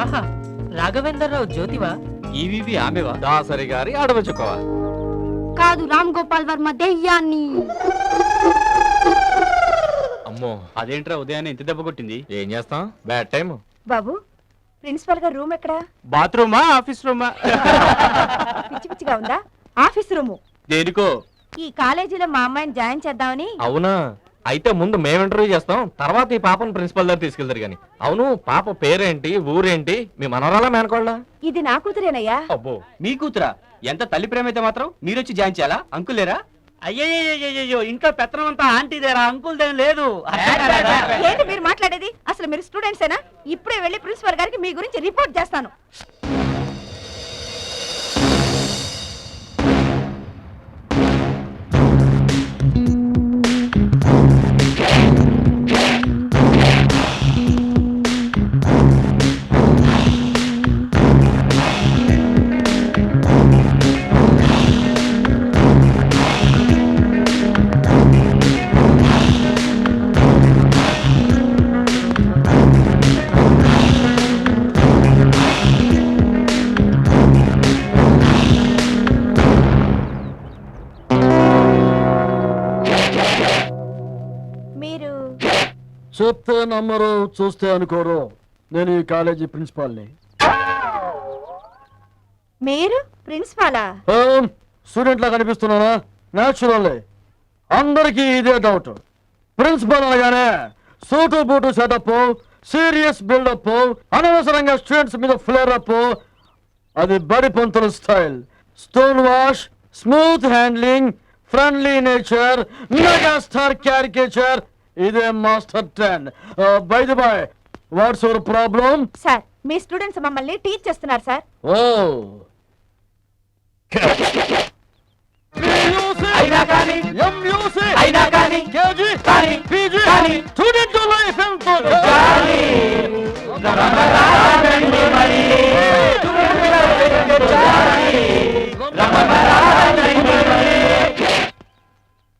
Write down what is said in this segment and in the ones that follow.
ఆహా, రాఘవేంద్రరావు జ్యోతివా? ఈవీవి ఆమెవా? దాసరి గారి ఆడవచ్చుకోవా? కాదు, రామ్ గోపాల్ వర్మ దెయ్యాన్ని. అమ్మో, అదేంట్రా ఉదయాన్నే ఇంత దెబ్బ కొట్టింది? ఏం చేస్తాం, బ్యాడ్ టైం. బాబు, ప్రిన్సిపల్ గారు రూమ్ ఎక్కడా? బాత్రూమా ఆఫీస్ రూమా? పిచ్చి పిచ్చిగా ఉందా? Office room. దేనికో? ఈ కాలేజీలో మా అమ్మాయిని జాయిన్ చేద్దామని. అవునా? అయితే ముందు మేము ఇంటర్వ్యూ చేస్తాం, తర్వాత ఈ పాపను ప్రిన్సిపల్ దగ్గర తీసుకెళ్తారు గాని. అవును, పాప పేరేంటి, ఊరేంటి? మీ మనవరాలా మేనకోళ్ళ? ఇది నా కూతురేనయ్యా. అబ్బో, మీ కూతురా? ఎంత తల్లి ప్రేమ అయితే మాత్రం మీరొచ్చి జాయిన్ చేయాలా? అంకుల్ లేరా? అయ్యయ్యో, ఇంట్లో పెత్తనం అంతా ఆంటీదేరా, అంకుల్ దేం లేదు. ఏంటి మీరు మాట్లాడేది? అసలు మీరు స్టూడెంట్సేనా? ఇప్పుడే వెళ్ళి ప్రిన్సిపల్ గారికి మీ గురించి రిపోర్ట్ చేస్తాను. మీరు చెప్తే నమ్మరు, చూస్తే అనుకోరు. నేను ఈ కాలేజీ ప్రిన్సిపాల్ని. మీరు ప్రిన్సిపాలా? స్టూడెంట్ లా కనిపిస్తున్నానా? న్యాచురల్లీ అందరికీ ఇదే డౌట్. ప్రిన్సిపల్ అనగానే suit boot setup, serious buildup, అనవసరంగా స్టూడెంట్స్ మీద ఫ్లేర్ అప్. అది బడి పంతుల style. Stone wash, smooth handling, friendly nature, megastar caricature. ఇదే master 10. By the by, what's your problem? Sir, మీ స్టూడెంట్స్ మమ్మల్ని టీచ్ చేస్తున్నారు సార్. ఓ స్టూడెంట్ లైఫ్ ఎంతో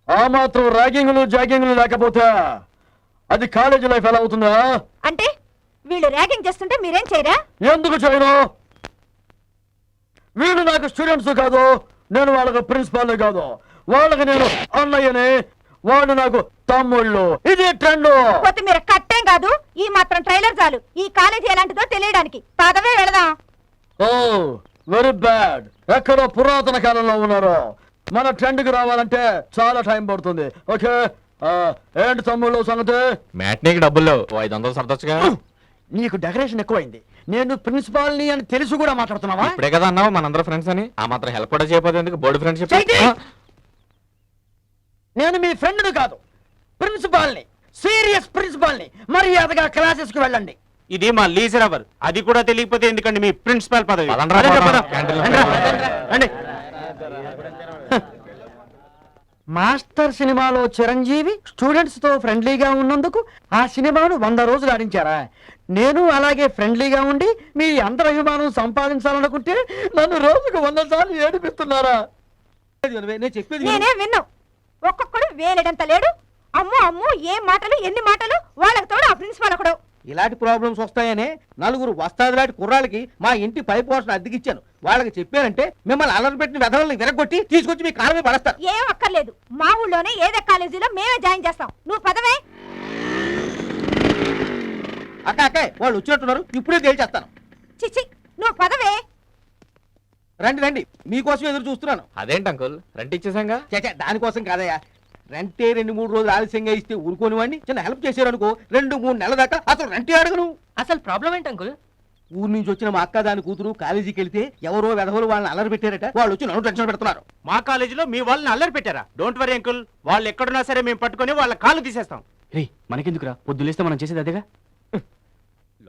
ఆ మాత్రం ర్యాగింగ్లు జాగింగ్లు లేకపోతే అది కాలేజీ లైఫ్ ఎలా అవుతుందా? అంటే వీళ్ళు ర్యాగింగ్ చేస్తుంటే మీరేం చేయరా? ఎందుకు చేయను? వీళ్ళు నాకు స్టూడెంట్స్ కాదు, నేను వాళ్ళకు ప్రిన్సిపాల్ కాదు. వాళ్ళకి నేను అన్నయ్యని, వాళ్ళు నాకు తమ్ముళ్ళు. ఇది ట్రెండ్. కొత్తిమీర కట్టేం కాదు, ఈ మాత్రం ట్రైలర్ చాలు ఈ కాలేజీ ఎలాంటిదో తెలియడానికి. పదవే వెళదాం. ఓ వెరీ బ్యాడ్. ఎక్కడో పురాతన కాలంలో ఉన్నారు. మన ట్రెండ్ కి రావాలంటే చాలా టైం పడుతుంది. ఓకే, ఏంటి తమ్ముళ్ళు సంగతి? మ్యాట్నీకి డబ్బులు లేవు, 500 సర్దొచ్చుగా. నీకు డెకరేషన్ ఎక్కువైంది. నేను ప్రిన్సిపాల్ని అని తెలిసి కూడా మాట్లాడుతున్నావా? ఇప్పుడే కదా అన్నావు మనందరూ ఫ్రెండ్స్ అని. ఆ మాత్రం హెల్ప్ కూడా చేయకపోతే ఎందుకు? Board friendship. నేను మీ ఫ్రెండ్ని కాదు, ప్రిన్సిపాల్ని, సీరియస్ ప్రిన్సిపాల్ని. మర్యాదగా క్లాసెస్ కి వెళ్ళండి. ఇది మా లీజర్ అవర్, అది కూడా తెలియకపోతే ఎందుకండి మీ ప్రిన్సిపల్ పదవి? మాస్టర్ సినిమాలో చిరంజీవి స్టూడెంట్స్ తో ఫ్రెండ్లీగా ఉన్నందుకు ఆ సినిమాను 100 రోజులు ఆడించారా? నేను అలాగే ఫ్రెండ్లీగా ఉండి మీ అందరి అభిమానం సంపాదించాలనుకుంటే నన్ను రోజుకు 100 సార్లు ఏడిపిస్తున్నారా? నేనే విన్నాం. ఒక్కొక్కడు వేలేడంత లేడు. అమ్మో అమ్మో, ఏం మాటలు, ఎన్ని మాటలు. వాళ్ళకి తోడు ఆ ప్రిన్సిపాల్ ఒకడు. ఇలాంటి ప్రాబ్లమ్స్ వస్తాయనే నలుగురు వస్తాదులాంటి కుర్రాళ్ళకి మా ఇంటి పై పోర్షన్ అద్దెకిచ్చాను. వాళ్ళకి చెప్పారంటే మిమ్మల్ని అలరి పెట్టిన వెధవల్ని విరగొట్టి తీసుకొచ్చి మీ కారమే పడేస్తారు. ఏం అక్కర్లేదు, మా ఊళ్ళోనే ఏదే కాలేజీలో మేమే జాయిన్ చేస్తాం. నువ్వు పదవే. అక్క అక్క, వాళ్ళు వచ్చినట్టున్నారు, ఇప్పుడే తేల్చేస్తాను. చిచ్చి, నువ్వు పదవే. రండి రండి, మీకోసం ఎదురు చూస్తున్నాను. అదేంటి అంకుల్, రెంట్ ఇచ్చేసాంగా. చచ్చా, దానికోసం కాదయ్యా. రెంటే 2-3 రోజులు ఆలస్యంగా ఇస్తే ఊరుకోని వాడిని చిన్న హెల్ప్ చేశారనుకో, 2-3 నెలల దాకా అసలు రెంటే అడగను. అసలు ప్రాబ్లం ఏంటి అంకుల్? ఊరు నుంచి వచ్చిన మా అక్క దాని కూతురు కాలేజీకి వెళ్తే ఎవరో వెధవలు వాళ్ళని అల్లరి పెట్టారట. వాళ్ళు వచ్చి నన్ను టెన్షన్ పెడుతున్నారు. మా కాలేజీలో మీ వాళ్ళని అల్లరి పెట్టారా? డోంట్ వరీ అంకుల్, వాళ్ళు ఎక్కడున్నా సరే మేము పట్టుకొని వాళ్ళ కాళ్ళు తీసేస్తాం. రే, మనకెందుకురా, పొద్దులేస్తే మనం చేసేది అదేగా.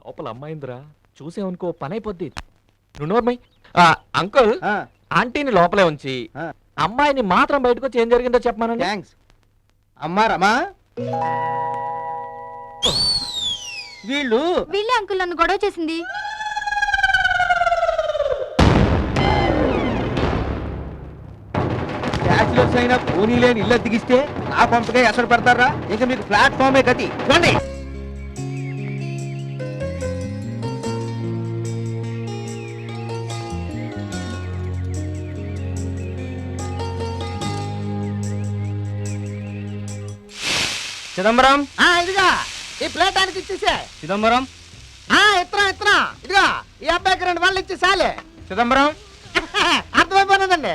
లోపల అమ్మాయిందిరా, చూసేవనుకో పని అయిపోద్ది. నువ్వు అంకుల్, ఆంటీని లోపలే ఉంచి అమ్మాయిని మాత్రం బయటకు వచ్చి ఏం జరిగిందో చెప్పమానండి. థ్యాంక్స్. అమ్మా రమా, వీళ్ళే అంకుల్ నన్ను గొడవ చేసింది. బ్యాచులర్స్ అయినా పోనీ లేని ఇల్లు దిగిస్తే నా పంపకే ఎసరు పెడతారా? ఇక మీకు ప్లాట్ఫామే గతి. రండి. నేనే విన్నాం. ఒక్కొక్కడు వేలేడంత లేడు. అమ్మో అమ్మో, ఏం మాటలు, ఎన్ని మాటలు. వాళ్ళకి తోడు ఆ ప్రిన్సిపాల్ ఒకడు. వీళ్ళు ప్లాట్ఫామే గతి. రండి. బ్యాచులర్స్ అయినా పోనీ లేని ఇల్లు దిగిస్తే నా పంపకే ఎసరు పెడతారా? ఇక మీకు ప్లాట్ఫామే గతి. రండి. చిదంబరం ఇదిగా ఈ ప్లేట్ ఆయనకి ఇచ్చేసే. చిదంబరం ఇత్తనా ఇదిగా ఈ అబ్బాయికి 2 వాళ్ళు ఇచ్చేసాలే. చిదంబరం అర్థమైపోయినదండి.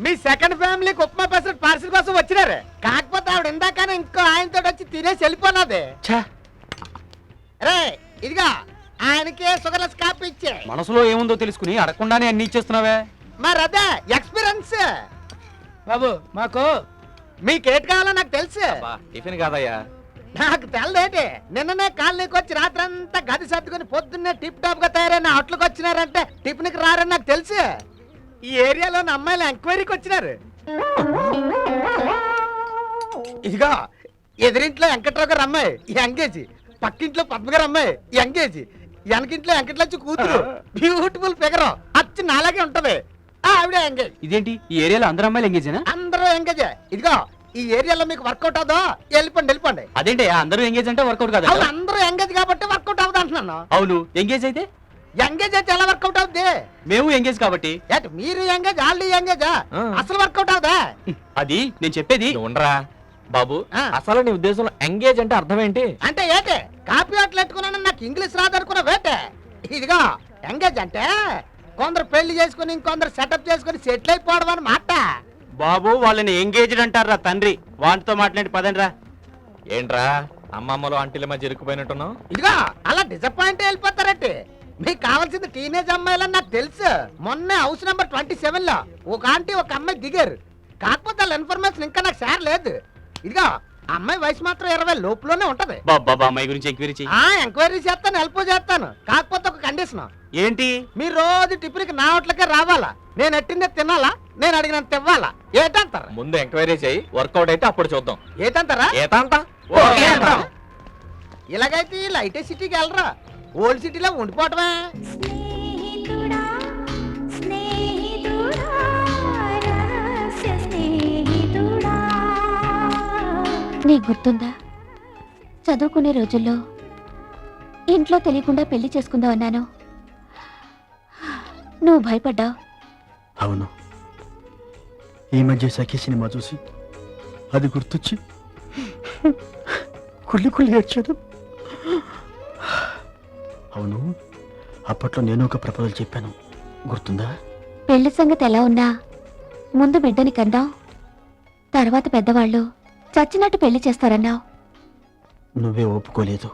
మీ సెకండ్ ఫ్యామిలీకి ఉప్మా పెసరట్ పార్సిల్ కోసం వచ్చినారు. కాకపోతే ఆవిడ ఇందాకనే ఇంకో ఆయనతో వచ్చి తినేసి వెళ్ళిపోయినది. రే ఇదిగా ఆయనకే షుగర్లెస్ కాపీ ఇచ్చే. మనసులో ఏముందో తెలుసుకుని అడగకుండానే అన్ని ఇచ్చేస్తున్నావే. మరి అదే ఎక్స్పీరియన్స్. బాబు మాకు మీకేటి కావాలో నాకు తెలుసు. టిఫిన్ కాదయ్యా. నాకు తెల్లదేటి. నిన్ననే కాలనీకి వచ్చి రాత్రంతా గది సర్దుకుని పొద్దున్నే టిప్ టాప్ గా తయారైన హోటల్కి వచ్చినారంటే టిఫిన్ కి రారని నాకు తెలుసు. ఈ ఏరియాలోని అమ్మాయిలు ఎంక్వైరీకి వచ్చినారు. ఇదిగో ఎదురింట్లో వెంకట్రావు గారు అమ్మాయి ఎంగేజ్, పక్కింట్లో పద్మ గారు అమ్మాయి ఎంగేజ్, వెనకింట్లో వెంకటలచ్చి కూతురు బ్యూటిఫుల్ ఫిగర్ అచ్చి నాలాగే ఉంటది. ఆవిడ ఎంగేజ్. ఇదేంటి ఈ ఏరియాలో అందరు అమ్మాయిలు ఎంగేజేనా? అందరూ ఎంగేజ్. ఇదిగో ఈ ఏరియాలో మీకు వర్కౌట్ అవుదో వెళ్ళిపోండి. అదేంటి అందరూ ఎంగేజ్ అంటే వర్కౌట్ కాదు. అవును అందరూ ఎంగేజ్ కాబట్టి వర్కౌట్ అవుతుంది అంటున్నాను. అవును ఎంగేజ్ అయితే ఎంగేజ్ అయితే ఎలా వర్కౌట్ అవుద్ది? మేము ఎంగేజ్ కాబట్టి. ఏట మీరు ఎంగేజ్ వాళ్ళు ఎంగేజా? ఆ. అసలు వర్కౌట్ అవుదా? అది నేను చెప్పేది. నువ్వు ఉండరా బాబు. ఆ. అసలు నీ ఉద్దేశంలో ఎంగేజ్ అంటే అర్థం ఏంటి? అంటే ఏటే కాపీ అట్లా ఎట్టుకున్నాను నాకు ఇంగ్లీష్ రాదనుకున్నా వేటే. ఇదిగో ఎంగేజ్ అంటే కొందరు పెళ్లి చేసుకుని ఇంకొందరు సెటప్ చేసుకుని సెటిల్ అయిపోవడం అని మాట. బాబు వాళ్ళని ఎంగేజ్డ్ అంటారా తండ్రి. వాటితో మాట్లాడి పదండ్రా. ఏంట్రా అమ్మమ్మలో ఆంటీల మధ్య ఇరుక్కుపోయినట్టున్నావు? ఇదిగో అలా డిసప్పాయింట్ వెళ్ళిపోతారంటే. మీకు కావాల్సింది టీనేజ్ అమ్మాయిలని నాకు తెలుసు. మొన్న హౌస్ నెంబర్ 27 లో ఒక ఆంటీ ఒక అమ్మాయి దిగారు. కాకపోతే వాళ్ళ ఇన్ఫర్మేషన్ ఇంకా నాకు షేర్ లేదు. ఇదిగో అమ్మాయి వయసు మాత్రం 20 లోపులోనే ఉంటది. బాబా అమ్మాయి గురించి ఎంక్వైరీ చెయ్యి. ఎంక్వైరీ చేస్తాను, హెల్ప్ చేస్తాను. కాకపోతే ఒక కండిషన్. ఏంటి? మీరు రోజు టిఫిన్కి నా హోటల్కే రావాలా, నేను ఎట్టిందే తినాలా, నేను అడిగినంత ఇవ్వాలా. ఏటంటారా? ముందు ఎంక్వైరీ చేయి, వర్కౌట్ అయితే అప్పుడు చూద్దాం. ఏటంటారా? ఏతాంతా? ఓకే అంటాం. ఇలాగైతే వీళ్ళు ఐటీ సిటీకి వెళ్ళరా, ఓల్డ్ సిటీలో ఉండిపోవటమే. స్నేహితుడా స్నేహితుడా రహస్య స్నేహితుడా. నీకు గుర్తుందా చదువుకునే రోజుల్లో ఇంట్లో తెలియకుండా పెళ్లి చేసుకుందాం అన్నాను. నువ్వు భయపడ్డావు. అవును, ఈ మధ్య సఖి సినిమా చూసి అది గుర్తొచ్చి కుళ్ళి ఏడ్చాను. అవును, అప్పట్లో నేను ఒక ప్రపోజల్ చెప్పాను, గుర్తుందా? పెళ్లి సంగతి ఎలా ఉన్నా ముందు బిడ్డని కందాం, తర్వాత పెద్దవాళ్ళు చచ్చినట్టు పెళ్లి చేస్తారన్నావు. నువ్వే ఒప్పుకోలేదు.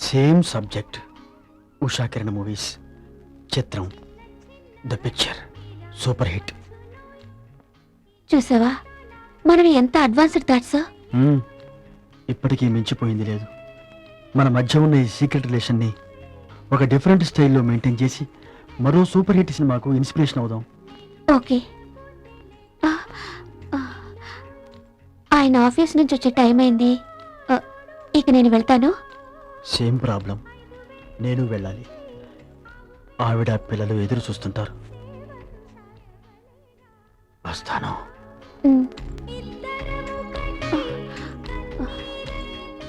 సేమ్ సబ్జెక్ట్, ఉషాకిరణ్ మూవీస్, చిత్రం, ద పిక్చర్, సూపర్ హిట్. చూసావా మనం ఎంత అడ్వాన్స్డ్ థాట్స్. ఇప్పటికీ మించిపోయింది లేదు. మన మధ్య ఉన్న ఈ సీక్రెట్ రిలేషన్ని ఒక డిఫరెంట్ స్టైల్లో మెయింటైన్ చేసి మరో సూపర్ హిట్ సినిమాకు ఇన్స్పిరేషన్ అవుదాం. ఓకే. ఆయన ఆఫీస్ నుంచి వచ్చే టైం అయింది. ఇక నేను వెళ్తాను. సేమ్ ప్రాబ్లం, నేను వెళ్ళాలి. ఆవిడ పిల్లలు ఎదురు చూస్తుంటారు. వస్తాను.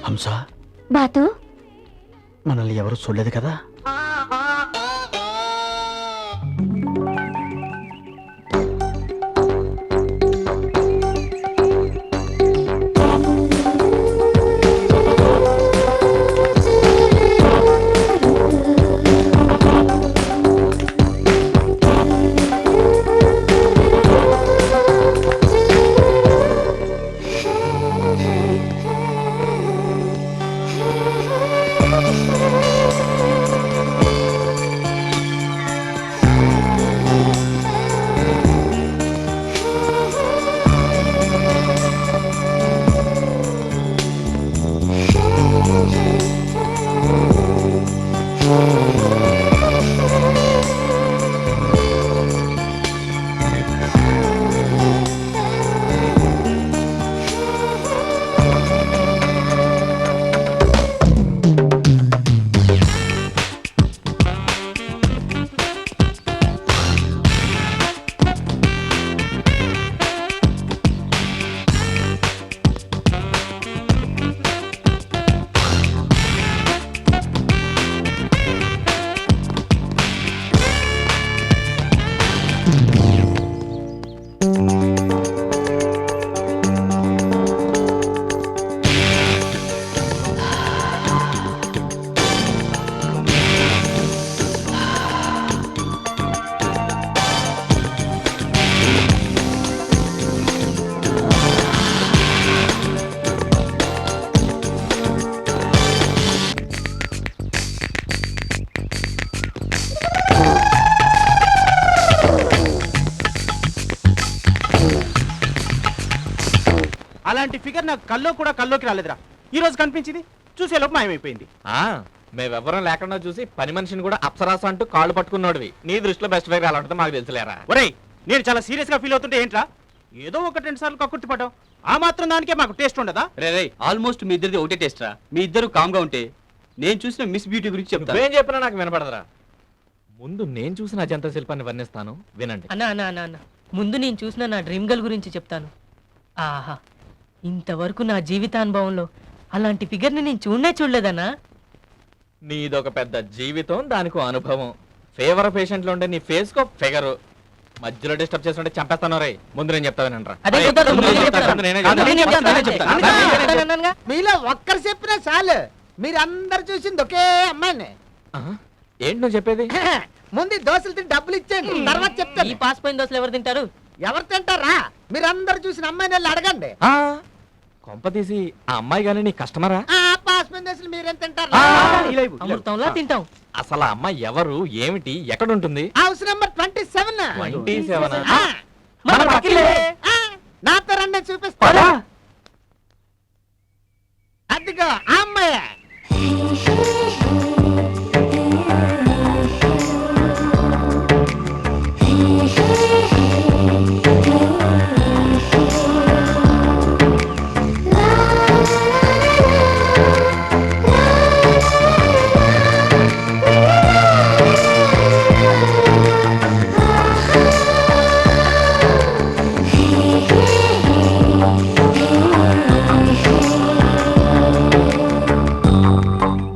హంస, బాతు మనల్ని ఎవరు చూడలేదు కదా? అలాంటి ఫిగర్ నాకు కల్లోకి రాలేదురా. ఈ రోజు కనిపించింది, చూసేలోపు మాయమైపోయింది. మేమెవరం లేకుండా చూసి పని మనిషిని కూడా అప్సరాస అంటూ కాళ్ళు పట్టుకున్నాడువి. నీ దృష్టిలో బెస్ట్ ఫైర్ అలా ఉంటుంది మాకు తెలుసులేరా. ఒరేయ్, నేను చాలా సీరియస్ గా ఫీల్ అవుతుంటే ఏంట్రా ఏదో ఒకటి 2 సార్లు కక్కుర్తి పడ్డావు. ఆ మాత్రం దానికే మాకు టేస్ట్ ఉండదా? రే ఆల్మోస్ట్ మీ ఇద్దరిది ఒకటే టేస్ట్ రా. మీ ఇద్దరు కామ్ గా ఉంటే నేను చూసిన మిస్ బ్యూటీ గురించి చెప్తాను. నువ్వేం చెప్పినా నాకు వినపడదురా. ముందు నేను చూసిన అజంతా శిల్పాన్ని వర్ణిస్తాను, వినండి. అన్న ముందు నేను చూసిన నా డ్రీమ్ గర్ల్ గురించి చెప్తాను. ఆహా, ఇంతవరకు నా జీవితానుభవంలో అలాంటి ఫిగర్ని నేను చూడలేదన్నా. నీదొక పెద్ద జీవితం, దానికో అనుభవం. ఫేవర్ పేషెంట్లు ఉండే నీ ఫేస్ కో ఫిగరు మధ్యలో డిస్టర్బ్ చేస్తుంటే చంపేస్తాను. రే ముందు నేను చెప్తా వినండి రా. అదే చెప్తాను, ముందు ముందు నేను చెప్తాను. చెప్తాను, నేనే అదే నేను చెప్తాను. చెప్తాను, అదే అదే చెప్తాను. చెప్తానన్నానుగా. మీలో ఒక్కరు చెప్పినా చాలు, మీరందరు చూసింది ఒకే అమ్మాయిని. ఆహా, ఏంటి నువ్వు చెప్పేది? ముందు ఈ దోశలు తిని డబ్బులు ఇచ్చేయండి, తర్వాత ఈ చెప్తాను. పాస్ పోయిన దోశలు ఎవరు తింటారు? ఎవరు తింటారా? మీరందరు చూసిన అమ్మాయిని వెళ్ళి అడగండి. ఆ, కొంప తీసి ఆ అమ్మాయి గానీ నీ కస్టమరా? ఆ పాస్పోయిన దోశలు మీరేం తింటారా? అమృతంలా తింటాం. అసలు ఆ అమ్మాయి ఎవరు, ఏమిటి, ఎక్కడ ఉంటుంది? House number 27. 27? ఆ, మన పక్కిల్లే. ఆ, నాతో రండి, నేను చూపిస్తాను. అదిగో ఆ అమ్మాయి.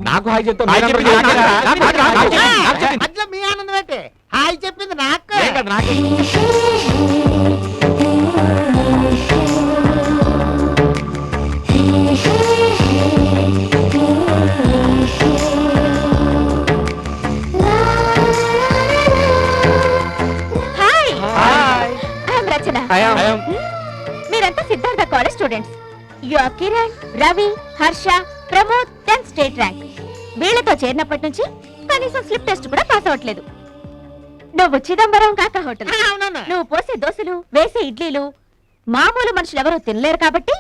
నాకు హాయ్ చెప్తా. హాయ్ చెప్పింది నాకేరా? మధ్యలో మీ ఆనందం ఏంటి? హాయ్ చెప్పింది నాకు. ఏం కాదు, నాకే. Hi, hi. ఐఎమ్ రచన. మీరంతా Siddhartha college students. You are Kiran, Ravi, Harsha, Pramod 10th state rank. వీళ్ళతో చేరినప్పటి నుంచి కనీసం స్లిప్ టెస్ట్ కూడా పాస్ అవ్వట్లేదు. నువ్వు చిదంబరం కాక హోటల్, అవునవును. నువ్వు పోసే దోశలు, వేసే ఇడ్లీలు మామూలు మనుషులు ఎవరూ తినలేరు కాబట్టి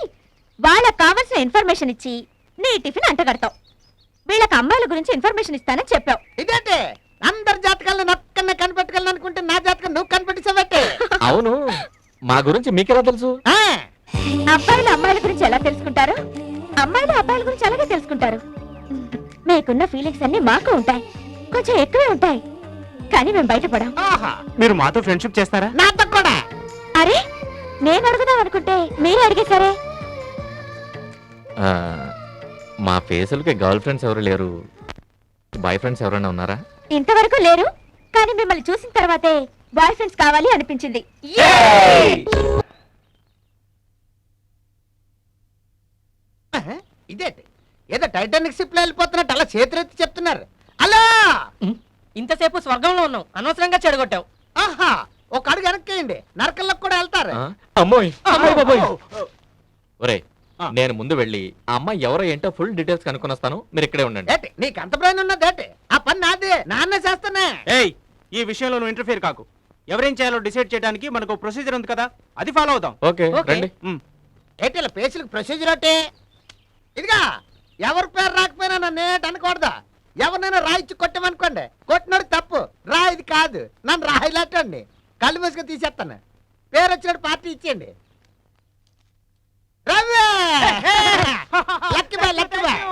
వాళ్ళకి కావాల్సిన ఇన్ఫర్మేషన్ ఇచ్చి నీ టిఫిన్ అంటగడతావు. వీళ్ళకి అమ్మాయిల గురించి ఇన్ఫర్మేషన్ ఇస్తానని చెప్పావు. ఇదేంటి అందరి జాతకాలను నొక్కనే కనిపెట్టగలను అనుకుంటే నా జాతకం నువ్వు కనిపెట్టించబట్టే. అవును, మా గురించి మీకెలా తెలుసు? అబ్బాయిలు అమ్మాయిల గురించి ఎలా తెలుసుకుంటారు, అమ్మాయిలు అబ్బాయిల గురించి అలాగే తెలుసుకుంటారు. మీకున్న ఫీలింగ్స్ అన్ని మాకు ఉంటాయి, కొంచెం ఎక్కువే ఉంటాయి, కానీ మేము బయటపడాం. మీరు మాతో ఫ్రెండ్షిప్ చేస్తారా? నాతో కూడా. అరే, నేను అడుగుదాం అనుకుంటే మీరే అడిగేశారే. ఆ, మా ఫేసులకి గర్ల్ ఫ్రెండ్స్ ఎవరు లేరు, బాయ్ ఫ్రెండ్స్ ఎవరైనా ఉన్నారా? ఇంతవరకు లేరు, కానీ మిమ్మల్ని చూసిన తర్వాతే బాయ్ ఫ్రెండ్స్ కావాలి అనిపించింది. ఇదేంటి ఏదో టైటానిక్ షిప్ లో వెళ్ళిపోతున్నట్టు అలా చేతులెత్తి చెప్తున్నారు. అలా ఇంతసేపు స్వర్గంలో ఉన్నాం, అనవసరంగా చెడగొట్టావు. ఆహా, ఒక అడుగు వెనక్కేయండి, నరకల్లోకి కూడా వెళ్తారు. ఆ, అమ్మోయ్ అమ్మోయ్ బాబోయ్. ఒరే, ఆ. నేను ముందు వెళ్ళి ఆ అమ్మాయి ఎవరో ఏంటో ఫుల్ డీటెయిల్స్ కనుక్కొని వస్తాను, మీరు ఇక్కడే ఉండండి. ఏటి నీకు అంత బ్రెయిన్ ఉన్నదేటి? ఆ పని నాదే, నాన్నే చేస్తానే. ఏయ్, ఈ విషయంలో నువ్వు ఇంటర్ఫియర్ కాకు. ఎవరేం చేయాలో డిసైడ్ చేయడానికి మనకు ప్రొసీజర్ ఉంది కదా, అది ఫాలో అవుదాం. Okay, okay. రండి. ఏటి ఇలా పేసులకు ప్రొసీజర్ అంటే? ఇదిగా ఎవరి పేరు రాకపోయినా నన్ను ఏటి అనకూడదు. ఎవరినైనా రాయిచ్చి కొట్టామనుకోండి, కొట్టినోడు తప్పు, రాయిది కాదు. నన్ను రాయిలాటండి, కళ్ళు మూసుకొని తీసేస్తాను. పేరు వచ్చినట్టు పార్టీ ఇచ్చేయండి. Ravi lucky boy, lucky boy.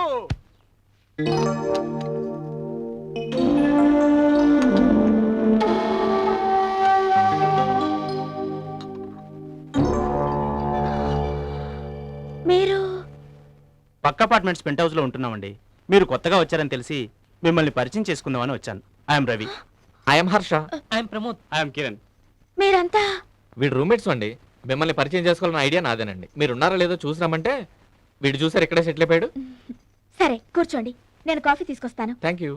మీరు పక్క అపార్ట్మెంట్స్ పెంట్ హౌస్ లో ఉంటున్నామండి. మీరు కొత్తగా వచ్చారని తెలిసి మిమ్మల్ని పరిచయం చేసుకుందామని వచ్చాను. I'm Ravi. I'm Harsha. I'm Pramod. I'm Kiran. మీరంతా వీడు రూమ్మేట్స్ అండి. మిమ్మల్ని పరిచయం చేసుకోవాలన్న ఐడియా నాదేనండి. మీరు ఉన్నారో లేదో చూసినామంటే వీడు చూసారు ఇక్కడే సెటిల్ అయిపోయాడు. సరే కూర్చోండి, నేను కాఫీ తీసుకొస్తాను. Thank you.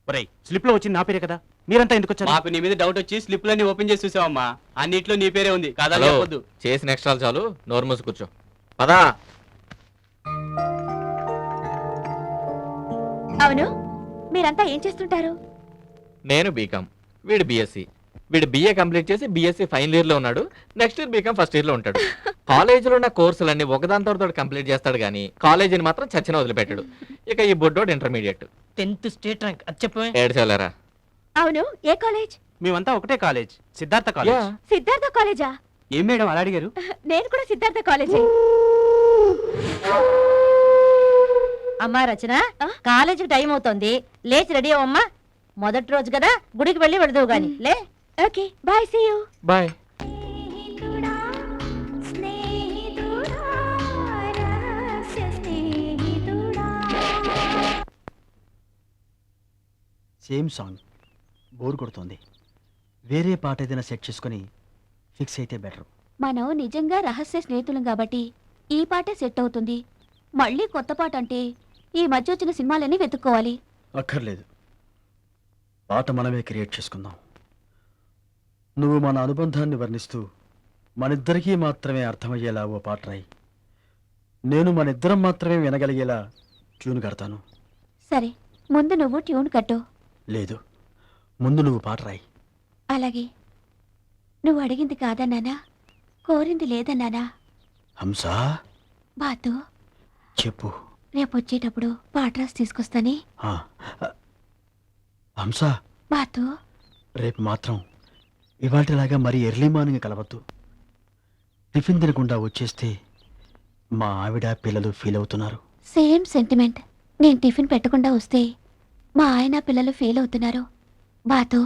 ఒరేయ్, స్లిప్ లో వచ్చింది నా పేరే కదా, మీరంతా ఎందుకు వచ్చారు? మాకు నీ మీద డౌట్ వచ్చి స్లిప్లన్నీ ఓపెన్ చేసి చూసావమ్మా, అన్నిట్లో నీ పేరే ఉంది కాదా? హలో, చెప్పొద్దు. చేసిన ఎక్స్ట్రాలు చాలు, నోరు మూసి కూర్చో. పదా. అవును, మీరంతా ఏం చేస్తుంటారు? నేను బీకామ్, వీడు బిఎస్సి. వీడు బిఏ కంప్లీట్ చేసి బిఎస్సి ఫైనల్ ఇయర్ లో ఉన్నాడు. Next year BCom first year లో ఉంటాడు. కాలేజీలో ఉన్న కోర్సులన్నీ ఒకదాని తర్వాత కంప్లీట్ చేస్తాడు కానీ కాలేజీని మాత్రం చచ్చిన వదిలిపెట్టాడు. ఇక ఈ బుడ్డోడు ఇంటర్మీడియట్ 10th స్టేట్ ర్యాంక్ అది చెప్పే. ఏడ్చాలరా. అవును, ఏ కాలేజ్? మేమంతా ఒకటే కాలేజ్, సిద్ధార్థ కాలేజ్. సిద్ధార్థ కాలేజా? ఏం మేడం అలా అడిగారు? నేను కూడా సిద్ధార్థ కాలేజే. అమ్మా రచన, కాలేజీకి టైం అవుతోంది, లేచి రెడీ అవ్వమ్మా. మొదటి రోజు కదా, గుడికి వెళ్ళి వెళదువు గాని లే. Okay, bye, see you. Bye. Same song, bore కొడుతుంది. వేరే పాట ఏదైనా సెట్ చేసుకొని ఫిక్స్ అయితే బెటర్. మనం నిజంగా రహస్య స్నేహితులం కాబట్టి ఈ పాటే సెట్ అవుతుంది. మళ్ళీ కొత్త పాట అంటే ఈ మధ్య వచ్చిన సినిమాలన్నీ వెతుక్కోవాలి. అక్కర్లేదు, పాట మనమే క్రియేట్ చేసుకుందాం. నువ్వు మన అనుబంధాన్ని వర్ణిస్తూ మనిద్దరికీ మాత్రమే అర్థమయ్యేలా ఓ పాట రాయి. నేను మనిద్దరం మాత్రమే వినగలిగేలా ట్యూన్ కడతాను. సరే, ముందు నువ్వు ట్యూన్ కట్టు. లేదు, ముందు నువ్వు పాట రాయి. అలాగే. నువ్వు అడిగింది కాదన్నానా, కోరింది లేదన్నానా? హంసా, బాతు, చెప్పు. రేపు వచ్చేటప్పుడు పాట రాసి తీసుకొస్తానే. ఆ, హంసా, బాతు. రేపు మాత్రం ఇవాటిలాగా మరీ ఎర్లీ మార్నింగ్ కలవద్దు. టిఫిన్ తినకుండా వచ్చేస్తే మా ఆవిడ పిల్లలు ఫీల్ అవుతున్నారు. Same sentiment. నేను టిఫిన్ పెట్టకుండా వస్తే మా ఆయన పిల్లలు ఫీల్ అవుతున్నారు. బాతు,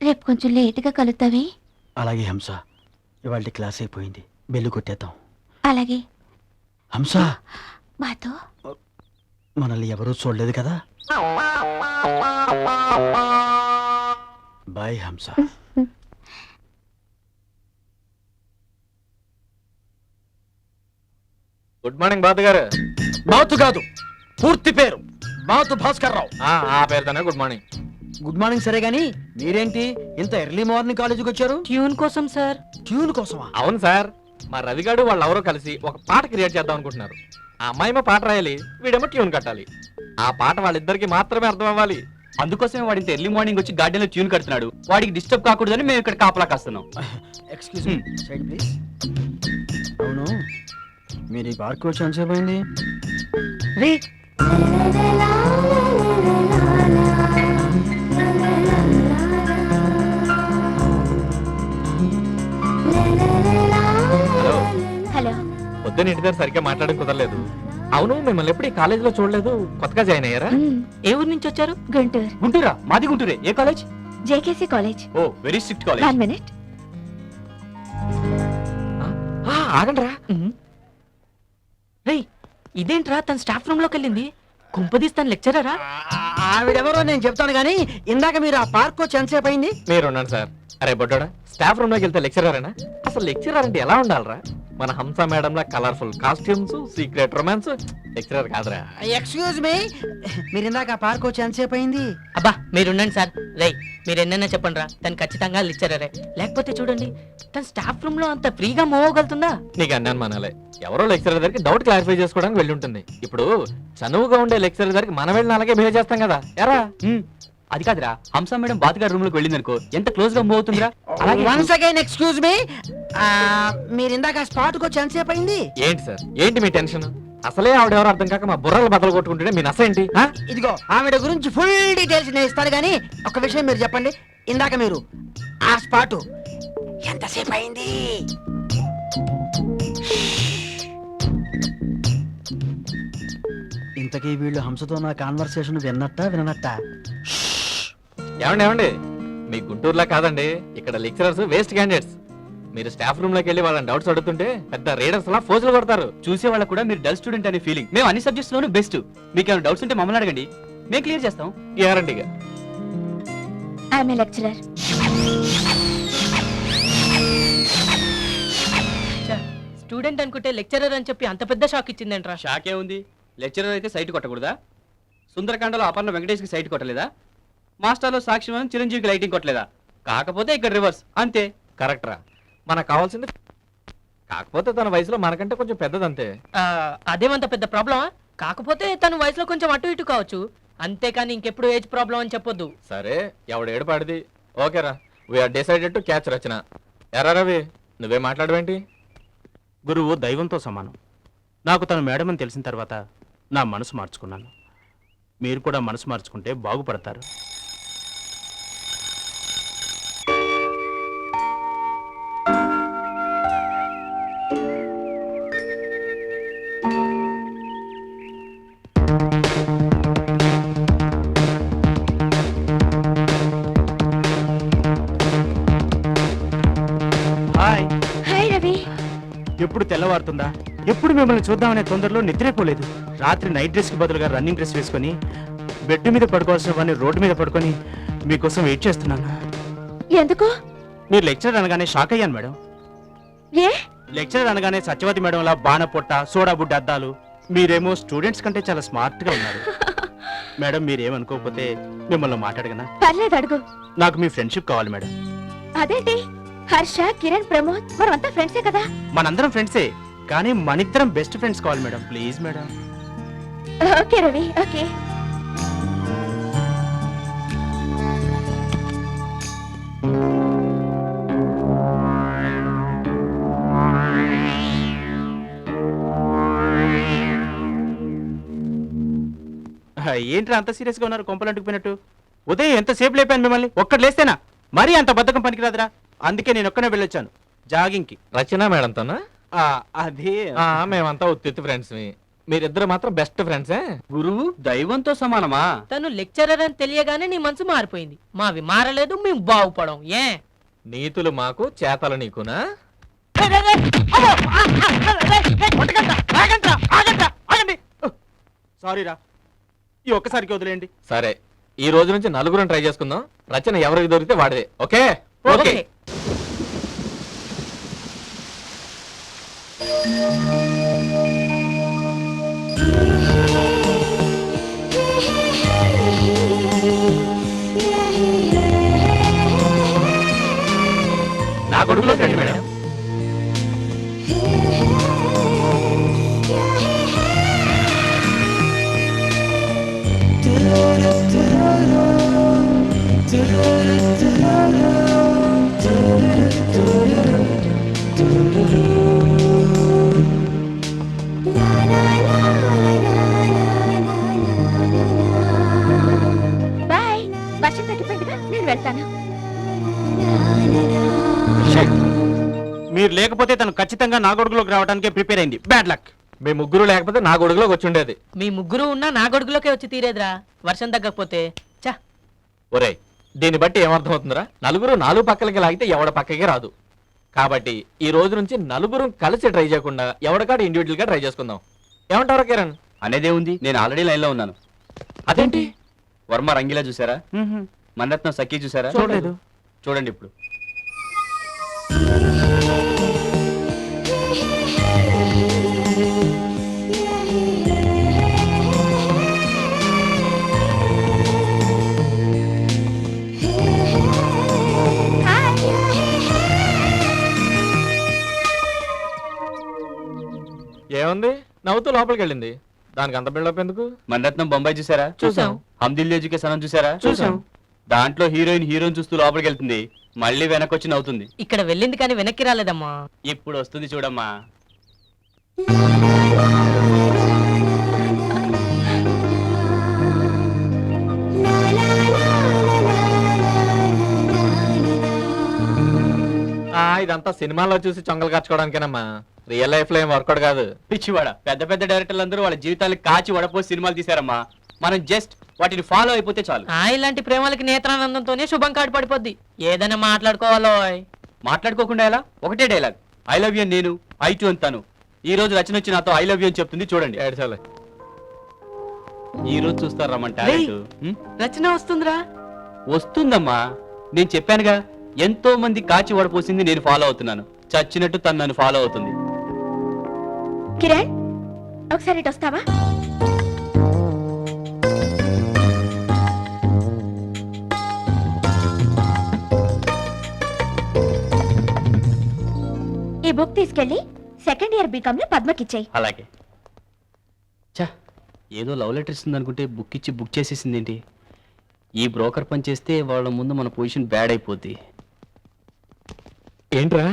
రేపు కొంచెం లేటుగా కలుద్దామే. అలాగే హంస, ఇవాళ క్లాస్ అయిపోయింది, బెల్లు కొట్టేద్దాం. అలాగే. హంస, బాతు. మనల్ని ఎవరూ చూడలేదు కదా. బాయ్ హంస. గుడ్ మార్నింగ్ బాతు గారు. బాతు కాదు, పూర్తి పేరు బాతు భాస్కర్ రావు. ఆ పేరుతోనే గుడ్ మార్నింగ్. Good morning. సరే గాని మీరేంటి ఇంత ఎర్లీ మార్నింగ్ కాలేజీకి వచ్చారు? ట్యూన్ కోసం సార్. ట్యూన్ కోసమా? అవును సార్, మా రవిగాడు వాళ్ళు ఎవరో కలిసి ఒక పాట క్రియేట్ చేద్దాం అనుకుంటున్నారు. ఆ అమ్మాయేమో పాట రాయాలి, వీడేమో ట్యూన్ కట్టాలి. ఆ పాట వాళ్ళిద్దరికి మాత్రమే అర్థం అవ్వాలి. అందుకోసమే వాడి ఇంత ఎర్లీ మార్నింగ్ వచ్చి గార్డెన్ లో ట్యూన్ కడుతున్నాడు. వాడికి డిస్టర్బ్ కాకూడదని మేము ఇక్కడ కాపలా కాస్తున్నాం. Excuse me, side please. అవును, మీరు ఈ పార్క్ వచ్చి ఎంతసేపు అయింది? రే, హలో. హలో. పొద్దున్న ఇంటి దగ్గర సరిగ్గా మాట్లాడడం కుదరలేదు. అవును, మిమ్మల్ని ఎప్పుడు ఈ కాలేజీలో చూడలేదు, కొత్తగా జాయిన్ అయ్యారా? ఏ ఊరు నుంచి వచ్చారు? గుంటూరు. గుంటూరా? మాది గుంటూరే. ఏ college? JKC college. Oh, very strict college. 1 minute. ఆగండి రా. రే, ఇదేంట్రా తన స్టాఫ్ రూమ్ లోకి వెళ్ళింది? కుంపదీస్తాను లెక్చరరా? ఆవిడెవరో నేను చెప్తాను గానీ ఇందాక మీరు ఆ పార్క్ వచ్చి ఎంతసేపు అయింది? మీరు ఉన్నాను సార్. అరే బొడ్డోడా, స్టాఫ్ రూమ్ లోకి వెళ్తే లెక్చరరేనా? అసలు లెక్చరర్ అంటే ఎలా ఉండాలరా? మన హంస మేడం లా colourful costumes, secret romance. Lecturer కాదురా. ఎక్స్క్యూజ్ మీ, మీరు ఇందాక ఆ పార్క్ వచ్చి ఎంతసేపు అయింది? అబ్బా మీరుండండి సార్. రేయ్, మీరు ఎన్నైనా చెప్పండి రా, తను ఖచ్చితంగా లెక్చరరే. లేకపోతే చూడండి, తన స్టాఫ్ రూమ్ లో అంత ఫ్రీగా మూవ్ అవ్వగలుగుతుందా? నీకు అన్నాను మనలే, ఎవరో లెక్చరర్ దగ్గరికి డౌట్ క్లారిఫై చేసుకోవడానికి వెళ్ళి ఉంటుంది. ఇప్పుడు చనువుగా ఉండే లెక్చరర్ దగ్గరికి మనం వెళ్ళిన అలాగే బిహేవ్ చేస్తాం కదా. ఎరా? అది కాదురా, హంస మేడం బాతుగారి రూమ్ లోకి వెళ్ళింది అనుకో, ఎంత క్లోజ్ గా మూవ్ అవుతుందిరా. అలాగే వన్స్ అగైన్ ఎక్స్క్యూజ్ మీ, మీరు ఇందాక స్పాట్ కు వచ్చి ఎంతసేపు అయింది? ఏంటి సార్, ఏంటి మీ టెన్షన్? అసలే ఆవిడెవరో అర్థం కాక మా బుర్రలు బద్దలు కొట్టుకుంటుంటే మీ నసేంటి? ఇదిగో ఆవిడ గురించి ఫుల్ డీటెయిల్స్ నేను ఇస్తాను కానీ ఒక విషయం మీరు చెప్పండి, ఇందాక మీరు ఆ స్పాట్ ఎంతసేపు అయింది? ఇంతకీ వీళ్ళు హంసతో నా కాన్వర్సేషన్ విన్నట్టా విననట్టా? ఏమండి ఏమండి, మీ గుంటూరులా కాదండి, ఇక్కడ లెక్చరర్స్ వేస్ట్ క్యాండిడేట్స్. మీరు స్టాఫ్ రూమ్ లోకి వెళ్ళి వాళ్ళని డౌట్స్ అడుగుతుంటే పెద్ద రీడర్స్ లా ఫోజులు కొడతారు. చూసే వాళ్ళకు కూడా మీరు డల్ స్టూడెంట్ అనే ఫీలింగ్. మేము అన్ని సబ్జెక్ట్స్ లోనూ బెస్ట్. మీకు ఏమైనా డౌట్స్ ఉంటే మమ్మల్ని అడగండి, మేము క్లియర్ చేస్తాం. గ్యారంటీగా. I'm a lecturer. స్టూడెంట్ అనుకుంటే లెక్చరర్ అని చెప్పి అంత పెద్ద షాక్ ఇచ్చిందేంట్రా? షాకే ఉంది. లెక్చరర్ అయితే సైట్ కొట్టకూడదా? సుందరకాండలో అపర్ణ వెంకటేష్ కి సైట్ కొట్టలేదా? మాస్టర్లో సాక్షి చిరంజీవికి లైటింగ్ కొట్టలేదా? కాకపోతే ఇక్కడ రివర్స్ అంతే. కరెక్ట్ రా, మనకు కావాల్సింది. కాకపోతే తన వయసులో మనకంటే కొంచెం పెద్దదంతే. అదేమంత పెద్ద ప్రాబ్లమా? కాకపోతే తన వయసులో కొంచెం అటు ఇటు కావచ్చు, అంతేకాని ఇంకెప్పుడు ఏజ్ ప్రాబ్లం అని చెప్పొద్దు. సరే, ఎవడు ఏడుపాడిది. ఓకేరా, వీఆర్ డిసైడెడ్ టు క్యాచ్ రచన. ఎరా రవి, నువ్వే మాట్లాడవేంటి? గురువు దైవంతో సమానం. నాకు తను మేడం అని తెలిసిన తర్వాత నా మనసు మార్చుకున్నాను. మీరు కూడా మనసు మార్చుకుంటే బాగుపడతారు. హాయ్. హాయ్ రవి. ఎప్పుడు తెల్లవారుతుందా, ఎప్పుడు మిమ్మల్ని చూద్దామనే తొందరలో నిద్రేపోలేదు. రాత్రి నైట్ డ్రెస్ కి బదులుగా రన్నింగ్ డ్రెస్ వేసుకొని బెడ్ మీద పడుకోవాల్సిన వాడిని రోడ్డు మీద పడుకొని మీకోసం వెయిట్ చేస్తున్నాను. ఎందుకు? మీరు లెక్చరర్ అనగానే షాక్ అయ్యాను మేడం. ఏ? లెక్చరర్ అనగానే సత్యవతి మేడంలా బాణ పొట్ట, సోడా బుడ్డ అద్దాలు, మీరేమో స్టూడెంట్స్ కంటే చాలా స్మార్ట్ గా ఉన్నారు. మేడం మీరేమనుకోకపోతే మిమ్మల్ని మాట్లాడగనా? పర్లేదు, అడుగు. నాకు మీ ఫ్రెండ్షిప్ కావాలి మేడం. అదేంటి? హర్ష, కిరణ్, ప్రమోద్ మనమంతా ఫ్రెండ్సే కదా. మనందరం ఫ్రెండ్సే, కానీ మనిద్దరం బెస్ట్ ఫ్రెండ్స్ కావాలి madam. Please madam. Okay Ravi, okay. ఏంట్రా అంత సీరియస్ గా ఉన్నారు, కొంపలంటుకుపోయినట్టు? ఉదయం ఎంతసేపు లేపాను మిమ్మల్ని, ఒక్కటి లేస్తేనా? మరీ అంత బద్ధకం పనికిరాదురా. అందుకే నేను ఒక్కనే వెళ్ళొచ్చాను జాగింగ్ కి. రచన మేడంతోనా? అది మేమంతా ఉత్తి ఫ్రెండ్స్. మీరిద్దరు మాత్రం బెస్ట్ ఫ్రెండ్సే. గురువు దైవంతో సమానమా? తను లెక్చరర్ అని తెలియగానే నీ మనసు మారిపోయింది. మావి మారలేదు, మేము బాగుపడం. ఏ నీతులు మాకు, చేతలు నీకునా? సారీ రా, ఈ ఒక్కసారికి వదిలేయండి. సరే, ఈ రోజు నుంచి నలుగురం ట్రై చేసుకుందాం. రచన ఎవరికి దొరికితే వాడిదే. Okay okay. నా కొడుకులో రండి మేడం. బాయ్. వర్షం తగ్గిపోయిందిగా, నేను వెళ్తాను. మీరు లేకపోతే తను ఖచ్చితంగా నా గొడుగులోకి రావడానికి ప్రిపేర్ అయింది. Bad luck. మీ ముగ్గురు లేకపోతే నా గొడుగులోకి వచ్చి ఉండేది. మీ ముగ్గురు ఉన్నా నా గొడుగులోకే వచ్చి తీరేదిరా, వర్షం తగ్గకపోతే. చా, ఒరేయ్, దీన్ని బట్టి ఏమర్థమవుతుందిరా? నలుగురు నాలుగు పక్కలకి లాగితే ఎవడ పక్కకి రాదు. కాబట్టి ఈ రోజు నుంచి నలుగురు కలిసి ట్రై చేయకుండా ఎవడకాడు ఇండివిజువల్ గా ట్రై చేసుకుందాం. ఏమంటారు కిరణ్? అనేదే ఉంది, నేను ఆల్రెడీ లైన్ లో ఉన్నాను. అదేంటి? వర్మ రంగీలా చూసారా? మన్రత్నం సఖీ చూసారా? చూడలేదు. చూడండి ఇప్పుడు. ఏముంది, నవ్వుతూ లోపలికి వెళ్ళింది. దానికి అంత బిల్డప్ ఎందుకు? మన్రత్నం బొంబాయి చూసారా? చూసాం. హమ్ దిల్ లేజుకే సనం చూసారా? చూసాం. దాంట్లో హీరోయిన్ చూస్తూ లోపలికి వెళ్తుంది, మళ్ళీ వెనకొచ్చి నవ్వుతుంది. ఇక్కడ వెళ్ళింది కానీ వెనక్కి రాలేదమ్మా. ఇప్పుడు వస్తుంది చూడమ్మా. ఇదంతా సినిమాలో చూసి చొంగలు కచ్చుకోవడానికేనమ్మా. రియల్ లైఫ్ లో ఏం వర్కౌట్ కాదు. పిచ్చివాడ, పెద్ద పెద్ద డైరెక్టర్లు అందరూ వాళ్ళ జీవితాన్ని కాచి వడపోసి సినిమాలు తీశారమ్మా. మనం జస్ట్ వాటిని ఫాలో అయిపోతే చాలు. ఇలాంటి ప్రేమలకి నేత్రానందంతోనే శుభం కాడి పడిపోద్ది. ఏదైనా మాట్లాడుకోవాలో. మాట్లాడుకోకుండా ఎలా? ఒకటే డైలాగ్, ఐ లవ్ యూ నేను, ఐ టు అంతాను. ఈ రోజు రచన వచ్చి నాతో ఐ లవ్ యూ అని చెప్తుంది, చూడండి. ఏడ్చాలే. ఈ రోజు చూస్తారు రమ్మంట. రచన వస్తుందిరా. వస్తుందమ్మా, నేను చెప్పానుగా, ఎంతో మంది కాచి వడపోసింది నేను ఫాలో అవుతున్నాను. చచ్చినట్టు తను నన్ను ఫాలో అవుతుంది. కిరణ్, ఒకసారి ఇటు వస్తావా? ఈ బుక్ తీసుకెళ్ళి సెకండ్ ఇయర్ బీకామ్ లో పద్మకిచ్చేయి. అలాగే. చా, ఏదో లవ్ లెటర్ ఇస్తుంది అనుకుంటే బుక్ ఇచ్చి బుక్ చేసేసింది ఏంటి? ఈ బ్రోకర్ పని చేస్తే వాళ్ళ ముందు మన పొజిషన్ బ్యాడ్ అయిపోద్ది. ఏంట్రా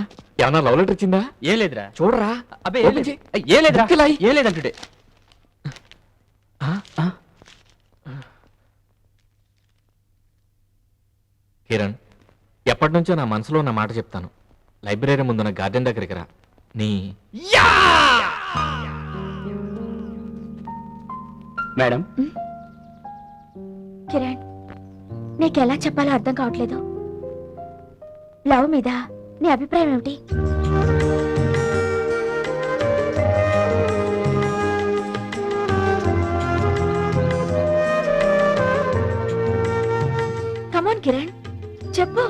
ఏమన్నా లవ్ లెటర్ ఇచ్చిందా? ఏం లేదురా. చూడరా. అబ్బే ఓపెన్ చెయ్. ఏం లేదురా. బుక్ ఇలా అయ్యి. ఏం లేదంటుంటే. కిరణ్, ఎప్పటి నుంచో నా మనసులో ఉన్న మాట చెప్తాను. లైబ్రరీ ముందున్న గార్డెన్ దగ్గరికి రా. నీ మేడం, కిరణ్, నీకెలా చెప్పాలో అర్థం కావట్లేదు. లవ్ మీద నీ అభిప్రాయం ఏమిటి? కమాన్ కిరణ్, చెప్పు.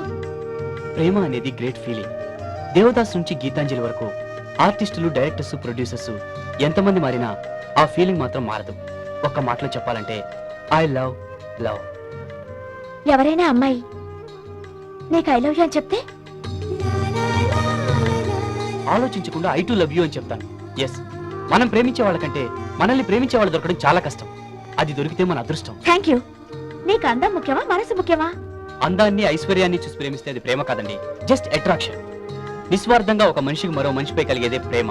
ప్రేమ అనేది గ్రేట్ ఫీలింగ్. దేవదాస్ నుంచి గీతాంజలి వరకు ఆర్టిస్టులు, డైరెక్టర్స్, ప్రొడ్యూసర్స్ ఎంతమంది మారినా ఆ ఫీలింగ్ మాత్రం మారదు. ఒక్క మాటలో చెప్పాలంటే ఐ లవ్ లవ్. ఎవరైనా అమ్మాయి నీకు ఐ లవ్ యూ అని చెప్తే ఆలోచించకుండా ఐ టు లవ్ యూ అని చెప్తాను. ఎస్, మనం ప్రేమించే వాళ్ళకంటే మనల్ని ప్రేమించే వాళ్ళు దొరకడం చాలా కష్టం. అది దొరికితే మన అదృష్టం. Thank you. నీకు అందం ముఖ్యమా, మనసు ముఖ్యమా? అందాన్ని, ఐశ్వర్యాన్ని చూసి ప్రేమిస్తే అది ప్రేమ కాదండి, జస్ట్ అట్రాక్షన్. నిస్వార్థంగా ఒక మనిషికి మరో మనిషిపై కలిగేదే ప్రేమ.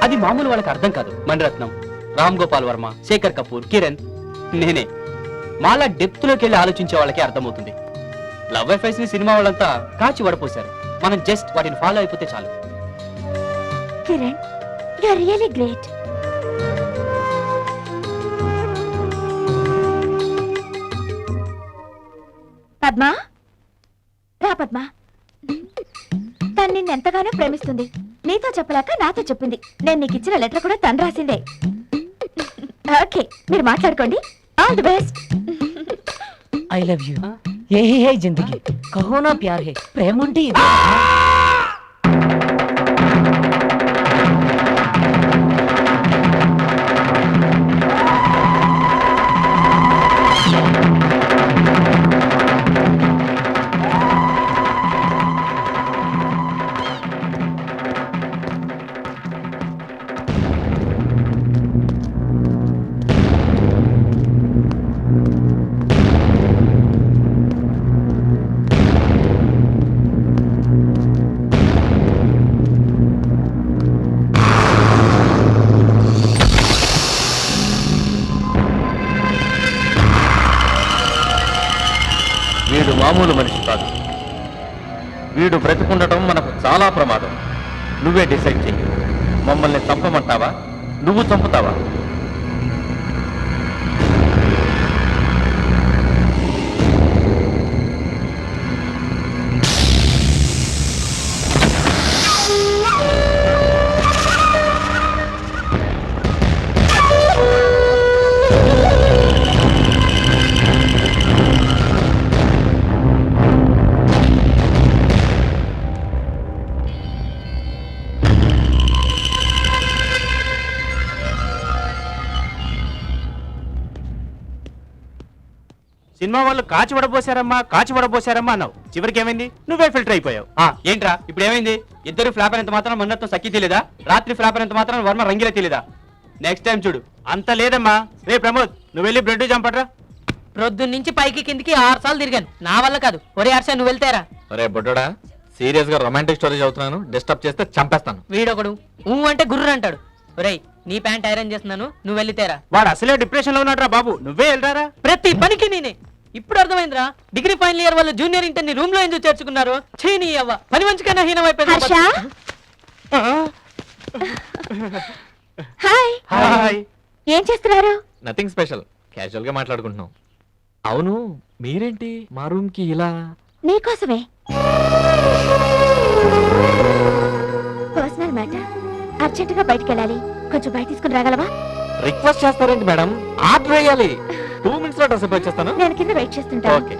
అది మామూలు వాళ్ళకి అర్థం కాదు. మణిరత్నం, రామ్ గోపాల్ వర్మ, శేఖర్ కపూర్, కిరణ్, నేనే మాలా డెప్త్ లోకి వెళ్ళి ఆలోచించే వాళ్ళకి అర్థమవుతుంది. లవ్ అఫైర్స్ ని సినిమా వాళ్ళంతా కాచి వడపోశారు. మనం జస్ట్ వాటిని ఫాలో అయిపోతే చాలు. Kiran, you are really great. Padma, రా పద్మా. తను నిన్ను ఎంతగానో ప్రేమిస్తుంది. నీతో చెప్పలేక నాతో చెప్పింది. నేను నీకు ఇచ్చిన లెటర్ కూడా తను రాసిందే. ఓకే, మీరు మాట్లాడుకోండి. All the best. I love you. ఏ హే జిందగీ కహో నా ప్యార్ హే. ప్రేమ ఉంటే ఇదే. వీడు మామూలు మనిషి కాదు. వీడు బ్రతికుండటం మనకు చాలా ప్రమాదం. నువ్వే డిసైడ్ చెయ్యి. మమ్మల్ని చంపమంటావా, నువ్వు చంపుతావా? సినిమా వాళ్ళు కాచి వడబోసారమ్మా అన్నావు. చివరికి ఏమైంది? నువ్వే ఫిల్టర్ అయిపోయావు. ఏంట్రా ఇప్పుడు ఏమైంది? ఇద్దరు ఫ్లాప్ అయినంత మాత్రం మన్నత్వం సక్కి తెలియదా? రాత్రి ఫ్లాప్ అయినంత మాత్రం వర్మ రంగిలే తెలియదా? నెక్స్ట్ టైం చూడు. అంత లేదమ్మా. రే ప్రమోద్, నువ్వు వెళ్ళి బ్రెడ్ చంపట్రా. ప్రొద్దున్న నుంచి పైకి కిందికి 6 సార్లు తిరిగాను. నా వల్ల కాదు. ఒరే హర్ష, నువ్వు వెళ్తారా? అరే బొడ్డోడా, సీరియస్ గా రొమాంటిక్ స్టోరీ చదువుతున్నాను. డిస్టర్బ్ చేస్తే చంపేస్తాను. వీడొకడు అంటే గుర్రు అంటాడు. ఒరేయ్, నీ ప్యాంట్ ఐరన్ చేస్తున్నాను, నువ్వు వెళ్ళితేరా. వాడు అసలే డిప్రెషన్ లో ఉన్నాడు రా బాబు. నువ్వే వెళ్ళరారా. ప్రతి పనికి నేనే. ఇప్పుడు అర్థమైందిరా. డిగ్రీ ఫైనల్ ఇయర్ వాళ్ళు జూనియర్ ఇంటర్ ని రూమ్ లో ఎందుకు చేర్చుకున్నారు? చేయని అవ్వ పని మంచికన్నా హీనమైపోయింది. హాయ్. హాయ్. ఏం చేస్తున్నారు? నథింగ్ స్పెషల్, క్యాజువల్ గా మాట్లాడుకుంటున్నాం. అవును, మీరేంటి మా రూమ్ కి ఇలా? నీకోసమే. Personal matter. అర్జెంట్ గా బయటికి వెళ్ళాలి. కొంచెం బయట తీసుకుని రాగలవా? రిక్వెస్ట్ చేస్తారేంటి మేడం? ఆర్డర్ వేయాలి. 2 minutes లో డ్రెస్ వచ్చేస్తాను. నేను కింద వెయిట్ చేస్తుంటా. ఓకే.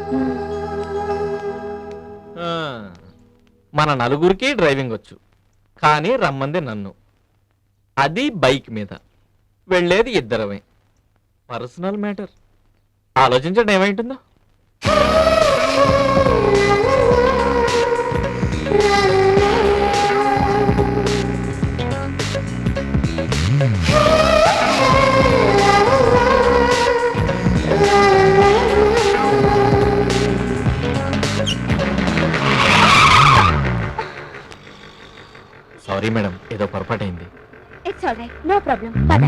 మన నలుగురికి డ్రైవింగ్ వచ్చు, కానీ రమ్మంది నన్ను. అది బైక్ మీద. వెళ్ళేది ఇద్దరమే. Personal matter. ఆలోచించండి ఏమైంటుందో. సారీ మేడం, ఏదో పొరపాటైంది. It's all right, no problem. పద.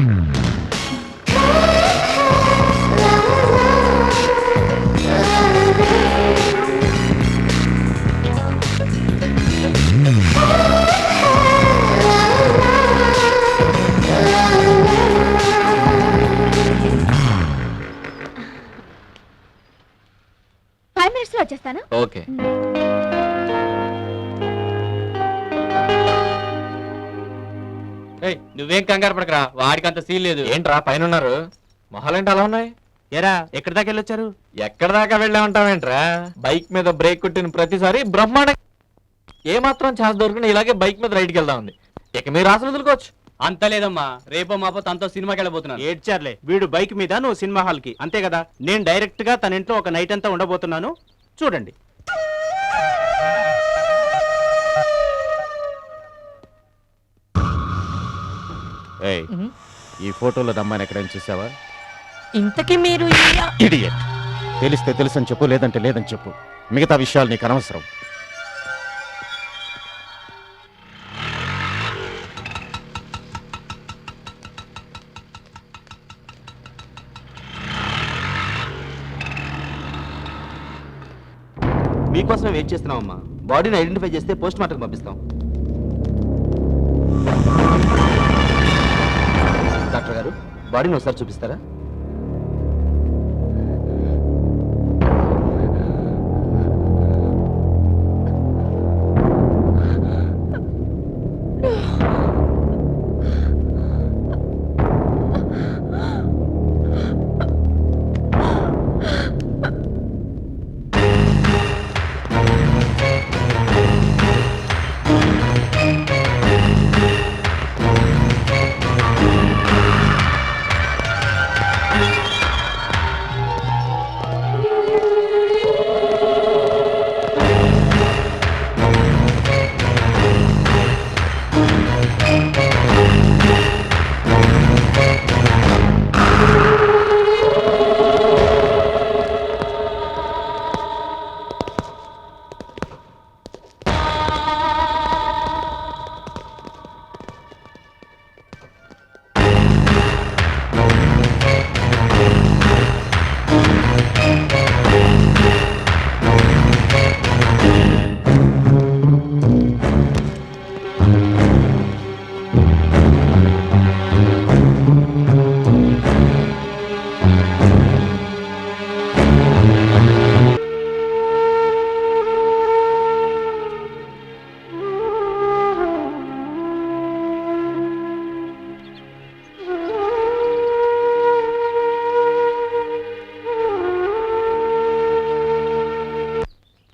ఫైవ్ మినిట్స్ లో వచ్చేస్తాను. ఓకే. నువ్వేం కంగారు పడకరా, వాడికి అంత సీన్ లేదు. ఏంట్రా పైన ఉన్నారు, మొహాలేంటి అలా ఉన్నాయి? ఏరా ఎక్కడి దాకా వెళ్ళొచ్చారు? ఎక్కడ దాకా వెళ్ళా ఉంటావేంట్రా? బైక్ మీద బ్రేక్ కొట్టిన ప్రతిసారి బ్రహ్మాండ ఏ మాత్రం ఛాన్స్ దొరికినా ఇలాగే బైక్ మీద రైడ్కి వెళ్దా ఉంది. ఇక మీరు అసలు వదులుకోవచ్చు. అంత లేదమ్మా, రేపో మాపో తనతో సినిమాకి వెళ్ళబోతున్నాను. ఏడ్చార్లే, వీడు బైక్ మీద, నువ్వు సినిమా హాల్ కి, అంతే కదా? నేను డైరెక్ట్ గా తన ఇంట్లో ఒక నైట్ అంతా ఉండబోతున్నాను, చూడండి. ఈ ఫోటోలో అమ్మాయిని ఎక్కడైనా చూసావా? ఇంతకీ మీరు ఇడియట్. తెలిస్తే తెలుసని చెప్పు, లేదంటే లేదని చెప్పు. మిగతా విషయాలు నీకు అనవసరం. మీకోసమే వెయిట్ చేస్తున్నామమ్మా. బాడీని ఐడెంటిఫై చేస్తే పోస్ట్ మార్టం పంపిస్తాం. డాక్టర్ గారు, బాడీని ఒకసారి చూపిస్తారా?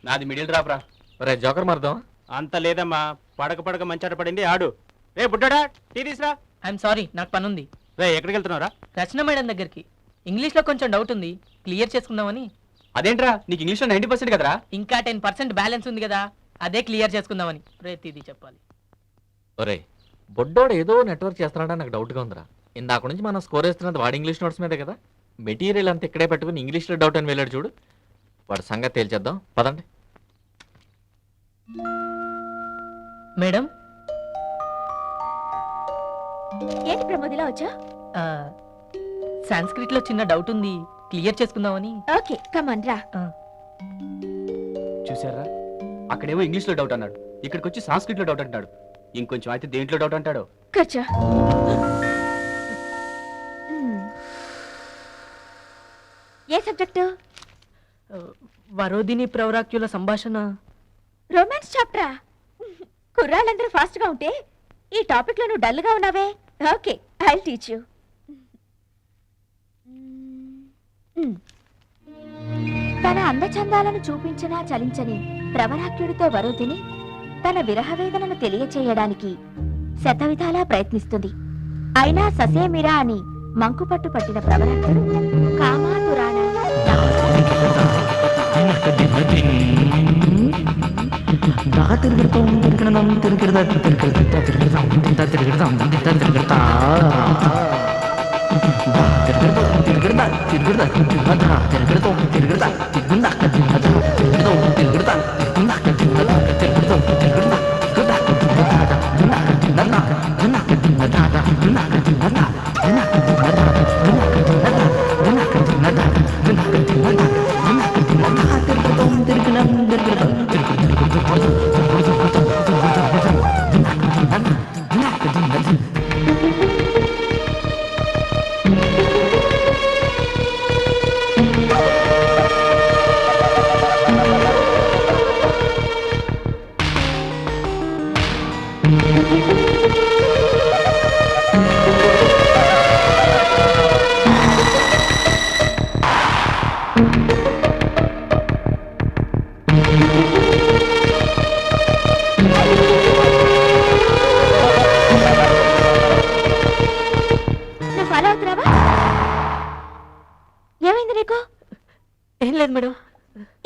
నాది మిడిల్ డ్రాప్ రా. రే జోకర్ మర్దాం. అంత లేదమ్మా, పడక పడక మంచాట పడింది ఆడు. రే బుడ్డడా, టీ తీసురా. ఐఎమ్ సారీ, నాకు పనుంది. రే ఎక్కడికి వెళ్తున్నారా? రచన మేడం దగ్గరికి. ఇంగ్లీష్ లో కొంచెం డౌట్ ఉంది, క్లియర్ చేసుకుందామని. అదేంట్రా, నీకు ఇంగ్లీష్ లో 90% కదరా? ఇంకా 10% బ్యాలెన్స్ ఉంది కదా, అదే క్లియర్ చేసుకుందామని ప్రతిదీ చెప్పాలి. ఒరే బొడ్డోడు ఏదో నెట్వర్క్ చేస్తున్నాడా, నాకు డౌట్గా ఉందిరా. ఇందాక నుంచి మనం స్కోర్ వేస్తున్నది వాడి ఇంగ్లీష్ నోట్స్ మీదే కదా. మెటీరియల్ అంతా ఇక్కడే పెట్టుకుని ఇంగ్లీష్లో డౌట్ అని వెళ్ళాడు చూడు. వాడి సంగతి తేల్చేద్దాం పదండి. మేడం, ఏంటి ప్రమోదిలా వచ్చా? సాంస్క్రిట్ లో చిన్న డౌట్ ఉంది, క్లియర్ చేసుకుందామని. ఓకే కమాన్ రా. చూసారా, అక్కడేమో ఇంగ్లీష్ లో డౌట్ అన్నాడు, ఇక్కడికి వచ్చి సాంస్క్రిట్ లో డౌట్ అంటాడు. ఇంకొంచెం అయితే దేంట్లో డౌట్ అంటాడు. కూర్చో. ఏ సబ్జెక్టు? వరోధిని ప్రౌరాక్యుల సంభాషణ. రొమాన్స్ చాప్టరా? కుర్రాళ్ళందరూ ఫాస్ట్ గా ఉంటే ఈ టాపిక్ లో నువ్వు డల్ గా ఉన్నావే. Okay, I will teach you. తన అందచందాలను చూపించినా చలించని ప్రవరాక్యుడితో వరోధిని తన విరహవేదనను తెలియచేయడానికి శతవిధాలా ప్రయత్నిస్తుంది. అయినా ససేమిరా అని మంకుపట్టు పట్టిన ప్రవరాక్యుడు కామాతురాణ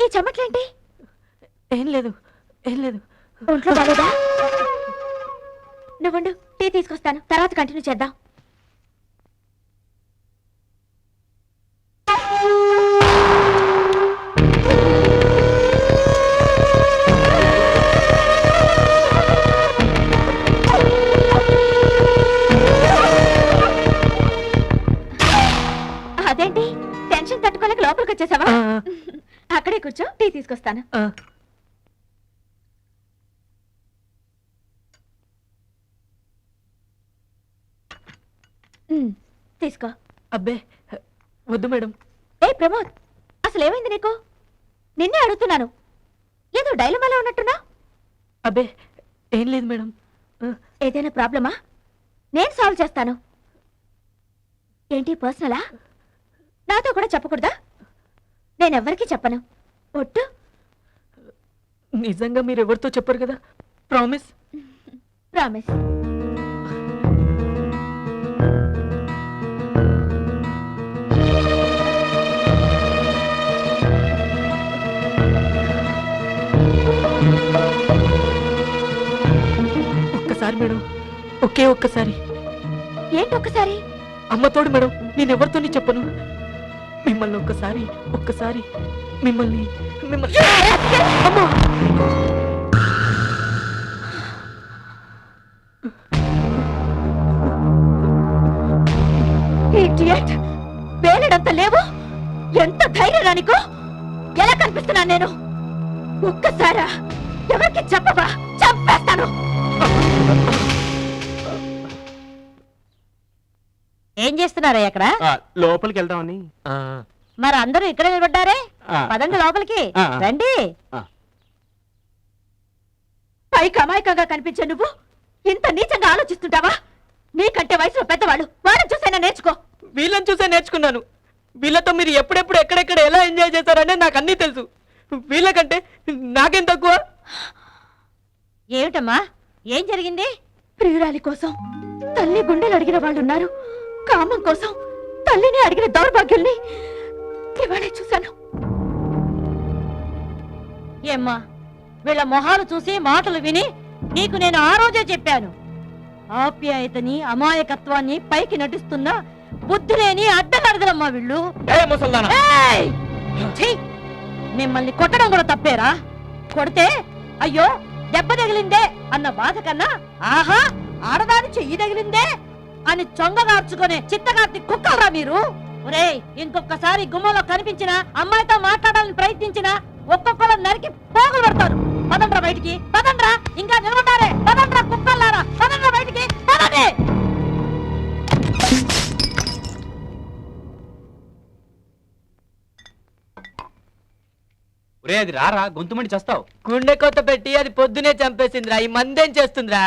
ఈ చెమట్లేంటి? ఏం లేదు ఏం లేదు. ఒంట్లో బాలేదా? నువ్వుండు, టీ తీసుకొస్తాను, తర్వాత కంటిన్యూ చేద్దాం. అదేంటి టెన్షన్ తట్టుకోలేక లోపలికి వచ్చేసావా? అక్కడే కూర్చో, టీ తీసుకొస్తాను. తీసుకో. అబ్బే వద్దు మేడం. ఏ ప్రమోద్, అసలు ఏమైంది నీకు? నిన్నే అడుగుతున్నాను, ఏదో డైలమాలో ఉన్నట్టున్నా. అబ్బే ఏం లేదు మేడం. ఏదైనా ప్రాబ్లమా? నేను సాల్వ్ చేస్తాను. ఏంటి పర్సనలా? నాతో కూడా చెప్పకూడదా? నేనెవ్వరికీ చెప్పను. ఒట్టు. నిజంగా మీరు ఎవరితో చెప్పరు కదా? ప్రామిస్. ప్రామిస్. ఒక్కసారి మేడం, ఒకే ఒక్కసారి. ఏంటి ఒక్కసారి? అమ్మతోడు మేడం, నేను ఎవరితోని చెప్పను. మిమ్మల్ని ఒక్కసారి మిమ్మల్ని అమ్మా! Idiot! వేలడంత లేవు. ఎంత ధైర్యం నీకు? ఎలా కనిపిస్తున్నా నేను? ఒక్కసారా? ఎవరికి చెప్పవా? చంపేస్తాను. ఏం చేస్తున్నారా అక్కడ? లోపలికి వెళ్దామని. మరి అందరూ ఇక్కడ నిలబడ్డారే? ఆ. పదండి లోపలికి. ఆ. రండి. ఆ. పైకి అమాయకంగా కనిపించే నువ్వు ఇంత నీచంగా ఆలోచిస్తుంటావా? నీకంటే వయసులో పెద్దవాళ్ళు, వాళ్ళని చూసైనా నేర్చుకో. వీళ్ళని చూసే నేర్చుకున్నాను. వీళ్ళతో మీరు ఎప్పుడెప్పుడు ఎక్కడెక్కడ ఎలా ఎంజాయ్ చేశారనే నాకు అన్నీ తెలుసు. వీళ్ళకంటే నాకేం తక్కువ? ఏమిటమ్మా, ఏం జరిగింది? ప్రియురాలి కోసం తల్లి గుండెలు అడిగిన వాళ్ళున్నారు. కామం కోసం తల్లిని అడిగిన దౌర్భాగ్యుల్ని ఇవాళే చూశాను. ఏమ్మా, వీళ్ళ మొహాలు చూసి మాటలు విని నీకు నేను ఆ రోజే చెప్పాను. ఆప్యాయతని అమాయకత్వాన్ని పైకి నటిస్తున్న బుద్ధి లేని అడ్డగడదలమ్మా వీళ్ళు. ఏయ్! ఛీ! మిమ్మల్ని కొట్టడం కూడా తప్పేరా? కొడితే అయ్యో దెబ్బ తగిలిందే అన్న బాధ కన్నా, ఆహా ఆడదాని చెయ్యి తగిలిందే అని చొంగగార్చుకునే చిత్తగార్తి కుక్కలరా మీరు. ఒరేయ్, ఇంకొకసారి గుమ్మలో కనిపించిన అమ్మాయితో మాట్లాడాలని ప్రయత్నించిన ఒక్కొక్కరు నరికి పోగులు పడతారు. పదండ్రా బయటికి, పదండ్రా. ఇంకా నిలబడ్డారే, పదండ్రా కుక్కల్లారా, పదండ్రా బయటికి, పదండి. ఒరే అది రారా, గొంతుమండి చేస్తావు. గుండె కొత్త పెట్టి అది పొద్దునే చంపేసిందిరా. ఈ మందేం చేస్తుందిరా?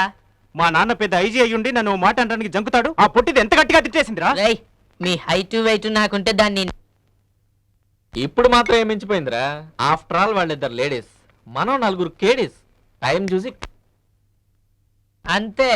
మా నాన్న పెద్ద ఐజీ అయ్యుండి నన్ను ఓ మాట అనడానికి జంకుతాడు. ఆ పొట్టిది ఎంత గట్టిగా తిట్టేసిందిరా. రేయ్, మీ హైట్ వెయిట్ నాకుంటే దాన్ని ఇప్పుడు మాత్రం ఏం మించిపోయిందిరా? ఆఫ్టర్ ఆల్ వాళ్ళిద్దరు లేడీస్, మనం నలుగురు కేడీస్. టైం చూసి అంతే.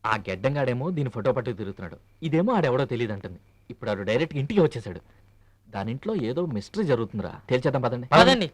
ఆ గెడ్డంగాడేమో దీని ఫోటో పట్టుకు తిరుగుతున్నాడు, ఇదేమో ఆడెవడో తెలియదు అంటుంది. ఇప్పుడు ఆడు డైరెక్ట్ ఇంటికి వచ్చేసాడు. దాని ఇంట్లో ఏదో మిస్టరీ జరుగుతుందిరా, తేల్చేద్దాం పదండి. పదండి.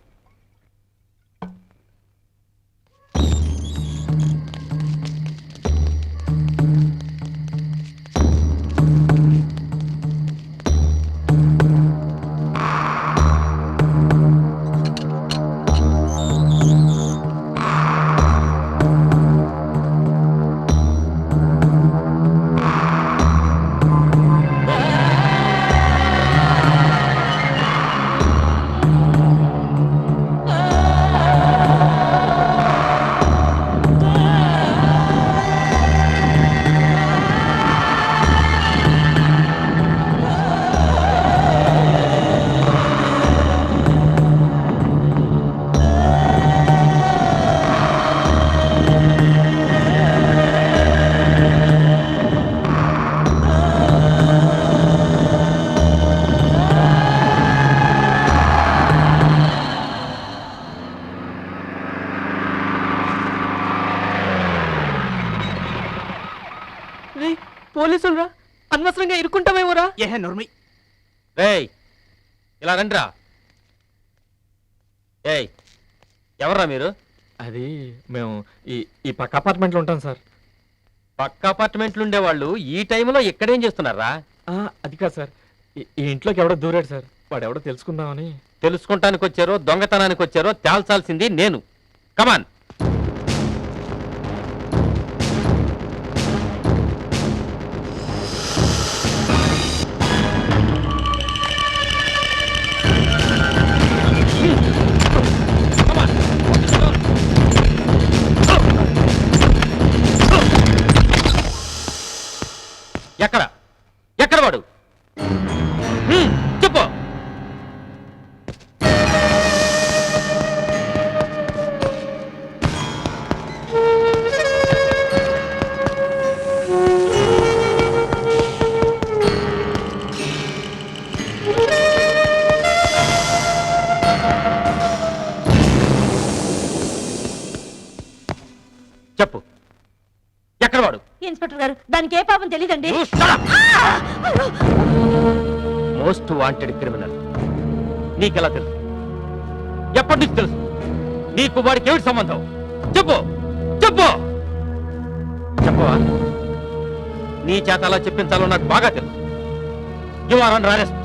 అనవసరంగా ఇరుక్కుంటామేమోరా. ఏహే నోర్మి. రేయ్ ఇలా రండిరా. ఏయ్ ఎవరా మీరు? అది మేము ఈ ఈ పక్క అపార్ట్మెంట్లో ఉంటాం సార్. పక్క అపార్ట్మెంట్లు ఉండేవాళ్ళు ఈ టైంలో ఇక్కడేం చేస్తున్నారా? అది కాదు సార్, ఈ ఇంట్లోకి ఎవడో దూరాడు సార్. వాడు ఎవడో తెలుసుకుందామని. తెలుసుకుంటానికి వచ్చారో దొంగతనానికి వచ్చారో తేల్చాల్సింది నేను. కమాన్. ఎక్కడ ఎక్కడ వాడు? చెప్పు. చెప్పు ఎక్కడ వాడు? ఇన్స్పెక్టర్ గారు, దానికి ఏ పాపం తెలియదండి. Most wanted criminal. నీకెలా తెలుసు? ఎప్పటి నుంచి తెలుసు? నీకు వాడికి ఏమిటి సంబంధం? చెప్పు చెప్పు చెప్పవా? నీ చేత అలా చెప్పించాలో నాకు బాగా తెలుసు. You are under arrest.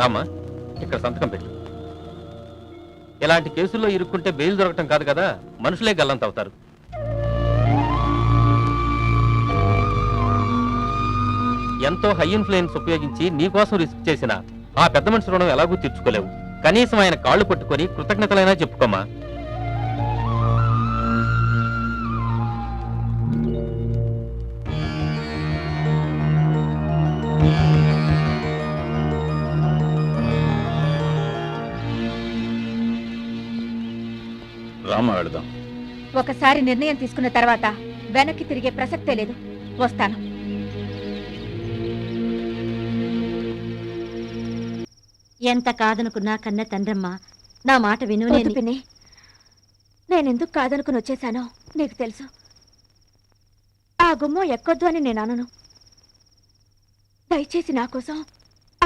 Rama, ఇక్కడ సంతకం పెట్టు. ఇలాంటి కేసుల్లో ఇరుక్కుంటే బెయిల్ దొరకటం కాదు కదా, మనుషులే గల్లంత అవుతారు. ఎంతో హై ఇన్ఫ్లుయెన్స్ ఉపయోగించి నీకోసం రిస్క్ చేసిన ఆ పెద్ద మనిషి రుణం ఎలాగూ తీర్చుకోలేవు. కనీసం ఆయన కాళ్ళు పట్టుకొని కృతజ్ఞతలైనా చెప్పుకోమా. రామ వెళదాం. ఒకసారి నిర్ణయం తీసుకున్న తర్వాత వెనక్కి తిరిగే ప్రసక్తే లేదు. వస్తాను. ఎంత కాదనుకున్నా కన్న తండ్రమ్మ, నా మాట విను. నేనెందుకు కాదనుకుని వచ్చేసానో నీకు తెలుసు. ఆ గుమ్మం ఎక్కొద్దు అని నేను అనను. దయచేసి నా కోసం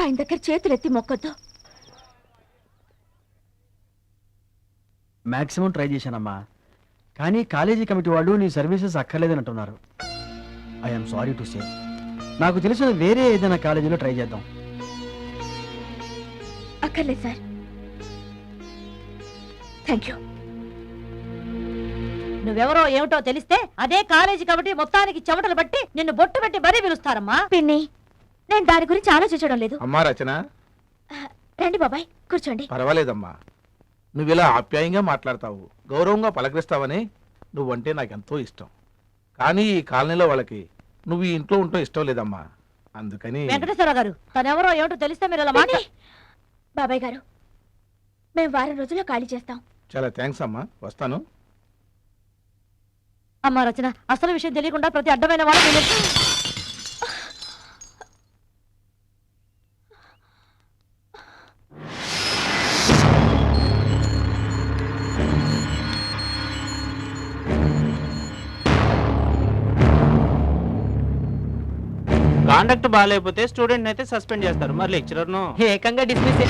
ఆయన దగ్గర చేతులెత్తి మొక్కొద్దు. మాక్సిమం ట్రై చేశానమ్మా, కానీ కాలేజీ కమిటీ వాళ్ళు నీ సర్వీసెస్ అక్కర్లేదని అంటున్నారు. I'm sorry to say. నాకు తెలిసిన వేరే ఏదైనా కాలేజీలో ట్రై చేద్దాం. అక్కర్లేదు సార్. Thank you. నువ్వెవరో ఏమిటో తెలిస్తే అదే కాలేజీ కాబట్టి మొత్తానికి చెమటలు బట్టి నిన్ను బొట్టు పెట్టి మరీ పిలుస్తారమ్మా. పిన్ని, నేను దాని గురించి ఆలోచించడం లేదు. అమ్మా రచన, రండి బాబాయ్, కూర్చోండి. పర్వాలేదమ్మా. నువ్వు ఇలా ఆప్యాయంగా మాట్లాడతావు, గౌరవంగా పలకరిస్తావని నువ్వంటే నాకెంతో ఇష్టం. కానీ ఈ కాలనీలో వాళ్ళకి నువ్వు ఈ ఇంట్లో ఉండటం ఇష్టం లేదమ్మా. అందుకని వెంకటేశ్వర గారు, తనెవరో ఏమిటో తెలిస్తే మీరు ఇలా మాట. బాబాయ్ గారు, మేము వారం రోజుల్లో ఖాళీ చేస్తాం. చాలా థ్యాంక్స్ అమ్మా, వస్తాను. అమ్మా రచన, అసలు విషయం తెలియకుండా ప్రతి అడ్డమైన వాడు కాండక్ట్ బాగాలేకపోతే స్టూడెంట్ అయితే సస్పెండ్ చేస్తారు, మరి లెక్చరర్ను ఏకంగా డిస్మిస్.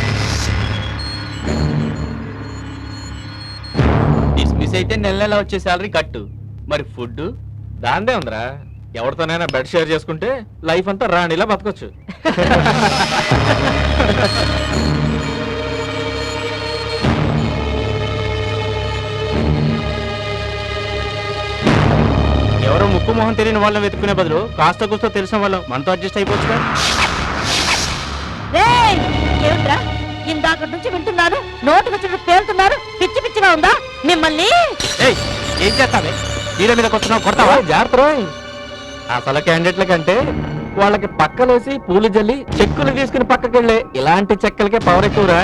డిస్మిస్ అయితే నెల నెల వచ్చే శాలరీ కట్టు. మరి ఫుడ్ దాందే ఉందిరా. ఎవరితోనైనా బెడ్ షేర్ చేసుకుంటే లైఫ్ అంతా రాణిలా బతకొచ్చు. ఎవరో ముక్కు మొహం తెలియని వాళ్ళని వెతుక్కునే బదులు కాస్త కూస్తో తెలిసిన వాళ్ళు మనతో అడ్జస్ట్ అయిపోవచ్చు. ఏమిట్రా, ఇందాక నుంచి వింటున్నాను, నోటుకొచ్చిన పేలుతున్నారు. పిచ్చి పిచ్చిగా ఉందా మిమ్మల్ని? ఏం చేస్తావే? నీళ్ళ మీద కొట్టున్నావు, కొడతావా? జాగ్రత్త. అసలు క్యాండిడేట్ల కంటే వాళ్ళకి పక్కలేసి పూలు జల్లి చెక్కులు తీసుకుని పక్కకెళ్ళే ఇలాంటి చెక్కలకే పవర్ ఎక్కువరా.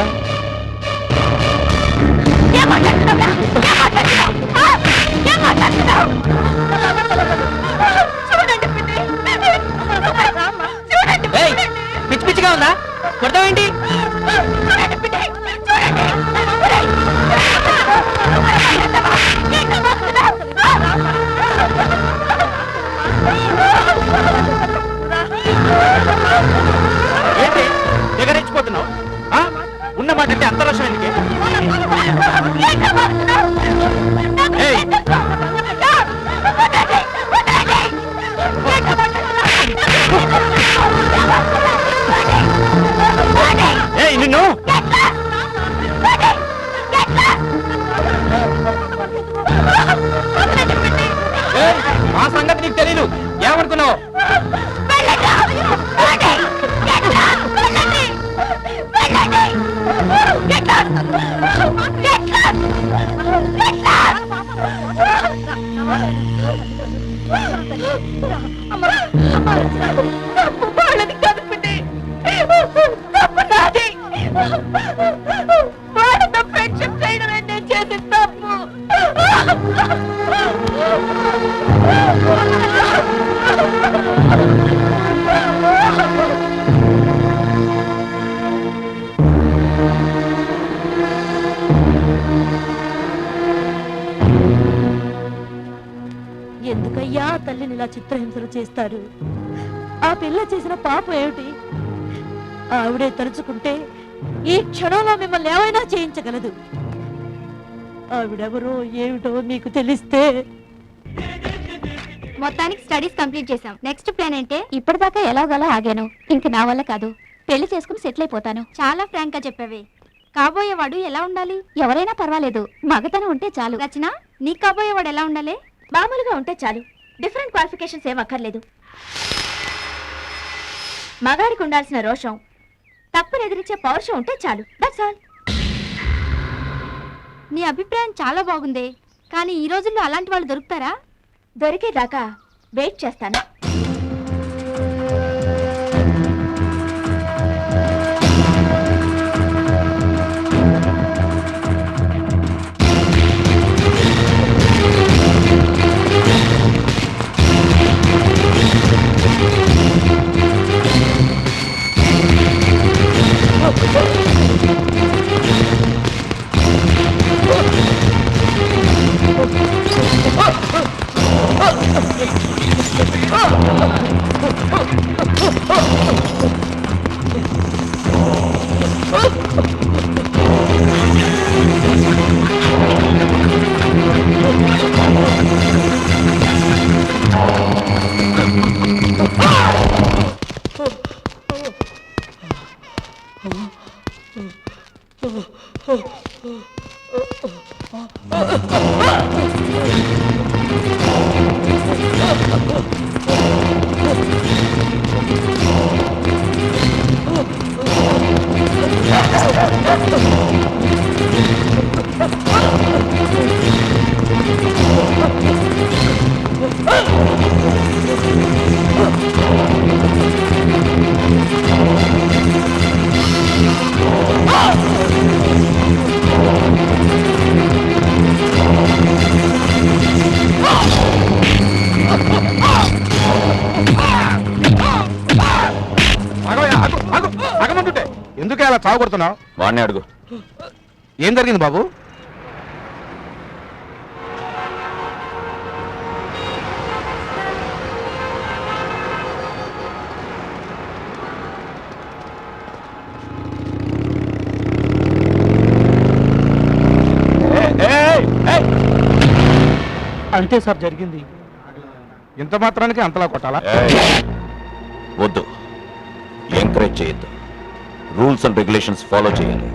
చూడండి పిన్ని, నాకంటే అంత రోషం ఎందుకే? ఏయ్! ఏయ్, నిన్ను ఏయ్, ఆ సంగతి నీకు తెలీదు. ఏమనుకున్నావు? వాళ్ళని కనుక్కుని తప్పు నాది. వాళ్ళతో ఫ్రెండ్షిప్ చేయడమే నేను చేసిన తప్పు. ఎందుకయ్యా ఆ తల్లిని ఇలా చిత్రహింసలు చేస్తారు? ఆ పిల్ల చేసిన పాపం ఏమిటి? ఆవిడే తలుచుకుంటే ఈ క్షణంలో మిమ్మల్ని ఏమైనా చేయించగలదు. ఆవిడెవరో ఏమిటో మీకు తెలిస్తే. మొత్తానికి స్టడీస్ కంప్లీట్ చేశాం. నెక్స్ట్ ప్లాన్ అంటే ఇప్పటిదాకా ఎలాగోలా ఆగాను. ఇంక నా వల్ల కాదు. పెళ్లి చేసుకుని సెటిల్ అయిపోతాను. చాలా ఫ్రాంక్ గా చెప్పావే. కాబోయేవాడు ఎలా ఉండాలి? ఎవరైనా పర్వాలేదు, మగతనం ఉంటే చాలు. రచన, నీ కాబోయేవాడు ఎలా ఉండాలి? మామూలుగా ఉంటే చాలు. డిఫరెంట్ క్వాలిఫికేషన్స్ ఏం అక్కర్లేదు. మగాడికి ఉండాల్సిన రోషం, తప్పును ఎదిరించే పౌరుషం ఉంటే చాలు. That's all. నీ అభిప్రాయం చాలా బాగుంది, కానీ ఈ రోజుల్లో అలాంటి వాళ్ళు దొరుకుతారా? దొరికేదాకా వెయిట్ చేస్తాను. ఎందుకే అలా చావగొడుతున్నావు? వాడిని అడుగు. ఏం జరిగింది బాబు? అంతే సార్ జరిగింది. ఇంత మాత్రానికి అంతలా కొట్టాలా? వద్దు, ఎంకరేజ్ చేయొద్దు. రూల్స్ అండ్ రెగ్యులేషన్స్ ఫాలో చేయాలి.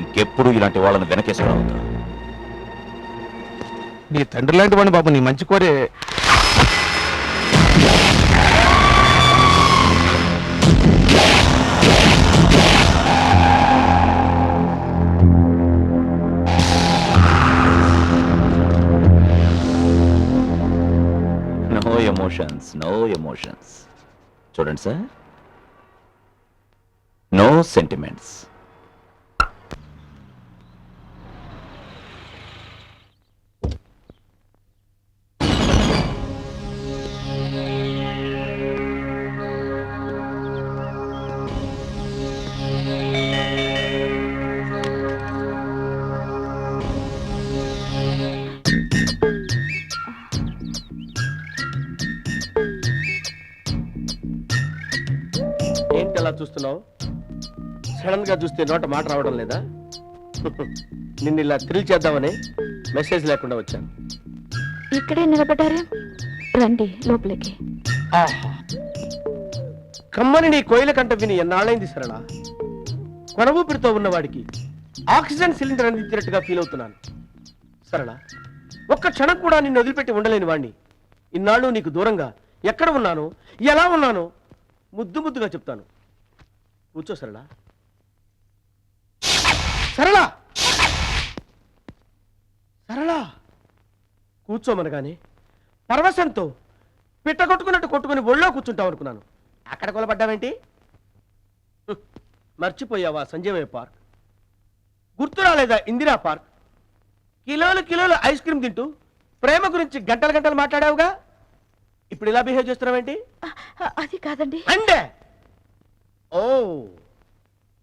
ఇంకెప్పుడు ఇలాంటి వాళ్ళని వెనకేసుకురావద్దు. నీ తండ్రి లాంటి వాడిని బాబు, నీ మంచి కోరే. No emotions. చూడండి సార్, నో సెంటిమెంట్స్. ఏంటి అలా చూస్తున్నావు? సడన్ గా చూస్తే నోట మాట రావడం లేదా? నిన్ను ఇలా థ్రిల్ చేద్దామని మెసేజ్ లేకుండా వచ్చాను. ఇక్కడే నిలబడ్డారే, రండి లోపలికి. ఆహా, కమ్మని నీ కోయిల కంట విని ఎన్నాళ్ళైంది సరళ. కొన ఊపిరితో ఉన్నవాడికి ఆక్సిజన్ సిలిండర్ అందించినట్టుగా ఫీల్ అవుతున్నాను. సరళ, ఒక్క క్షణం కూడా నిన్ను వదిలిపెట్టి ఉండలేని వాణ్ణి. ఇన్నాళ్ళు నీకు దూరంగా ఎక్కడ ఉన్నాను, ఎలా ఉన్నాను ముద్దు ముద్దుగా చెప్తాను. కూర్చో సరళ. సరళ, సరళ, కూర్చోమనగానే పరవశంతో పిట్ట కొట్టుకున్నట్టు కొట్టుకుని ఒళ్ళో కూర్చుంటావు అనుకున్నాను. అక్కడ కొలబడ్డావేంటి? మర్చిపోయావా సంజయ్ పార్క్? గుర్తు రాలేదా ఇందిరా పార్క్? కిలోలు కిలోలు ఐస్ క్రీమ్ తింటూ ప్రేమ గురించి గంటలు గంటలు మాట్లాడావుగా. ఇప్పుడు ఇలా బిహేవ్ చేస్తున్నావేంటి? అది కాదండి. అంటే ఓ,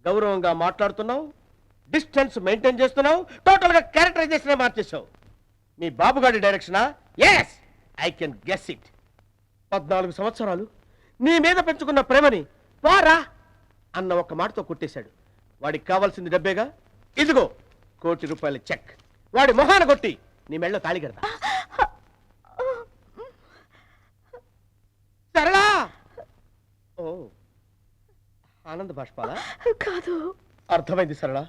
గౌరవంగా మాట్లాడుతున్నావు, డిస్టెన్స్ మెయింటైన్ చేస్తున్నావు, టోటల్ గా క్యారెక్టరైజేషన్ మార్చేసావు. మీ బాబుగాడి డైరెక్షనా? Yes, I can guess it. 14 సంవత్సరాలు నీ మీద పెంచుకున్న ప్రేమని వారా అన్న ఒక్క మాటతో కొట్టేశాడు. వాడికి కావాల్సింది డబ్బేగా. ఇదిగో ₹1 కోటి చెక్. వాడి మొహాన కొట్టి నీ మెళ్ళో తాళి కడతా. సరళా! ఓ, ఆనంద బాష్పాలా? కాదు. అర్థమైంది సరళ.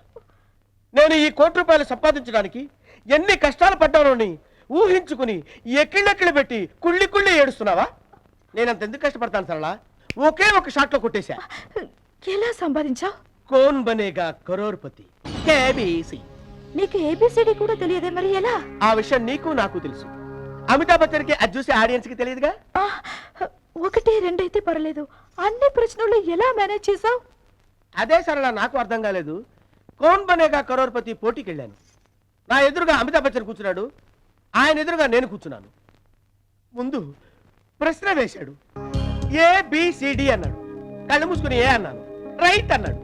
నేను ఈ ₹1 కోటి సంపాదించడానికి ఎన్ని కష్టాలు పడ్డానోని ఊహించుకుని ఎక్కిళ్ళెక్కిళ్ళు పెట్టి కుళ్ళి కుళ్ళి ఏడుస్తున్నావా? నేనంత ఎందుకు కష్టపడతాను సరళ? ఒకే ఒక షాట్ లో కొట్టేశా. ఎలా సంపాదించావు? కోన్ బనేగా కరోర్పతి, కేబీసీ. నీకు ఏబిసిడి కూడా తెలియదే, మరి ఎలా? ఆ విషయం నీకు నాకు తెలుసు. అమితాబ్ బచ్చన్ కి అది చూసి ఆడియన్స్ కి తెలియదుగా. 1, 2 అయితే పర్లేదు, అన్ని ప్రశ్నలు ఎలా మేనేజ్ చేసావు? అదే సరళ నాకు అర్థం కాలేదు. కోన్ బనేగా కరోర్పతి పోటీకి వెళ్ళాను. నా ఎదురుగా అమితాబ్ బచ్చన్ కూర్చున్నాడు, ఆయన ఎదురుగా నేను కూర్చున్నాను. ముందు ప్రశ్న వేశాడు, ఏబిసిడి అన్నాడు. కళ్ళు మూసుకుని ఏ అన్నాను, రైట్ అన్నాడు.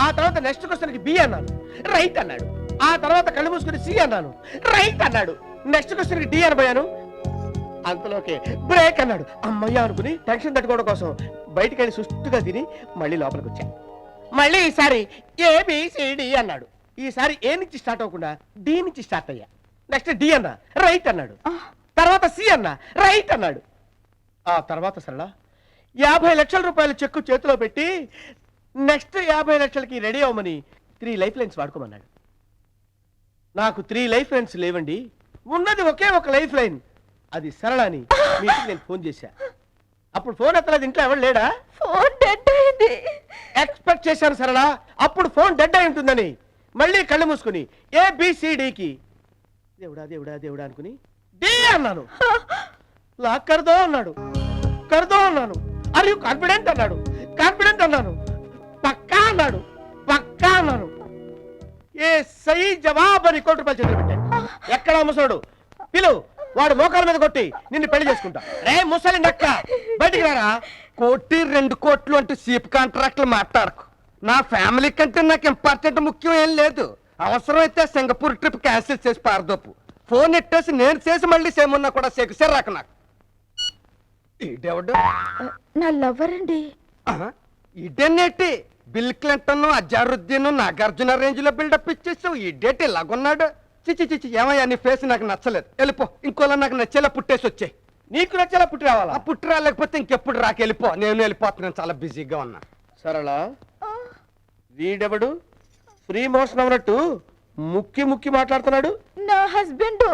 ఆ తర్వాత నెక్స్ట్ క్వశ్చన్ కి బి అన్నాను, రైట్ అన్నాడు. ఆ తర్వాత కళ్ళు మూసుకుని సి అన్నాను, రైట్ అన్నాడు. నెక్స్ట్ క్వశ్చన్ కి డి అనబోయాను. అంతలోకే బ్రేక్ అన్నాడు. అమ్మయ్య అనుకుని టెన్షన్ తట్టుకోవడం కోసం బయటికి వెళ్ళి సుష్టుగా తిని మళ్ళీ లోపలికి వచ్చా. మళ్ళీ ఈసారి ఏబిసిడి అన్నాడు. ఈసారి ఏ నుంచి స్టార్ట్ అవ్వకుండా డి నుంచి స్టార్ట్ అయ్యా. నెక్స్ట్ డి అన్నా, రైట్ అన్నాడు. తర్వాత సి అన్నా, రైట్ అన్నాడు. ఆ తర్వాత సరళ ₹50 లక్షల చెక్కు చేతిలో పెట్టి నెక్స్ట్ 50 లక్షలకి రెడీ అవ్వమని 3 లైఫ్ లైన్స్ వాడుకోమన్నాడు. నాకు 3 లైఫ్ లైన్స్ లేవండి, ఉన్నది ఒకే ఒక లైఫ్ లైన్, అది సరళ అని మీకు నేను ఫోన్ చేశా. అప్పుడు ఫోన్ ఎత్తలేదు, ఇంట్లో ఎవరు లేడా? ఫోన్ డెడ్ అయింది. ఎక్స్పెక్ట్ చేశాను సరళ అప్పుడు ఫోన్ డెడ్ అయి ఉంటుందని. మళ్ళీ కళ్ళు మూసుకుని ఏబిసిడికి దేవుడా దేవుడా దేవుడా అనుకుని డి అన్నాను. లాక్ కర్దో అన్నాడు, కర్దో అన్నాను. ఆర్ యు కాన్ఫిడెంట్ అన్నాడు, కాన్ఫిడెంట్ అన్నాను. పక్కా అన్నాడు, పక్కా అన్నాను. ఏ సై జవాబు అని ₹1 కోటి చేతులు పెట్టాడు. ఎక్కడ ముసడు పిలు, వాడు మోకాల మీద కొట్టి నిన్ను పెళ్లి చేసుకుంటా. రే ముసలి నక్క, బయటికి రారా. ₹1, 2 కోట్లు అంటూ చీప్ కాంట్రాక్ట్లు మాట్లాడకు. నా ఫ్యామిలీ కంటే నాకు ఇంపార్టెంట్ ముఖ్యం ఏం లేదు. అవసరమైతే సింగపూర్ ట్రిప్ క్యాన్సిల్ చేసి పారదోపు. ఫోన్ ఎట్టేసి నేను చేసి మళ్ళీ సేమున్నా కూడా సెగుసారాక నాకు. ఇడెవడు? నా లవ్వర్ అండి. ఇడేనేటి Bill Clinton, Azharuddin, Nagarjuna range లో బిల్డప్ ఇచ్చేసావు. ఇడేటి ఇలాగున్నాడు? చిచి చిచి, ఏమయ్యా నీ ఫేస్ నాకు నచ్చలేదు. వెళ్ళిపో, ఇంకోలా నాకు నచ్చేలా పుట్టేసి వచ్చాయి. నీకు నచ్చేలా పుట్టి రావాలా? పుట్టి రాలేకపోతే ఇంకెప్పుడు రాక వెళ్ళిపో. నేను వెళ్ళిపోతున్నాను, చాలా బిజీగా ఉన్నా. సరళ వీడెవడు ఫ్రీ మోషన్ అన్నట్టు ముక్కి ముక్కి మాట్లాడుతున్నాడు? నా husband.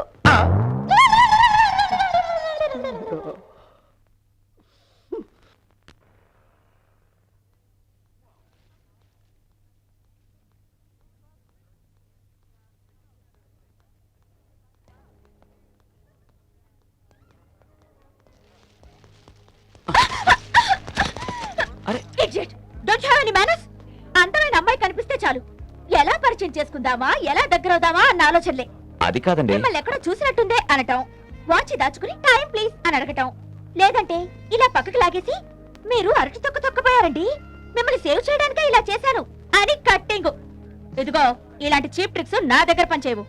Idiot! Don't you have any manners? అందమైన అమ్మాయి కనిపిస్తే చాలు ఎలా పరిచయం చేసుకుందామా, ఎలా దగ్గరవుదామా అన్న ఆలోచనలే. అది కాదండి. మిమ్మల్ని ఎక్కడో చూసినట్టుందే అనటం, వాచి దాచుకుని టైం ప్లీజ్ అని అడగటం, లేదంటే ఇలా పక్కకు లాగేసి మీరు అరటి తొక్కపోయారండి, మిమ్మల్ని సేవ్ చేయడానికే ఇలా చేశాను అని కట్టింగు. ఇదిగో ఇలాంటి చీప్ ట్రిక్స్ నా దగ్గర పనిచేయవు.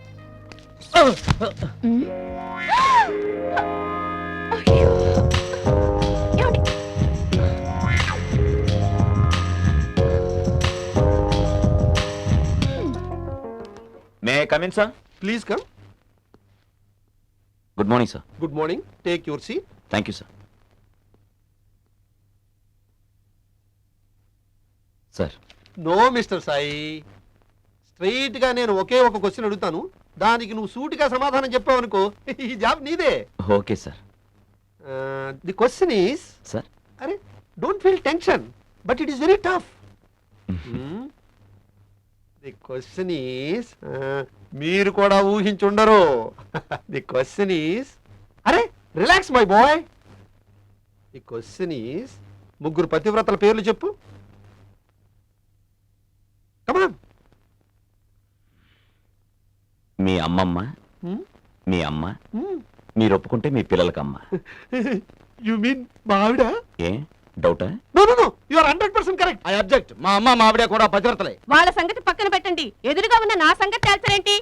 Come in sir. Please come. Good morning sir. Good morning. Take your seat. Thank you sir. Sir, no mister Sai, straight గా నేను ఒకే ఒక క్వశ్చన్ అడుగుతాను, దానికి నువ్వు సూటిగా సమాధానం చెప్పావనుకో ఈ జాబ్ నీదే. Okay sir. The question is, sir, అరే don't feel tension, but it is very tough. The question is, మీరు కూడా ఊహించుండరు. ది క్వశ్చన్ ఈస్, అరే relax my boy. The question is, ముగ్గురు పతివ్రతల పేర్లు చెప్పు. కమాన్. మీ అమ్మమ్మ, మీ అమ్మ, మీరు ఒప్పుకుంటే మీ పిల్లలకి అమ్మ. యు మీన్ మా ఆవిడ? ఏ డౌటా? No no no, you are 100% correct. I object. మా అమ్మ మా ఆవిడ కూడా పతివ్రతలే. వాళ్ళ సంగతి పక్కన పెట్టండి, ఎదురుగా ఉన్న నా సంగతి తేల్చరేంటి?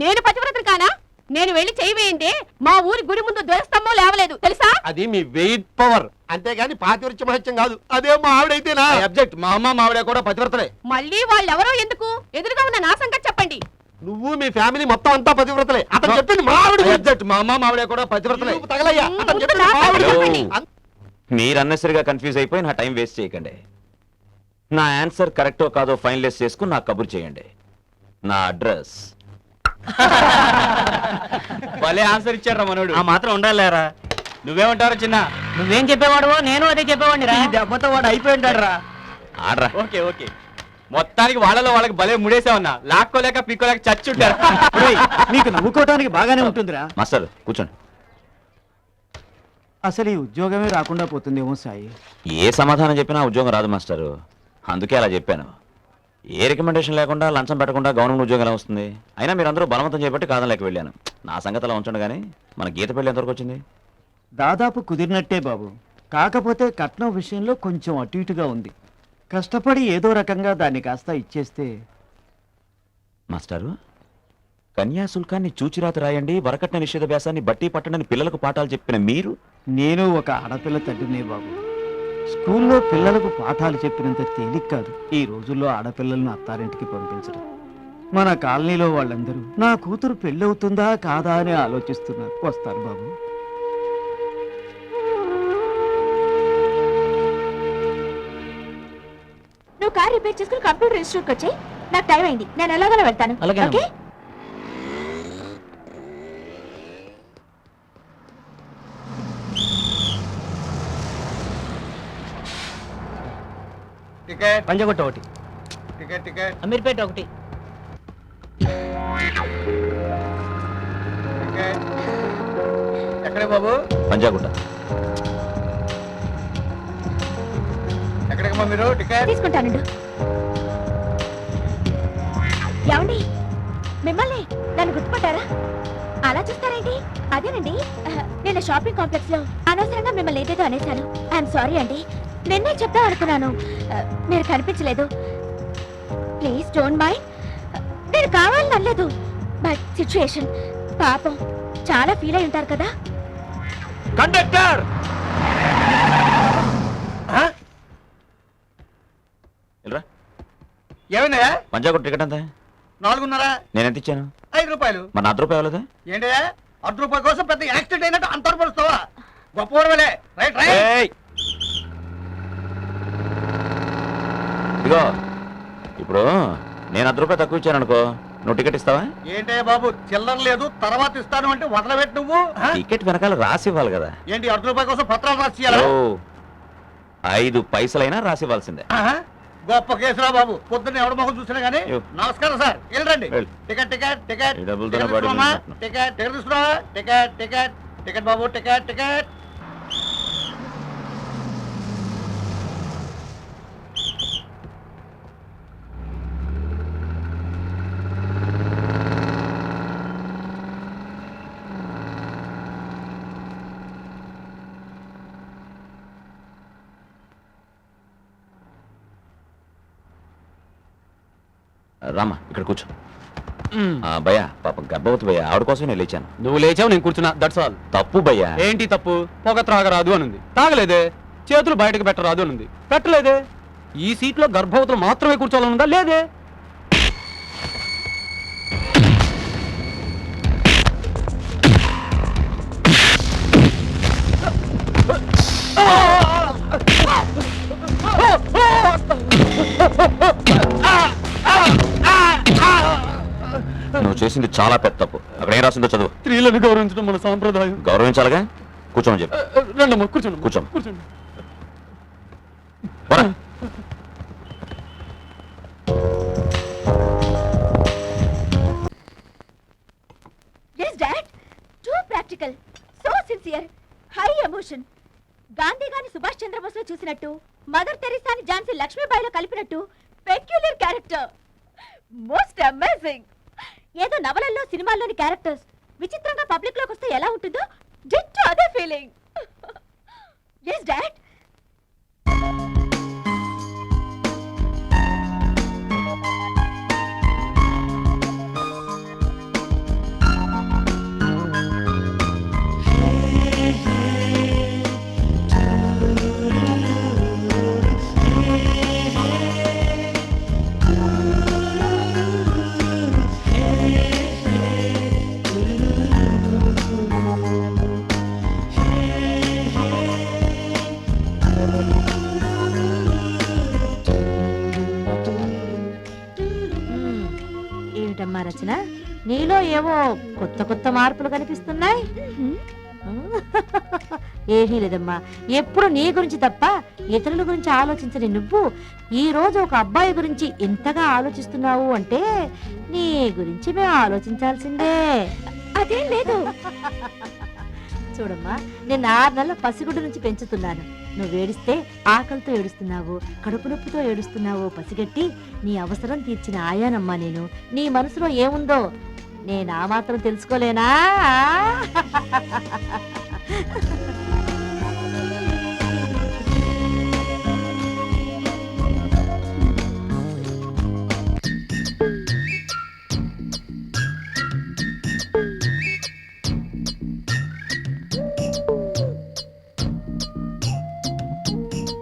నేను పతివ్రతను కానా? నేను వెళ్ళి చేయవేయండి, మా ఊరి గుడి ముందు ధ్వజస్తంభం లేవలేదు తెలుసా? అది మీ వెయిట్ పవర్, అంతేగాని పాతివృత్య మహత్యం కాదు. అదే మా ఆవిడైతేనా? I object. మా అమ్మ మా ఆవిడ కూడా పతివ్రతలే. మళ్ళీ వాళ్ళెవరో ఎందుకు? ఎదురుగా ఉన్న నా సంగతి చెప్పండి. నువ్వు మీ ఫ్యామిలీ మొత్తం అంతా పతివ్రతలే. అతను చెప్పింది మా ఆవిడ ఐ గురించి. అబ్జెక్ట్. మా అమ్మ మా ఆవిడ కూడా పతివ్రతలే. నువ్వు తగలయ్యా, అతను ముందు చెప్పింది నా మా ఆవిడ సంగతి గురించి. చెప్పండి. మీరు అన్నెసరిగా కన్ఫ్యూజ్ అయిపోయి నా టైం వేస్ట్ చేయకండి. నా ఆన్సర్ కరెక్టో కాదో ఫైనలైజ్ చేసుకుని నాకు కబుర్ చేయండి. నా అడ్రస్. భలే ఆన్సర్ ఇచ్చారా మనోడు. ఆ మాత్రం ఉండాలేరా? నువ్వేమంటారు చిన్న? నువ్వేం చెప్పేవాడు నేను అదే చెప్పేవాడిని రా. ఈ దెబ్బతో వాడు అయిపోయింటాడు రా. ఆడ్రా. ఓకే ఓకే, మొత్తానికి వాళ్ళలో వాళ్ళకి భలే ముడేసా ఉన్నా, లాక్కోలేక పీక్కోలేక చచ్చుంటారు. ఒరేయ్, నీకు నవ్వుకోవడానికి బాగానే ఉంటుందిరా. మాస్టర్ కూర్చోండి. అసలు ఈ ఉద్యోగమే రాకుండా పోతుందేమో సాయి. ఏ సమాధానం చెప్పినా ఉద్యోగం రాదు మాస్టారు. అందుకే అలా చెప్పాను. ఏ రికమెండేషన్ లేకుండా లంచం పెట్టకుండా గవర్నమెంట్ ఉద్యోగం ఎలా వస్తుంది? అయినా మీరందరూ బలవంతం చేపట్టి కాదనలేక వెళ్ళాను. నా సంగతి అలా ఉంచండి. కానీ మన గీత పెళ్లి ఎంతవరకు వచ్చింది? దాదాపు కుదిరినట్టే బాబు. కాకపోతే కట్నం విషయంలో కొంచెం అటు ఇటుగా ఉంది. కష్టపడి ఏదో రకంగా దాన్ని కాస్త ఇచ్చేస్తే. మాస్టారు, కన్యాశుల్కాన్ని చూచిరాత రాయండి, వరకట్న నిషేధాభ్యాసాన్ని బట్టి పట్టడని పిల్లలకు పాఠాలు చెప్పిన మీరు. నేను ఒక ఆడపిల్ల తండ్రినే బాబు. స్కూల్లో పిల్లలకు పాఠాలు చెప్పినంత తేలిక కాదు ఈ రోజుల్లో ఆడపిల్లలను అత్తారింటికి పంపించడం. మన కాలనీలో వాళ్ళందరూ నా కూతురు పెళ్ళవుతుందా కాదా అని ఆలోచిస్తున్నారు. వస్తారు బాబు. నువ్వు కార్ రిపేర్ చేసుకుని కంప్యూటర్ ఇన్స్టిట్యూట్కి వచ్చాయి. నాకు టైం అయింది, నేను ఎలాగోలా వెళ్తాను. అలాగే ఓకే? టికెట్ పంజగుట్ట ఒకటి. టికెట్ టికెట్ అమీర్పేట ఒకటి. టికెట్. ఎక్కడే బాబు? పంజాగుట్ట. ఎక్కడికమ్మా మీరు? టికెట్ తీసుకుంటానండు. ఏమండి, మిమ్మల్ని నన్ను గుర్తుపట్టారా? అలా చూస్తారేంటి? అదేనండి, నేను షాపింగ్ కాంప్లెక్స్ లో అనవసరంగా మిమ్మల్ని ఏదేదో అనేశాను. ఐఎమ్ సారీ అండి. నిన్నే చెప్తా అనుకున్నాను, మీరు కనిపించలేదు. Please don't mind. నేను కావాలని అనలేదు, బట్ సిచ్యుయేషన్. పాపం చాలా ఫీల్ అయి ఉంటారు కదా. కండక్టర్! ఏమైనా పంజాగుట్ట టికెట్ ఎంత? 4.5. నేను ఎంత ఇచ్చాను? 5 రూపాయలు. మరి నా రూపాయి అవ్వలేదా? ఏంటి ₹1 కోసం పెద్ద యాక్సిడెంట్ అయినట్టు అంత పరుస్తావా? గొప్పవాడవలే. Right right. ఏయ్! ఇదిగో, ఇప్పుడు నేను ₹1 తక్కువ ఇచ్చాను అనుకో, నువ్వు టికెట్ ఇస్తావా? ఏంటే బాబు, చిల్లర లేదు, తర్వాత ఇస్తాను అంటే వదలబెట్టి నువ్వు. టికెట్ వెనకాల రాసి ఇవ్వాలి కదా. ఏంటి ₹1 కోసం పత్రాలు రాసి ఇయ్యాలా? 5 పైసలైనా రాసి ఇవ్వాల్సిందే. గొప్ప కేసురా బాబు. పొద్దున్న ఎవడ మొహం చూసినా గానీ. యో. నమస్కారం సార్, వెళ్ళండి. వెళ్ళు. Ticket ticket ticket. ఈ డబ్బులతోనే టికెట్ బాడీ తీసుకున్నావా? తీసుకుంటున్నా. టికెట్ టికెట్ తీసుకున్నావా? టికెట్ టికెట్ టికెట్ బాబు, టికెట్ టికెట్. రామా ఇక్కడ కూర్చో. భయ్యా, పాప గర్భవతి భయ్యా, ఆవిడ కోసం నేను లేచాను. నువ్వు లేచావు, నేను కూర్చున్నా, దట్స్ ఆల్. తప్పు భయ్యా. ఏంటి తప్పు? పొగ త్రాగరాదు అనుంది, తాగలేదే. చేతులు బయటకు పెట్టరాదు అనుంది, పెట్టలేదే. ఈ సీట్లో గర్భవతులు మాత్రమే కూర్చోవాలనుందా? లేదే. చేసింది చాలా పెద్ద తప్పు. అక్కడ ఏం రాసిందో చదువు. స్త్రీలను గౌరవించడం మన సాంప్రదాయం. గౌరవించాలిగా. కూర్చోమని చెప్పు. రండమ్మా కూర్చోండి. కూర్చోండి. కూర్చోండి. పోరా. Yes dad, too practical, so sincere, high emotion. Gandhi గాని సుభాష్ చంద్రబోస్ లో చూసినట్టు, మదర్ తెరీసాని ఝాన్సీ లక్ష్మీబాయిలో కలిపినట్టు పెక్యులర్ క్యారెక్టర్, మోస్ట్ అమేజింగ్. ఏదో నవలల్లో సినిమాల్లోని క్యారెక్టర్స్ విచిత్రంగా పబ్లిక్ లోకి వస్తే ఎలా ఉంటుందో డిట్టో అదే ఫీలింగ్. Yes dad. ఏమిటమ్మా రచన, నీలో ఏవో కొత్త కొత్త మార్పులు కనిపిస్తున్నాయి. ఏమీ లేదమ్మా, ఎప్పుడు నీ గురించి తప్ప ఇతరుల గురించి ఆలోచించని నువ్వు ఈ రోజు ఒక అబ్బాయి గురించి ఎంతగా ఆలోచిస్తున్నావు అంటే నీ గురించి మేము ఆలోచించాల్సిందే. అదేం లేదు. చూడమ్మా, నేను 6 నెలల పసిగుడ్డు నుంచి పెంచుతున్నాను. నువ్వు ఏడిస్తే ఆకలితో ఏడుస్తున్నావు, కడుపు నొప్పితో ఏడుస్తున్నావు పసిగట్టి నీ అవసరం తీర్చిన ఆయానమ్మా నేను. నీ మనసులో ఏముందో నేను ఆ మాత్రం తెలుసుకోలేనా?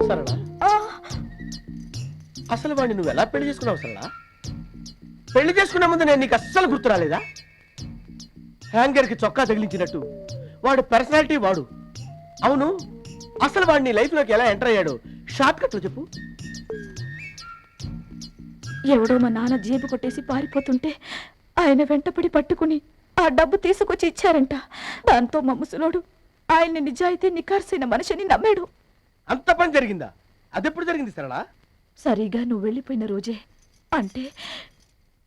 సరళా, అసలు వాడిని నువ్వు ఎలా పెళ్లి చేసుకున్నావు సరళా? పెళ్లి చేసుకునే ముందు నేను నీకు అస్సలు గుర్తు రాలేదా? హ్యాంగర్ కి చొక్కా తగిలించినట్టు వాడు పర్సనాలిటీ వాడు. అవును, అసలు వాడు నీ లైఫ్ లోకి ఎలా ఎంటర్ అయ్యాడు షార్ట్ కట్ లో చెప్పు. ఎవడో మా నాన్న జేబు కొట్టేసి పారిపోతుంటే ఆయన వెంటపడి పట్టుకుని ఆ డబ్బు తీసుకొచ్చి ఇచ్చారంట. దాంతో మా ముసలోడు ఆయన్ని నిజాయితీ నికార్సైన మనిషిని నమ్మాడు. అంత పని జరిగిందా? అదెప్పుడు జరిగింది సరళా? సరిగా నువ్వు వెళ్ళిపోయిన రోజే, అంటే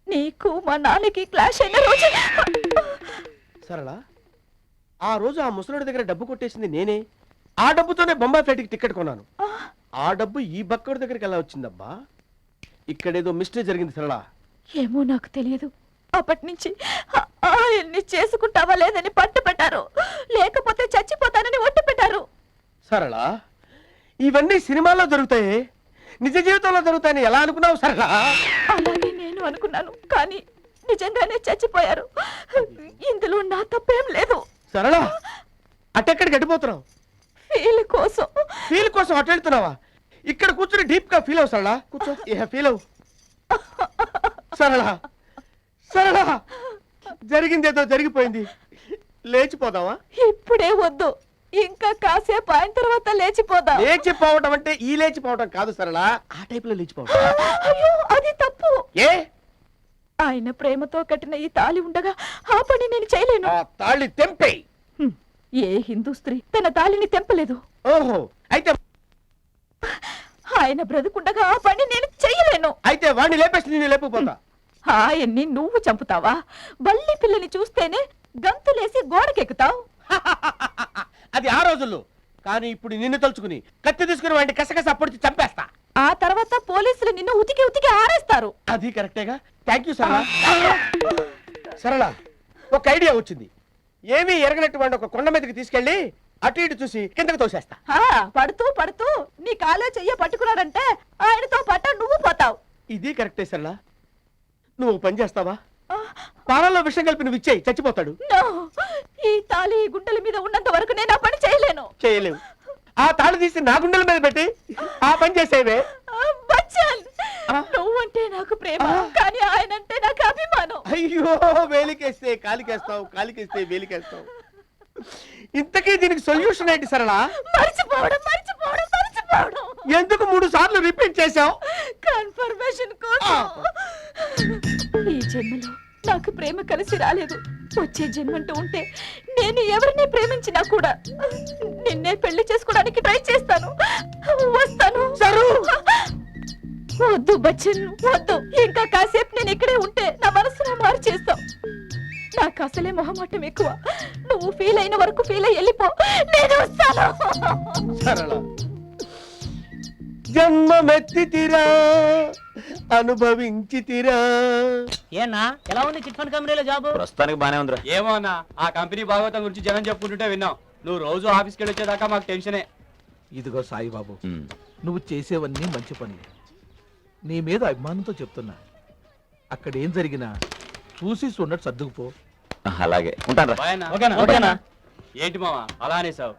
నీకు మా నాన్నకి క్లాష్ అయిన రోజే. సరళా, ఆ రోజు ఆ ముసలుడి దగ్గర డబ్బు కొట్టేసింది నేనే. ఆ డబ్బుతోనే బొంబాయి ఫ్లైట్కి టికెట్ కొన్నాను. ఆ డబ్బు ఈ బక్కడి దగ్గరికి ఎలా వచ్చిందబ్బా? ఇక్కడేదో మిస్టేక్ జరిగింది సరళా. ఏమో నాకు తెలియదు. అప్పటి నుంచి ఆయన్ని చేసుకుంటావా లేదని పట్టు పెట్టారు, లేకపోతే చచ్చిపోతానని ఒట్టు పెట్టారు. సరళా, ఇవన్నీ సినిమాల్లో దొరుకుతాయి, నిజ జీవితంలో దొరుకుతాయని ఎలా అనుకున్నావు సరళా? అలాగే నేను అనుకున్నాను, కానీ నిజంగానే చచ్చిపోయారు. ఇందులో నా తప్పేం లేదు. సరళా, అటెక్కడికి గడిపోతున్నావు? ఫీల్ కోసం. ఫీల్ కోసం అటు వెళ్తున్నావా? ఇక్కడ కూర్చుని డీప్ గా ఫీల్ అవు సరళా. కూర్చో, ఫీల్ అవు. సరళా, సరళా, జరిగిందేదో జరిగిపోయింది, లేచిపోదావా? ఇప్పుడే వద్దు, ఇంకా కాసేపు అయిన తర్వాత లేచిపోదాం. లేచిపోవటం అంటే ఈ లేచిపోవటం కాదు సరళా, ఆ టైప్ లో లేచిపోవటం. అయ్యో, అది తప్పు. ఏ? ఆయన ప్రేమతో కట్టిన ఈ తాళి ఉండగా ఆ పని నేను చేయలేను. ఆ తాళి తెంపే. ఏ హిందూ స్త్రీ తన తాళిని తెంపలేదు. ఓహో, అయితే ఆయన బ్రతుకుండగా ఆ పని నేను చెయ్యలేను. అయితే వాడిని లేపేసి నేను లేపుపోతా. ఆయన్ని నువ్వు చంపుతావా? బల్లి పిల్లని చూస్తేనే గంతులేసి గోడకెక్కుతావు. అది ఆ రోజుల్లో, కానీ ఇప్పుడు నిన్ను తలుచుకుని కత్తి తీసుకుని వాడిని కసకస పొడిచి చంపేస్తా. ఆ తర్వాత పోలీసులు నిన్ను ఉతికి ఉతికి ఆరేస్తారు. అది కరెక్టేగా. థ్యాంక్ యూ సరళ. సరళ, ఒక ఐడియా వచ్చింది. ఏమీ ఎరగనట్టు వాడిని ఒక కొండ మీదకి తీసుకెళ్లి అటు ఇటు చూసి కిందకి తోసేస్తా. పడుతూ పడుతూ నీ కాలో చెయ్య పట్టుకున్నాడంటే ఆయనతో పాటు నువ్వు పోతావు. ఇది కరెక్టే సరళ. నువ్వు పని చేస్తావా? పాలల్లో విషం కలిపి నువ్వు ఇచ్చేయి, చచ్చిపోతాడు. ఈ తాళి గుండెల మీద ఉన్నంత వరకు నేను ఆ పని చేయలేను. చేయలేవు. ఆ తాళి తీసి నా గుండెల మీద పెట్టి ఆ పని చేసేవే. బచ్చన్, నువ్వంటే నాకు ప్రేమ, కానీ ఆయనంటే నాకు అభిమానం. అయ్యో, వేలికేస్తే కాలికేస్తావు, కాలికేస్తే వేలికేస్తావు. ఇంతకీ దీనికి సొల్యూషన్ ఏంటి సరళ? మర్చిపోవడం, మర్చిపోవడం, మర్చిపోవడం. ఎందుకు 3 సార్లు రిపీట్ చేశావు? కన్ఫర్మేషన్ కోసం. ఈ జన్మలో నాకు ప్రేమ కలిసి రాలేదు. వచ్చే జన్మంటూ ఉంటే నేను ఎవరిని ప్రేమించినా కూడా నిన్నే పెళ్లి చేసుకోవడానికి ట్రై చేస్తాను. వస్తాను. వద్దు బచ్చన్, వద్దు. ఇంకా కాసేపు నేను ఇక్కడే ఉంటే నా మనసును మారు చేస్తావు. నాకు అసలే మొహమాటం ఎక్కువ. నువ్వు ఫీల్ అయిన వరకు ఫీల్ అయ్యి వెళ్ళిపో. నేను వస్తాను. సరళ, జన్మమెత్తితిరా, అనుభవించితిరా. ఏనా ఎలా ఉంది చిట్ ఫండ్ కంపెనీలో జాబ్? ప్రస్తుతానికి బానే ఉందిరా. ఏమో అన్న, ఆ కంపెనీ భాగవతం గురించి జనం చెప్పుకుంటుంటే విన్నాం. నువ్వు రోజు ఆఫీస్కి వెళ్ళి వచ్చేదాకా మాకు టెన్షనే. ఇదిగో సాయిబాబు, ఉమ్. నువ్వు చేసేవన్నీ మంచి పని. నీ మీద అభిమానంతో చెప్తున్నా. అక్కడ ఏం జరిగినా చూసి ఉన్నట్టు సర్దుకుపో. అలాగే ఉంటాను. ఓకేనా? ఏంటి మావా అలా అనేసావు?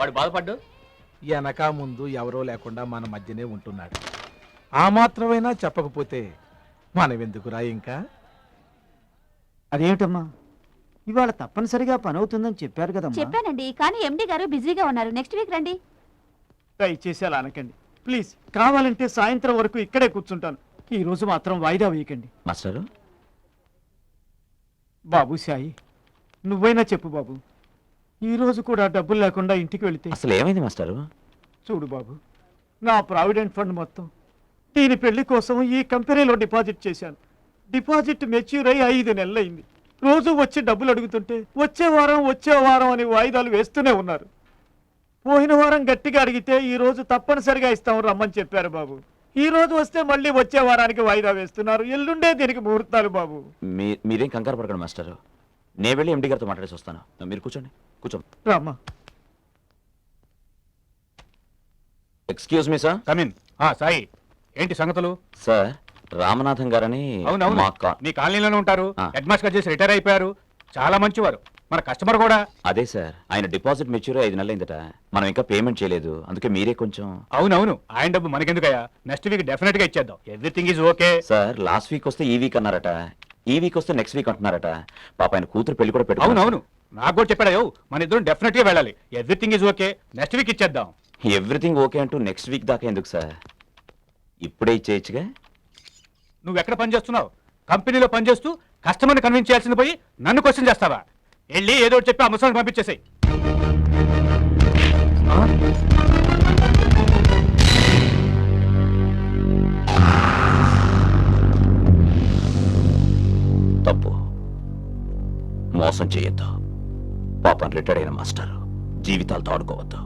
వాడు బాధపడ్డు. వెనక ముందు ఎవరో లేకుండా మన మధ్యనే ఉంటున్నాడు. ఆ మాత్రమైనా చెప్పకపోతే మనమెందుకురా ఇంకా? అదేమిటమ్మా, ఇవాళ తప్పనిసరిగా పని అవుతుందని చెప్పారు కదమ్మా. చెప్పానండి, కానీ ఎండి గారు బిజీగా ఉన్నారు. నెక్స్ట్ వీక్ రండి. దయచేసి అలా అనకండి ప్లీజ్. కావాలంటే సాయంత్రం వరకు ఇక్కడే కూర్చుంటాను. ఈ రోజు మాత్రం వాయిదా వేయకండి. మాస్టరు, బాబు సాయి, నువ్వైనా చెప్పు బాబు. ఈ రోజు కూడా డబ్బులు లేకుండా ఇంటికి వెళితే అసలు ఏమైంది మాస్టరు? చూడు బాబు, నా ప్రావిడెంట్ ఫండ్ మొత్తం దీని పెళ్లి కోసం ఈ కంపెనీలో డిపాజిట్ చేశాను. డిపాజిట్ మెచ్యూర్ అయి 5 నెలలైంది. రోజు వచ్చి డబ్బులు అడుగుతుంటే వచ్చే వారం అని వాయిదాలు వేస్తూనే ఉన్నారు. పోయిన వారం గట్టిగా అడిగితే ఈ రోజు తప్పనిసరిగా ఇస్తాం రమ్మని చెప్పారు బాబు. ఈ రోజు వస్తే మళ్ళీ వచ్చే వారానికి వాయిదా వేస్తున్నారు. ఎల్లుండే దీనికి ముహూర్తాలు బాబు. మీరేం కంగారు పడకండి మాస్టరు. నేను వెళ్ళి ఎండి గారితో మాట్లాడేసి వస్తాను. మీరు కూర్చోండి. కూర్చోండి. రామ్మా. Excuse me sir. Come in. Sai, ఏంటి సంగతులు? సార్, రామనాథం గారని అవునవును, మీ కాలనీలోనే ఉంటారు. ఆ. హెడ్ మాస్టర్ చేసి రిటైర్ అయిపోయారు. చాలా మంచివారు, మన కస్టమర్ కూడా. అదే సార్, ఆయన డిపాజిట్ మెచ్యూర్ 5 నెలలైందట. మనం ఇంకా పేమెంట్ చేయలేదు. అందుకే మీరే కొంచెం. అవునవును, ఆయన డబ్బు మనకెందుకయ్యా? నెక్స్ట్ వీక్ డెఫినెట్ గా ఇచ్చేద్దాం. Everything is okay. Sir, last week వస్తే ఈ వీక్ అన్నారట, ఈ వీక్ వస్తే నెక్స్ట్ వీక్ అంటున్నారట. పాప ఆయన కూతురు పెళ్లి కూడా పెట్టుకున్నారు. అవునవును, నాకు కూడా చెప్పాడు. మన ఇద్దరం డెఫినెట్ గా వెళ్ళాలి. Everything is okay, next week ఇచ్చేద్దాం. ఎవ్రీథింగ్ ఓకే అంటూ నెక్స్ట్ వీక్ దాకా ఎందుకు సార్? ఇప్పుడే ఇచ్చేయచ్చుగా. నువ్వు ఎక్కడ పని చేస్తున్నావు? కంపెనీలో పనిచేస్తూ కస్టమర్ని కన్విన్స్ చేయాల్సింది పోయి నన్ను క్వశ్చన్ చేస్తావా? వెళ్ళి ఏదో ఒకటి చెప్పి ఆ ముసలిని పంపించేసాయి. తప్పు. మోసం చేయొద్దు. పాపం రిటైర్డ్ అయిన మాస్టర్ జీవితాలతో ఆడుకోవద్దు.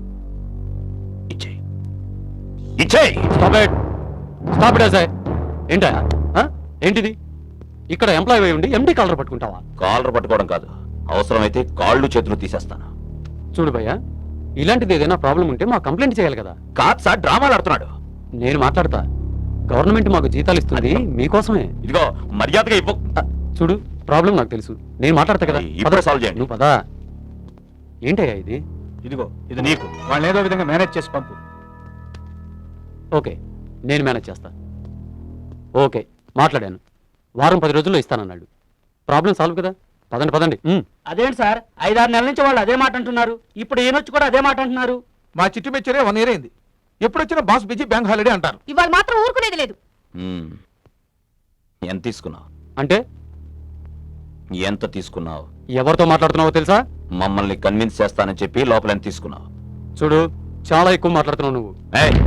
ఇచ్చేయి. ఇచ్చేయి. Stop it sir. ఏంటా ఏంటిది? ఇక్కడ ఎంప్లాయ్ అయి ఉండి ఎండి కాలర్ పట్టుకుంటావా? కాలర్ పట్టుకోవడం కాదు, అవసరమైతే కాళ్ళు చేతులు తీసేస్తాను. చూడు భయ్యా, ఇలాంటిది ఏదైనా ప్రాబ్లం ఉంటే మా కంప్లైంట్ చేయాలి కదా. కాదు సార్, డ్రామాలు ఆడుతున్నాడు. నేను మాట్లాడతా. గవర్నమెంట్ మాకు జీతాలు ఇస్తుంది మీకోసమే. ఇదిగో మర్యాదగా ఇవ్వు. చూడు, ప్రాబ్లం నాకు తెలుసు, నేను మాట్లాడతా కదా. ఇప్పుడే సాల్వ్ చేయండి. నువ్వు పదా. ఏంటయ్యా ఇది? ఇదిగో ఇది నీకు. వాళ్ళని ఏదో విధంగా మేనేజ్ చేసి పంపు. ఓకే, నేను మేనేజ్ చేస్తా. ఓకే, మాట్లాడాను. వారం 10 రోజుల్లో ఇస్తానన్నాడు. ప్రాబ్లం సాల్వ్ కదా. పదండి పదండి. అదేంటి సార్, 5-6 నెలల నుంచి వాళ్ళు అదే మాట అంటున్నారు. ఇప్పుడు ఈయనొచ్చి కూడా అదే మాట అంటున్నారు. మా చిట్టు మెచ్చరే 1 year అయింది. ఎప్పుడు వచ్చినా బాస్ బిజీ, బ్యాంక్ హాలిడే అంటారు. ఇవాళ మాత్రం ఊరుకునేది లేదు. ఎంత తీసుకున్నావు? అంటే ఎంత తీసుకున్నావు? ఎవరితో మాట్లాడుతున్నావో తెలుసా? మమ్మల్ని కన్విన్స్ చేస్తానని చెప్పి లోపల ఎంత తీసుకున్నావు? చూడు, చాలా ఎక్కువ మాట్లాడుతున్నావు నువ్వు. ఏయ్,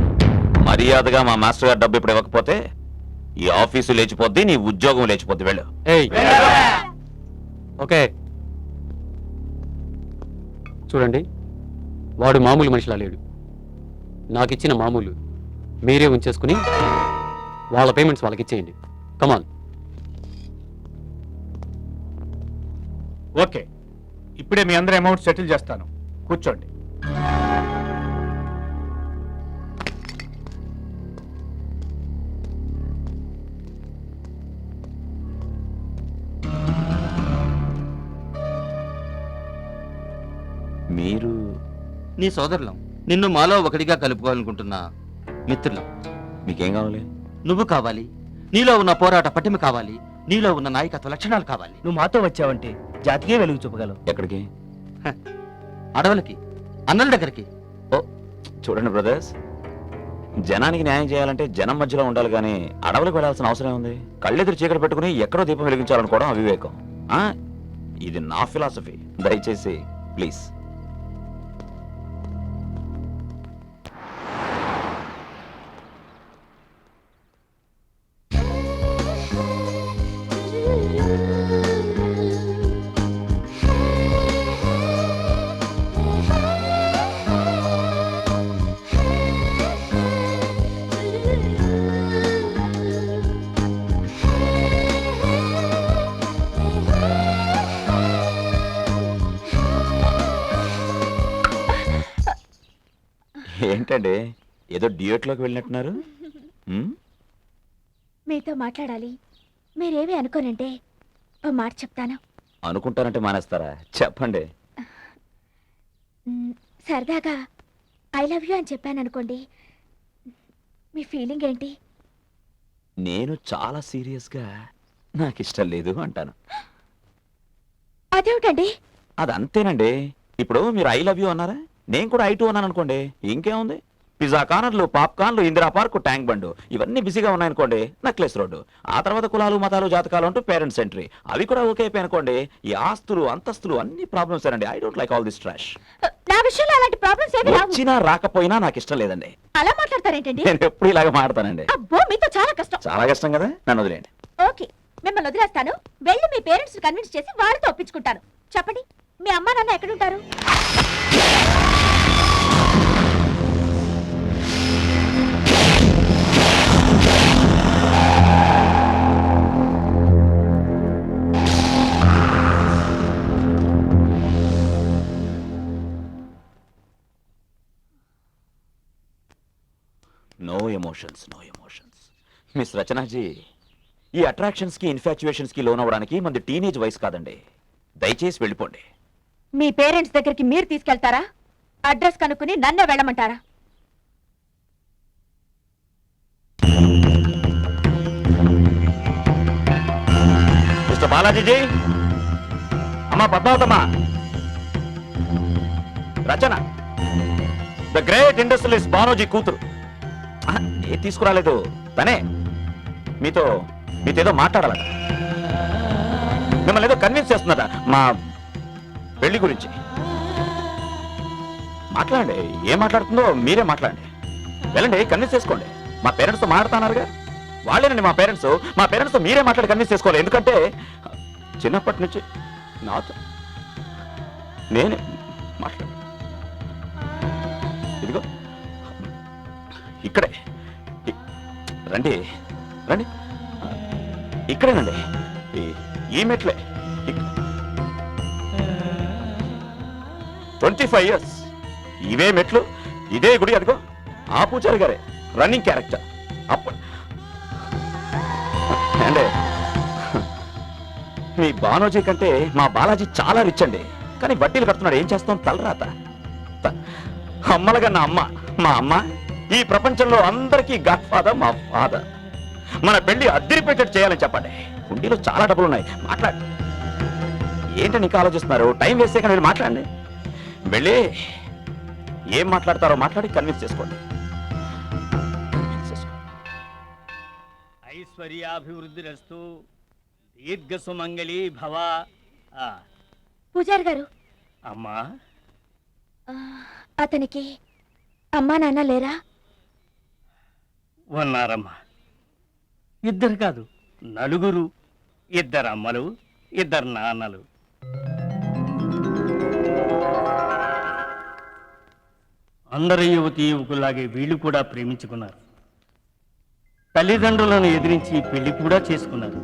మర్యాదగా మా మాస్టర్ గారు డబ్బు ఇప్పుడు ఇవ్వకపోతే ఈ ఆఫీసు లేచిపోద్ది, నీ ఉద్యోగం లేచిపోద్ది. వెళ్ళు. ఏయ్, ఓకే. చూడండి, వాడు మామూలు మనిషిలా లేడు. నాకిచ్చిన మామూలు మీరే ఉంచేసుకుని వాళ్ళ పేమెంట్స్ వాళ్ళకి ఇచ్చేయండి. కమాన్. ఓకే, ఇప్పుడే మీ అందరి అమౌంట్ సెటిల్ చేస్తాను. కూర్చోండి. మీరు నీ సోదరులం, నిన్ను మాలో ఒకటిగా కలుపుకోవాలనుకుంటున్నా మిత్రులం. మీకేం కావాలి? నువ్వు కావాలి, నీలో ఉన్న పోరాట పటిమ కావాలి, నీలో ఉన్న నాయకత్వ లక్షణాలు కావాలి. నువ్వు మాతో వచ్చావంటే జాతికే వెలుగు చూపగలవు. ఎక్కడికి? అడవులకి, అన్నల దగ్గరికి. ఓ, చూడండి బ్రదర్స్, జనానికి న్యాయం చేయాలంటే జనం మధ్యలో ఉండాలి కానీ అడవులకు వెళ్ళాల్సిన అవసరం ఉంది. కళ్ళెదురు చీకటి పెట్టుకుని ఎక్కడో దీపం వెలిగించాలనుకోవడం అవివేకం. ఇది నా ఫిలాసఫీ, దయచేసి ప్లీజ్. ఏంటండి ఏదో డ్యూయట్లోకి వెళ్ళినట్టున్నారు? మీతో మాట్లాడాలి. మీరేమీ అనుకోనంటే ఓ మాట చెప్తాను. అనుకుంటానంటే మానేస్తారా? చెప్పండి. సరదాగా ఐ లవ్ యూ అని చెప్పాను అనుకోండి, మీ ఫీలింగ్ ఏంటి? నేను చాలా సీరియస్గా నాకు ఇష్టం లేదు అంటాను. అదేమిటండి? అది అంతేనండి. ఇప్పుడు మీరు ఐ లవ్ యూ అన్నారా, నేను కూడా I2 అన్నాను అనుకోండి, ఇంకేముంది? పిజ్జా కార్నర్లు, పాప్కార్న్లు, ఇందిరా పార్కు, ట్యాంక్ బండు ఇవన్నీ బిజీగా ఉన్నాయనుకోండి, నక్లెస్ రోడ్డు. ఆ తర్వాత కులాలు, మతాలు, జాతకాలు అంటూ పేరెంట్స్ ఎంట్రీ, అవి కూడా ఓకే అయిపోయి అనుకోండి, ఈ ఆస్తులు, అంతస్తులు అన్ని ప్రాబ్లమ్స్ అండి. I don't like all this trash. నా విషయంలో అలాంటి ప్రాబ్లమ్స్ ఏమీ రావు. వచ్చినా రాకపోయినా నాకు ఇష్టం లేదండి. అలా మాట్లాడతారేంటండి? నేను ఎప్పుడు ఇలాగ మాడతానండి. అబ్బో, మీతో చాలా కష్టం. చాలా కష్టం కదా, నన్ను వదిలేండి. ఓకే, మిమ్మల్ని వదిలేస్తాను. వెళ్ళి మీ పేరెంట్స్ కన్విన్స్ చేసి వాళ్ళతో ఒప్పించుకుంటాను. చెప్పండి, మీ అమ్మా నాన్న ఎక్కడుంటారు? No emotions, no emotions. Miss Rachanaji, ఈ అట్రాక్షన్స్కి, ఇన్ఫాచ్యుయేషన్స్కి లోన్ అవ్వడానికి మంది టీనేజ్ వయసు కాదండి. దయచేసి వెళ్ళిపోండి. మీ పేరెంట్స్ దగ్గరికి మీరు తీసుకెళ్తారా? అడ్రస్ కనుక్కుని నన్నే వెళ్ళమంటారా? మిస్టర్ బాలాజీ, అమ్మా పద్మావతమ్మా, రచన ద గ్రేట్ ఇండస్ట్రియలిస్ట్ బానోజీ కూతురు. ఏ తీసుకురాలేదు, తనే మీతో ఏదో మాట్లాడాలట. మిమ్మల్ని ఏదో కన్విన్స్ చేస్తున్నారా మా పెళ్లి గురించి. మాట్లాడండి, ఏం మాట్లాడుతుందో మీరే మాట్లాడండి. వెళ్ళండి, కన్విన్స్ చేసుకోండి. మా పేరెంట్స్తో మాట్లాడుతున్నారుగా, వాళ్ళేనండి మా పేరెంట్స్తో మీరే మాట్లాడి కన్విన్స్ చేసుకోవాలి. ఎందుకంటే చిన్నప్పటి నుంచి నాతో నేనే మాట్లాడు. ఇదిగో ఇక్కడే, రండి రండి, ఇక్కడేనండి, ఈ మెట్లే. 25 years ఇవే మెట్లు, ఇదే గుడి. అదిగో ఆ పూజారి గారే రన్నింగ్ క్యారెక్టర్. అప్పుడు అండి, మీ బానోజీ కంటే మా బాలాజీ చాలా రిచ్ అండి. కానీ వడ్డీలు కడుతున్నాడు. ఏం చేస్తాం, తలరాత. అమ్మలగా నా అమ్మ, మా అమ్మ ఈ ప్రపంచంలో అందరికీ గాడ్ ఫాదర్ మా ఫాదర్. మన పెళ్లి అద్దరిపెట్టేట్టు చేయాలని చెప్పండి. హుండీలో చాలా డబ్బులు ఉన్నాయి. మాట్లాడి ఏంటని ఇంకా ఆలోచిస్తున్నారు? టైం వేస్తే కానీ వెళ్ళి మాట్లాడండి. వెళ్ళి ఏం మాట్లాడతారో మాట్లాడి కన్విన్స్ చేసుకోండి. ఐశ్వర్యాభివృద్ధిరస్తు, దీర్ఘ సుమంగళి భవ. పూజారి గారు, అమ్మా, అతనికి అమ్మా నాన్న లేరా? ఉన్నారమ్మా. ఇద్దరు కాదు, నలుగురు. 2 అమ్మలు, 2 నాన్నలు. అందరు యువతి యువకులాగే వీళ్ళు కూడా ప్రేమించుకున్నారు. తల్లిదండ్రులను ఎదిరించి పెళ్లి కూడా చేసుకున్నారు.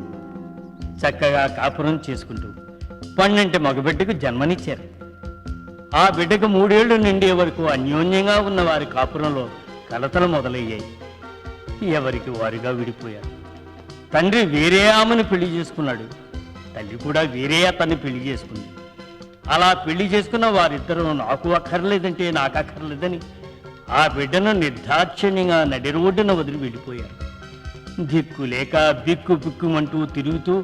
చక్కగా కాపురం చేసుకుంటూ 12 మగబిడ్డకు జన్మనిచ్చారు. ఆ బిడ్డకు 3 ఏళ్లు నిండే వరకు అన్యోన్యంగా ఉన్న వారి కాపురంలో కలతలు మొదలయ్యాయి. ఎవరికి వారుగా విడిపోయారు. తండ్రి వేరే ఆమెను పెళ్లి చేసుకున్నాడు. తల్లి కూడా వేరే అతన్ని పెళ్లి చేసుకుంది. అలా పెళ్లి చేసుకున్న వారిద్దరూ నాకు అక్కర్లేదంటే నాకు అక్కర్లేదని ఆ బిడ్డను నిర్దాక్షిణ్యంగా నడి రోడ్డున వదిలి వెళ్ళిపోయారు. దిక్కు లేక బిక్కు బిక్కుమంటూ తిరుగుతూ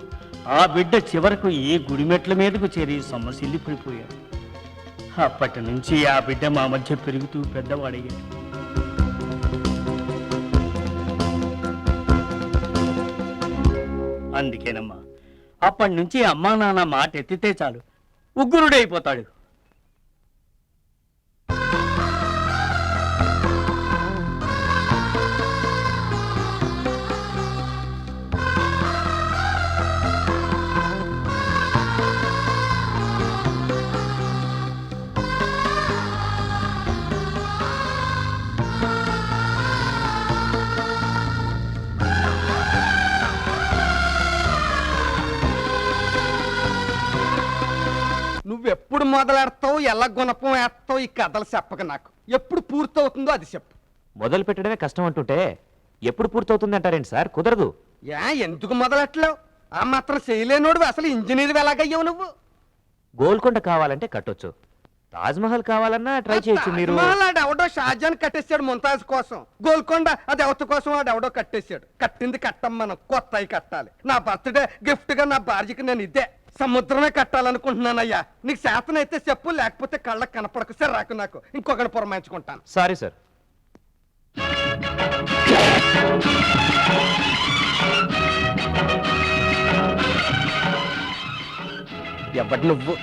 ఆ బిడ్డ చివరకు ఏ గుడిమెట్ల మీదకు చేరి సమస్యలు పడిపోయాడు. అప్పటి నుంచి ఆ బిడ్డ మా మధ్య పెరుగుతూ పెద్దవాడయ్యాడు. అందుకేనమ్మా అప్పటి నుంచి అమ్మా నాన్న మాట ఎత్తితే చాలు ఉగ్గురుడైపోతాడు. నువ్వెప్పుడు మొదలెడతావు, ఎలా గుణపం వేస్తావు, ఈ కథలు చెప్పక నాకు. ఎప్పుడు పూర్తవుతుందో అది చెప్పు. మొదలు పెట్టడమే కష్టం అంటుంటే ఎప్పుడు పూర్తవుతుంది అంటారేంటి సార్? కుదరదు. ఎందుకు మొదలెట్టలేవు? ఆ మాత్రం చేయలేనోడు అసలు ఇంజనీర్ ఎలాగయ్యావు నువ్వు? గోల్కొండ కావాలంటే కట్టొచ్చు, తాజ్మహల్ కావాలన్నా ట్రై చేయొచ్చు. మీరు ఎవడో షాజాన్ కట్టేశాడు ముంతాజ్ కోసం, గోల్కొండ అది ఎవరి కోసం వాడు ఎవడో కట్టేశాడు. కట్టింది కట్టం, మనం కొత్త కట్టాలి. నా బర్త్డే గిఫ్ట్ గా నా భార్యకి నేను ఇదే సముద్రమే కట్టాలనుకుంటున్నానయ్యా. నీకు శాతనైతే చెప్పు, లేకపోతే కళ్ళకి కనపడకు సార్. రాకు నాకు ఇంకొకటి పురమాయించుకుంటాను. Sorry sir. ఎవడు నువ్వు?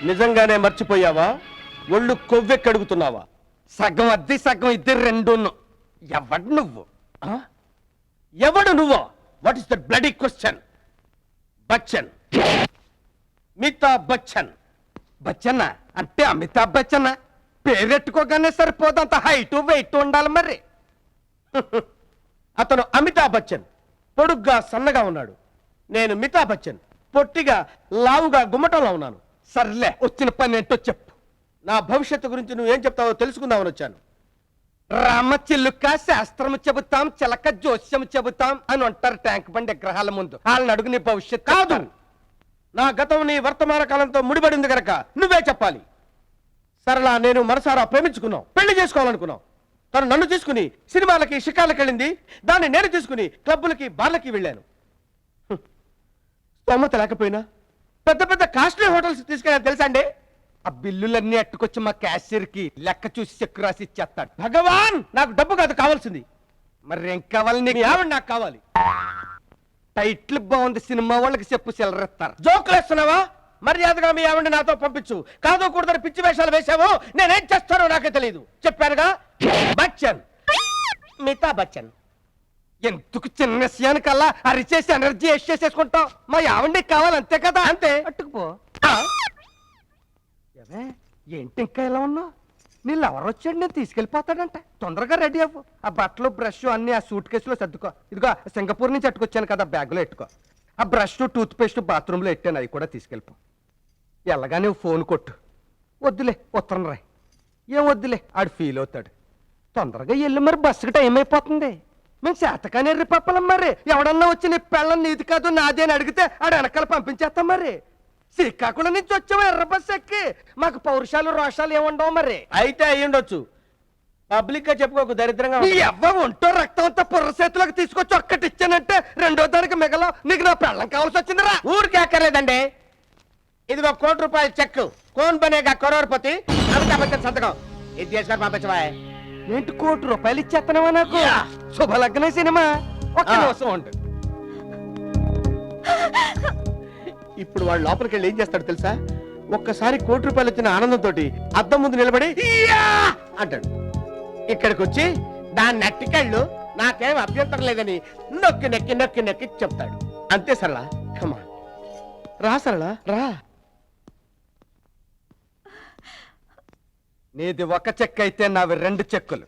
నిజంగానే మర్చిపోయావా? ఒళ్ళు కొవ్వెక్కడుగుతున్నావా? సగం అద్దె సగం ఇద్దరు రెండును. ఎవడు నువ్వు? ఎవడు నువ్వు? What is that bloody question? Bachchan, Amitabh Bachchan. Bachchanna అంటే అమితాబ్ బచ్చన్న పేరెట్టుకోగానే సరిపోదు, అంత హైట్ వెయిట్ ఉండాలి మరి. అతను అమితాబ్ బచ్చన్, పొడుగ్గా సన్నగా ఉన్నాడు. నేను అమితాబ్ బచ్చన్, పొట్టిగా లావుగా గుమ్మటంలో ఉన్నాను. సర్లే, వచ్చిన పని ఏంటో చెప్పు. నా భవిష్యత్తు గురించి నువ్వేం చెప్తావో తెలుసుకుందామని వచ్చాను. రామ చిల్లుక శాస్త్రము చెబుతాం, చిలక జోస్యం చెబుతాం అని అంటారు ట్యాంక్ బండి గ్రహాల ముందు. వాళ్ళని అడుగు నీ భవిష్యత్తు. కాదు, నా గతం నీ వర్తమాన కాలంతో ముడిపడి ఉంది కనుక నువ్వే చెప్పాలి. సరళ నేను మనసారా ప్రేమించుకున్నాం, పెళ్లి చేసుకోవాలనుకున్నాం. తను నన్ను తీసుకుని సినిమాలకి షికార్లకి వెళ్ళింది, దాన్ని నేను తీసుకుని క్లబ్బులకి బార్లకి వెళ్ళాను. స్తోమత లేకపోయినా పెద్ద పెద్ద కాస్ట్లీ హోటల్స్ తీసుకెళ్ళాను తెలుసా అండి. ఆ బిల్లులన్నీ అట్టుకొచ్చి మా క్యాషియర్ కి లెక్క చూసి చెక్ రాసి ఇచ్చేస్తాడు. భగవాన్, నాకు డబ్బు కాదు కావాల్సింది. మరి ఏం కావాలి నీకు? ఆవిడ నాకు కావాలి. టైటిల్ బాగుంది, సినిమా వాళ్ళకి చెప్పు, సెలరెత్తారు. జోకులు వేస్తున్నావా? మర్యాదగా మీ ఆవిడ నాతో పంపించు. కాదు కూడదని పిచ్చి వేషాలు వేసావో నేనేం చేస్తానో నాకే తెలియదు. చెప్పానుగా, బచ్చన్, అమితాబ్ బచ్చన్. ఎందుకు చిన్న విషయానికల్లా అరిచేసి ఎనర్జీ వేస్ట్ చేసేసుకుంటావు? మా ఆవిడ కావాలి అంతే కదా. అంతే. అట్టుకుపో. ఏంటి ఇంకా ఇలా ఉన్నావు? నీళ్ళు ఎవరు వచ్చాడు, నేను తీసుకెళ్ళిపోతాడంట. తొందరగా రెడీ అవ్వు. ఆ బట్టలు బ్రష్ అన్ని ఆ సూట్ కేసులో సర్దుకో. ఇదిగో సింగపూర్ నుంచి అట్టుకొచ్చాను కదా, బ్యాగులో ఎట్టుకో. ఆ బ్రష్ టూత్ పేస్ట్ బాత్రూంలో ఎట్టాను, అవి కూడా తీసుకెళ్ళిపో. ఎలాగానే ఫోన్ కొట్టు. వద్దులే, ఉత్తరం రాయి. ఏం వద్దులే, ఆడు ఫీల్ అవుతాడు. తొందరగా వెళ్ళి మరి బస్సుకి టైం అయిపోతుంది. మేము చేతకానే పప్పలం మరి. ఎవడన్నా వచ్చి నీ పెళ్ళం నీది కాదు నాది అని అడిగితే ఆడు వెనకాల పంపించేస్తాం మరి. శ్రీకాకుళం నుంచి వచ్చాము ఎర్ర బస్సు ఎక్కి. మాకు పౌరుషాలు రోషాలు ఏముండవు మరి. అయితే అయ్యుండొచ్చు, పబ్లిక్ గా చెప్పుకోకు, దరిద్రంగా నీ ఎవ్వ ఒంటో రక్తం అంతా పుర్ర చేతులకు తీసుకొచ్చి ఒక్కటి ఇచ్చానంటే రెండో దానికి మిగల నీకు నా పెళ్ళం కావాల్సి వచ్చిందిరా. ఊరికి అక్కర్లేదండి. ఇదిగో ₹1,00,00,000 చెక్. కోన్ బనేగా కరోర్పతి, అమితాబ్ బచ్చన్ సంతకం. ఇది చేసుకొని పంపించవా? ఏంటి ₹1,00,00,000 ఇచ్చేస్తున్నావా నాకు? శుభలగ్న సినిమా. ఒక్క నిమిషం ఉండు. ఇప్పుడు వాడు లోపలికి వెళ్ళి ఏం చేస్తాడు తెలుసా? ఒక్కసారి ₹1,00,00,000 వచ్చిన ఆనందంతో అద్దం ముందు నిలబడి "ఇయ్యా" అంటాడు. ఇక్కడికి వచ్చి దాన్ని నట్టికెళ్ళు నాకేం అభ్యంతరం లేదని నొక్కి నొక్కి నొక్కి నొక్కి చెప్తాడు. అంతే సరళ, కమా రా సరళ రా. నీది ఒక చెక్ అయితే నావి 2 చెక్కులు.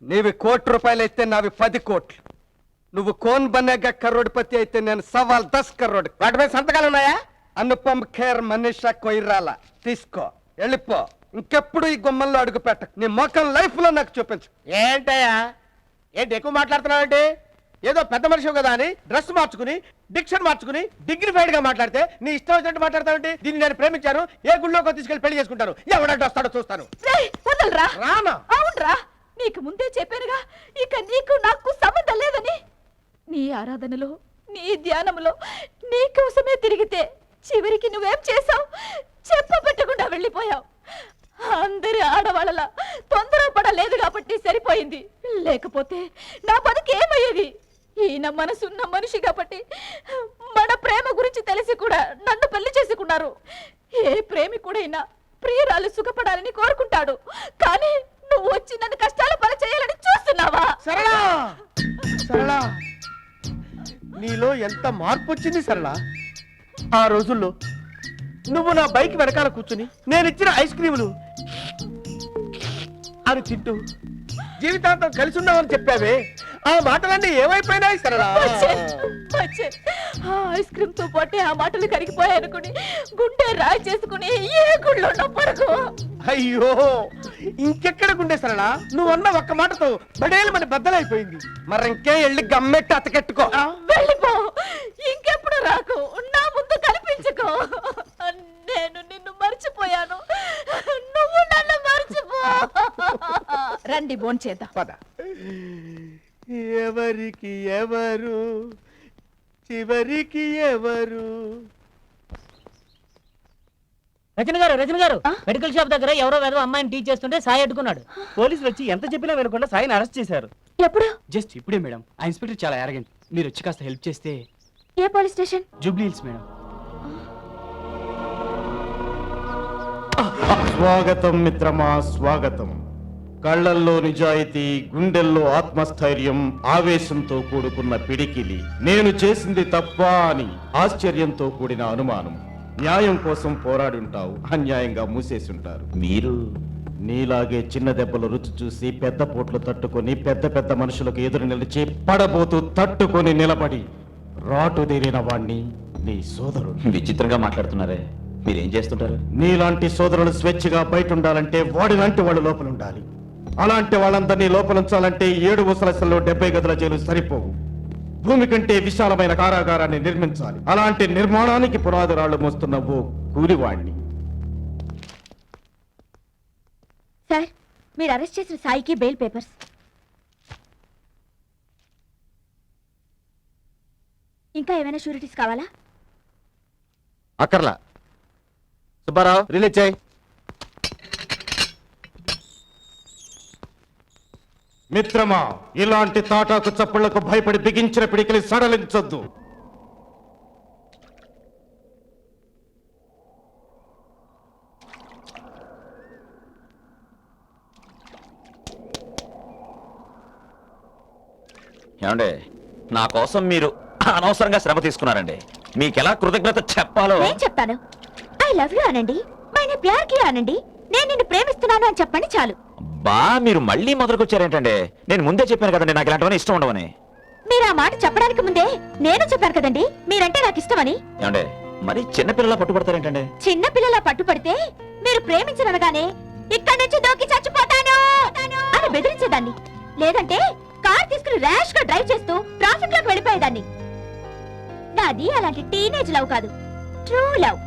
నీవి ₹1,00,00,000 అయితే నావి 10 కోట్లు. నువ్వు కోన్ బనేగా కరోడ్పతి అయితే నేను 10 కరోడ్. వాటి మీద సంతకాలు ఉన్నాయా? అనుపమ్ ఖేర్, మనీషా కొయిరాలా. తీసుకో, వెళ్ళిపో. ఇంకెప్పుడు ఈ గుమ్మంలో అడుగు పెట్టకు. నీ మొఖం లైఫ్ లో నాకు చూపించు. ఏంటయ్యా, ఏంటి ఎక్కువ మాట్లాడుతున్నావు? అంటే ఏదో పెద్ద మనిషి కదా అని డ్రెస్ మార్చుకుని డిక్షన్ మార్చుకుని డిగ్నిఫైడ్ గా మాట్లాడితే నీ ఇష్టం వచ్చినట్టు మాట్లాడతావంటే దీన్ని నేను ప్రేమించాను, ఏ గుళ్ళోకి తీసుకెళ్లి పెళ్లి చేసుకుంటాను, ఎవడంటే వస్తాడో చూస్తాను. వదలరా. రానా? అవునరా, నీకు ముందే చెప్పానుగా, ఇక నీకు నాకు సంబంధం లేదని. నీ ఆరాధనలో, నీ ధ్యానంలో నీ కోసమే తిరిగితే చివరికి నువ్వేం చేసావు? చెప్పబెట్టకుండా వెళ్ళిపోయావు. అందరి ఆడవాళ్ళలా తొందరపడలేదు కాబట్టి సరిపోయింది. లేకపోతే నా బతుకు ఏమయ్యేది? ఈయన మనసున్న మనిషి కాబట్టి మన ప్రేమ గురించి తెలిసి కూడా నన్ను పెళ్లి చేసుకున్నారు. ఏ ప్రేమికుడైనా ప్రియురాలు సుఖపడాలని కోరుకుంటాడు, కానీ నువ్వు వచ్చి నన్ను కష్టాల పని చేయాలని చూస్తున్నావా? సరళా సరళా, నీలో ఎంత మార్పు వచ్చింది సరళా. ఆ రోజుల్లో నువ్వు నా బైక్ వెనకాల కూర్చుని నేను ఇచ్చిన ఐస్ క్రీములు అని తింటూ జీవితాంతం కలిసి ఉన్నామని చెప్పావే, ఆ మాటలన్నీ ఏమైపోయినాయి సరళా? వచ్చే ఆ ఐస్ క్రీమ్ తో పాటే ఆ మాటలు కరిగిపోయానుకుని గుండె రాయి చేసుకుని ఏ గుళ్ళో పడుకో. అయ్యో, ఇంకెక్కడ గుండె సరళా, నువ్వు అన్న ఒక్క మాటతో బడేలు మన బద్దలైపోయింది. మరి ఇంకే వెళ్ళి గమ్మెట్టి అతకెట్టుకో. వెళ్ళిపో, ఇంకెప్పుడు రాకు, నా ముందు కనిపించుకో. నేను నిన్ను మర్చిపోయాను, నువ్వు నన్ను మర్చిపో. రండి భోంచేద్దాం. పద. ఎవరికి ఎవరు చివరికి ఎవరు? రచన గారు మెడికల్ షాప్ దగ్గర ఎవరో వేదో అమ్మాయిని టీచ్ చేస్తుంటే సాయి అడ్డుకున్నాడు. పోలీసులు వచ్చి ఎంత చెప్పినా వినకుండా సాయిని అరెస్ట్ చేశారు. ఎప్పుడు? జస్ట్ ఇప్పుడే మేడం. ఆ ఇన్స్పెక్టర్ చాలా అరగంట్. మీరు వచ్చి కాస్త హెల్ప్ చేస్తే. ఏ police station? Jubilee Hills madam. స్వాగతం మిత్రమా, స్వాగతం. కళ్ళల్లో నిజాయితీ, గుండెల్లో ఆత్మస్థైర్యం, ఆవేశంతో కూడుకున్న పిడికిలి. నేను చేసింది తప్పా అని ఆశ్చర్యంతో కూడిన అనుమానం. న్యాయం కోసం పోరాడుంటావు, అన్యాయంగా మూసేసుంటారు. మీరు నీలాగే చిన్న దెబ్బలు రుచి చూసి పెద్ద పోట్లు తట్టుకొని పెద్ద పెద్ద మనుషులకు ఎదురు నిలిచి పడబోతూ తట్టుకొని నిలబడి రాటుదేరిన వాణ్ణి నీ సోదరుడు. విచిత్రంగా మాట్లాడుతున్నారే, మీరేం చేస్తుంటారు? నీలాంటి సోదరులు స్వేచ్ఛగా బయట ఉండాలంటే వాడిలాంటి వాళ్ళు లోపల ఉండాలి. అలాంటి వాళ్ళందరినీ లోపలుంచాలంటే 7 వసలసల్లో 70 గదుల జైలు సరిపోవు. భూమి కంటే విశాలమైన కారాగారాన్ని నిర్మించాలి. అలాంటి నిర్మాణానికి పునాది రాళ్లు మోస్తున్న ఓ కూలివాణ్ణి. సార్, మీరు అరెస్ట్ చేసిన సాయికి బెయిల్ పేపర్స్. ఇంకా ఏమైనా షూరిటీస్ కావాలా? అక్కర్లా. సుబ్బారావు, రిలీజ్ చేయి. మిత్రమా, ఇలాంటి తాటాకు చప్పుళ్లకు భయపడి బిగించిన పిడికిలి సడలించొద్దు. ఏమండే, నా కోసం మీరు అనవసరంగా శ్రమ తీసుకున్నారండి. మీకెలా కృతజ్ఞత చెప్పాలో. నేను చెప్తాను. ఐ లవ్ యూ అనండి, మైనే ప్యార్ కి అనండి, నేను నిన్ను ప్రేమిస్తున్నాను అని చెప్పండి చాలు. బా, మీరు మళ్ళీ మొదలుకొచ్చారేంటండి? నేను ముందే చెప్పాను కదండి నాకు ఇలాంటివన్నీ ఇష్టం ఉండవని. మీరు ఆ మాట చెప్పడానికి ముందే నేను చెప్పాను కదండి మీరంటే నాకు ఇష్టమని. ఏమండే, మరి చిన్నపిల్లలా పట్టుబడతారేంటండి? చిన్న పిల్లలా పట్టుపడితే మీరు ప్రేమించనగానే ఇక్కడి నుంచి దూకి చచ్చిపోతాను అని బెదిరించేదాన్ని. లేదంటే కార్ తీసుకుని ర్యాష్ గా డ్రైవ్ చేస్తూ ట్రాఫిక్ లోకి వెళ్ళిపోయేదాన్ని. నాది అలాంటి టీనేజ్ లవ్ కాదు, ట్రూ లవ్.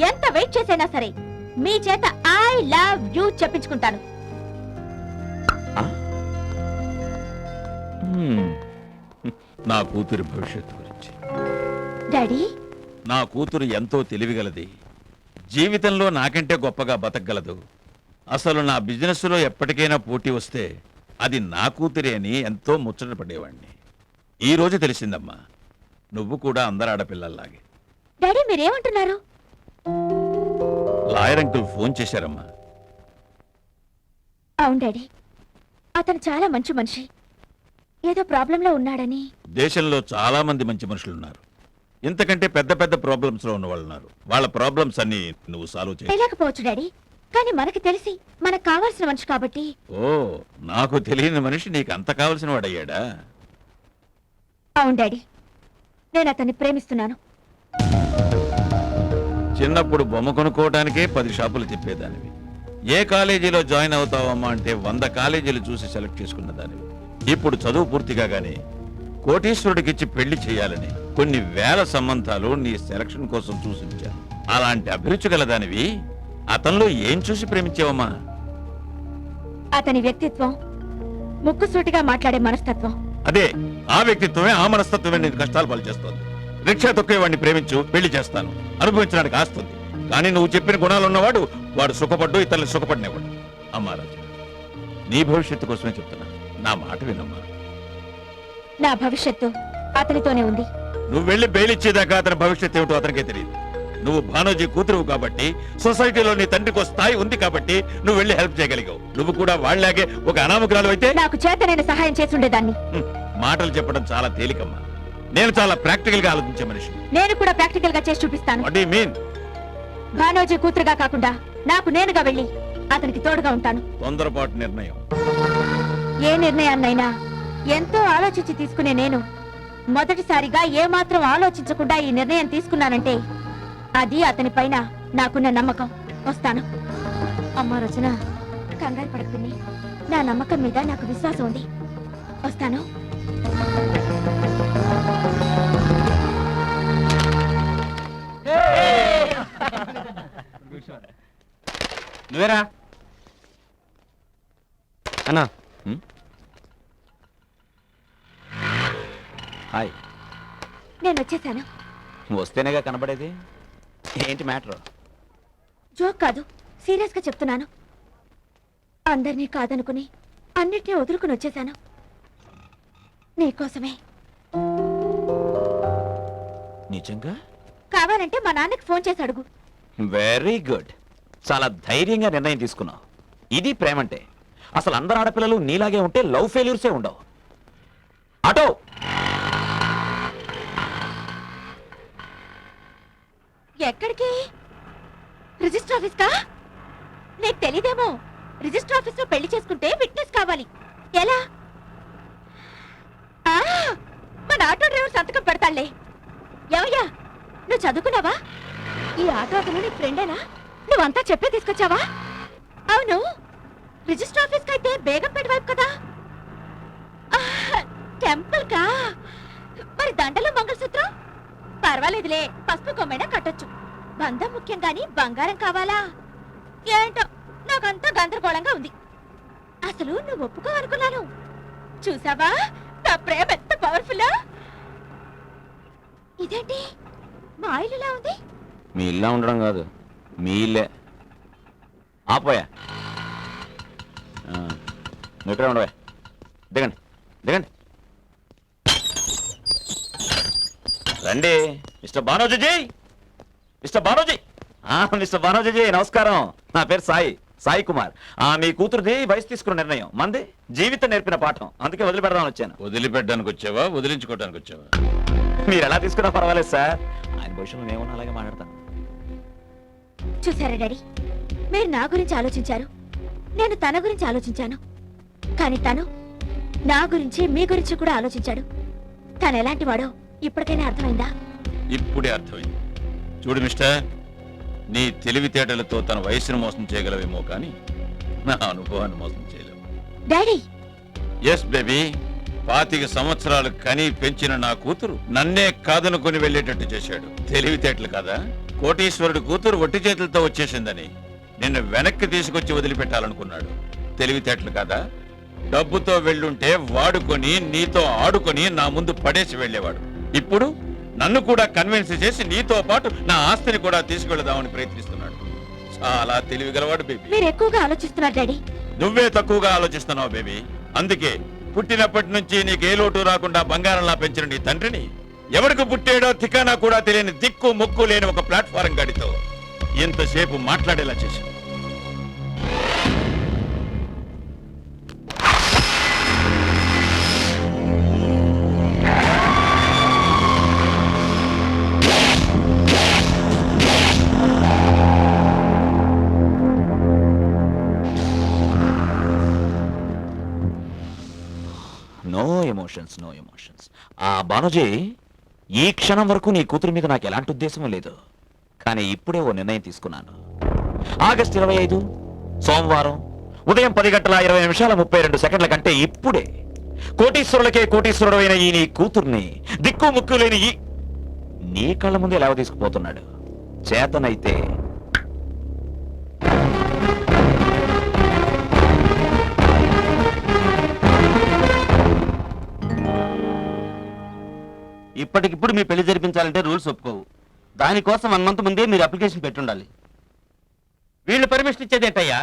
ఎంత వెయిట్ చేసైనా సరే మీ చేత ఐ లవ్ యూ చెప్పించుకుంటాను. నా కూతురి భవిష్యత్తు గురించి. డాడీ, నా కూతురు ఎంతో తెలివిగలది, జీవితంలో నాకంటే గొప్పగా బతకగలదు. అసలు నా బిజినెస్లో ఎప్పటికైనా పోటీ వస్తే అది నా కూతురే అని ఎంతో ముచ్చట పడేవాణ్ణి. ఈ రోజు తెలిసిందమ్మా, నువ్వు కూడా అందరు ఆడపిల్లల్లాగే. డాడీ మీరేమంటున్నారు? లాయర్ అంకుల్ ఫోన్ చేశారమ్మా. అవును డాడీ, అతను చాలా మంచి మనిషి. ఏదో ప్రాబ్లంలో ఉన్నాడని. దేశంలో చాలా మంది మంచి మనుషులున్నారు, ఇంతకంటే పెద్ద పెద్ద ప్రాబ్లమ్స్ లో ఉన్న వాళ్ళు ఉన్నారు. వాళ్ళ ప్రాబ్లమ్స్ అన్ని నువ్వు సాల్వ్ చేయ. తెలియకపోవచ్చు డాడీ, కానీ మనకి తెలిసి మనకు కావాల్సిన మనిషి కాబట్టి. ఓ, నాకు తెలియని మనిషి నీకు అంత కావలసిన వాడయ్యాడా? అవును డాడీ, నేను అతన్ని ప్రేమిస్తున్నాను. చిన్నప్పుడు బొమ్మ కొనుక్కోవడానికే 10 షాపులు చెప్పేదానివి. ఏ కాలేజీలో జాయిన్ అవుతావమ్మా అంటే 100 కాలేజీలు చూసి సెలెక్ట్ చేసుకున్న దానివి. ఇప్పుడు చదువు పూర్తి కాగానే కోటీశ్వరుడికిచ్చి పెళ్లి చేయాలని కొన్ని వేల సంబంధాలు నీ సెలక్షన్ కోసం చూసించాను. అలాంటి అభిరుచి గల దానివి అతనిలో ఏం చూసి ప్రేమించావమ్మా? అతని వ్యక్తిత్వం, ముక్కుసూటిగా మాట్లాడే మనస్తత్వం. అదే, ఆ వ్యక్తిత్వమే ఆ మనస్తత్వమే నీకు కష్టాలు పాలు చేస్తోంది. రిక్షా తొక్కేవాడిని ప్రేమించు, పెళ్లి చేస్తాను, అనుభవించడానికి ఆస్తుంది. కానీ నువ్వు చెప్పిన గుణాలు ఉన్నవాడు వాడు సుఖపడ్డు, ఇతరులు సుఖపడినవాడు. అమ్మా రాజు, నీ భవిష్యత్తు కోసమే చెప్తున్నా, నా మాట వినమ్మా. నా భవిష్యత్తు అతనితోనే ఉంది. నువ్వు వెళ్ళి బెయిల్ ఇచ్చేదాకా అతని భవిష్యత్తు ఏమిటో అతనికే తెలియదు. నువ్వు భానోజీ కూతురువు కాబట్టి, సొసైటీలో నీ తండ్రికి ఒక స్థాయి ఉంది కాబట్టి నువ్వు వెళ్ళి హెల్ప్ చేయగలిగావు. నువ్వు కూడా వాళ్ళలాగే ఒక అనామకురాలు అయితే నాకు చేతనైన సహాయం చేసి ఉండేదాన్ని. మాటలు చెప్పడం చాలా తేలికమ్మా. నేను చాలా ప్రాక్టికల్ గా ఆలోచించే మనిషి. నేను కూడా ప్రాక్టికల్ గా చేసి చూపిస్తాను. What do you mean? Bhanoji కూతురుగా కాకుండా నాకు నేనుగా వెళ్ళి అతనికి తోడుగా ఉంటాను. తొందరపాటు నిర్ణయం. ఏ నిర్ణయాన్నైనా ఎంతో ఆలోచించి తీసుకునే నేను మొదటిసారిగా ఏమాత్రం ఆలోచించకుండా ఈ నిర్ణయం తీసుకున్నానంటే అది అతని పైన నాకున్న నమ్మకం. వస్తాను. అమ్మ రోజున కంగారు పడకుని, నా నమ్మకం మీద నాకు విశ్వాసం ఉంది. వస్తాను. నువ్వేరా అన్నా. హాయ్. నేను వచ్చేసాను. వస్తేనేగా కనబడేది. ఏంటి మ్యాటర్? జోక్ కాదు, సీరియస్ గా చెప్తున్నాను. అందరినీ కాదనుకుని అన్నిటినీ వదులుకుని వచ్చేసాను నీకోసమే. నిజంగా? కావాలంటే మా నాన్నకి ఫోన్ చేసి అడుగు. Very good. చాలా ధైర్యంగా నిర్ణయం తీసుకున్నావు. ఇది ప్రేమంటే. అసలు అందరు ఆడపిల్లలు నీలాగే ఉంటే లవ్ ఫెయిల్యూర్సే ఉండవు. ఆటో. ఎక్కడికి? రిజిస్టర్ ఆఫీస్ కా? నీకు తెలీదేమో, రిజిస్టర్ ఆఫీస్ లో పెళ్లి చేసుకుంటే విట్నెస్ కావాలి. ఎలా? మన ఆటో డ్రైవర్ సంతకం పెడతాళ్లే. ఎవయ్యా, నువ్వు చదువుకున్నావా? ఈ ఆటో అతను నీ ఫ్రెండేనా? నువ్వంతా చెప్పే తీసుకొచ్చావా? అవును, రిజిస్టర్ ఆఫీస్ కైతే బేగంపేట వైపు కదా. టెంపుల్ కా? మరి దండలు మంగళసూత్రం? పర్వాలేదులే, పసుపు కొమ్మైనా కట్టొచ్చు. బంధం ముఖ్యం గాని బంగారం కావాలా? ఏంటో నాకంతా గందరగోళంగా ఉంది. అసలు నువ్వు ఒప్పుకోవనుకున్నాను. చూసావా నా ప్రేమ ఎంత పవర్ఫుల్? ఇదేంటి మా ఇల్లులా ఉంది? మీ ఇల్లా ఉండడం కాదు, మీ ఇల్లే. ఆపోయా, నువ్వు ఇక్కడే ఉండవా? దిగండి దిగండి. రండి మిస్టర్ బానోజీ. మిస్టర్ బానోజీ. మిస్టర్ బానోజీ నమస్కారం. నా పేరు సాయి కుమార్. మీ కూతురుది వయసు తీసుకున్న నిర్ణయం, మంది జీవితం నేర్పిన పాఠం. అందుకే వదిలిపెడదామని వచ్చాను. వదిలిపెట్టడానికి వచ్చావా, వదిలించుకోవడానికి వచ్చావా? మీరు ఎలా తీసుకున్నా పర్వాలేదు సార్. ఆయన భవిష్యత్తు నేను అలాగే మాట్లాడతాను. చూసారా డాడీ, మీరు నా గురించి ఆలోచించారు, నేను తన గురించి ఆలోచించాను. కానీ తను నా గురించి మీ గురించి కూడా ఆలోచించాడు. తను ఎలాంటి వాడో ఇప్పటికైనా అర్థమైందా? ఇప్పుడే అర్థమైంది. చూడు మిస్టర్, నీ తెలివితేటలతో తన వయసును మోసం చేయగలవేమో కానీ నా అనుభవాన్ని మోసం చేయలేవు. డాడీ. ఎస్ బేబీ, 25 సంవత్సరాలు కని పెంచిన నా కూతురు నన్నే కాదనుకుని వెళ్ళేటట్టు చేశాడు. తెలివితేటలు కదా. కోటీశ్వరుడి కూతురు ఒట్టి చేతులతో వచ్చేసిందని నిన్ను వెనక్కి తీసుకొచ్చి వదిలిపెట్టాలనుకున్నాడు. తెలివితేటలు కదా. డబ్బుతో వెళ్ళుంటే వాడుకొని నీతో ఆడుకొని నా ముందు పడేసి వెళ్ళేవాడు. ఇప్పుడు నన్ను కూడా కన్విన్స్ చేసి నీతో పాటు నా ఆస్తిని కూడా తీసుకెళ్దామని ప్రయత్నిస్తున్నాడు. చాలా తెలివిగలవాడు బేబీ. మీరు ఎక్కువగా ఆలోచిస్తున్నారు డాడీ. నువ్వే తక్కువగా ఆలోచిస్తున్నావు బేబీ. అందుకే పుట్టినప్పటి నుంచి నీకు ఏ లోటు రాకుండా బంగారంలా పెంచిన నీ తండ్రిని ఎవరికి పుట్టాడో ఠికానా కూడా తెలియని దిక్కు ముక్కు లేని ఒక ప్లాట్ఫారం గడితో ఎంతసేపు మాట్లాడేలా చేశావు. No emotions, no emotions. Banoji, ఈ క్షణం వరకు నీ కూతురు మీద నాకు ఎలాంటి ఉద్దేశం లేదు. కానీ ఇప్పుడే ఓ నిర్ణయం తీసుకున్నాను. ఆగస్టు 25 సోమవారం ఉదయం 10:20:32 కంటే ఇప్పుడే కోటీశ్వరులకే కోటీశ్వరుడు అయిన ఈ నీ కూతుర్ని దిక్కు ముక్కు లేని ఈ నీ కళ్ళ ముందే లేవ తీసుకుపోతున్నాడు. చేతనైతే ఇప్పటికిప్పుడు మీ పెళ్లి జరిపించాలంటే రూల్స్ ఒప్పుకోవు. దానికోసం 1 month ముందే మీరు అప్లికేషన్ పెట్టుండాలి. వీళ్ళు పర్మిషన్ ఇచ్చేదేంటయ్యా?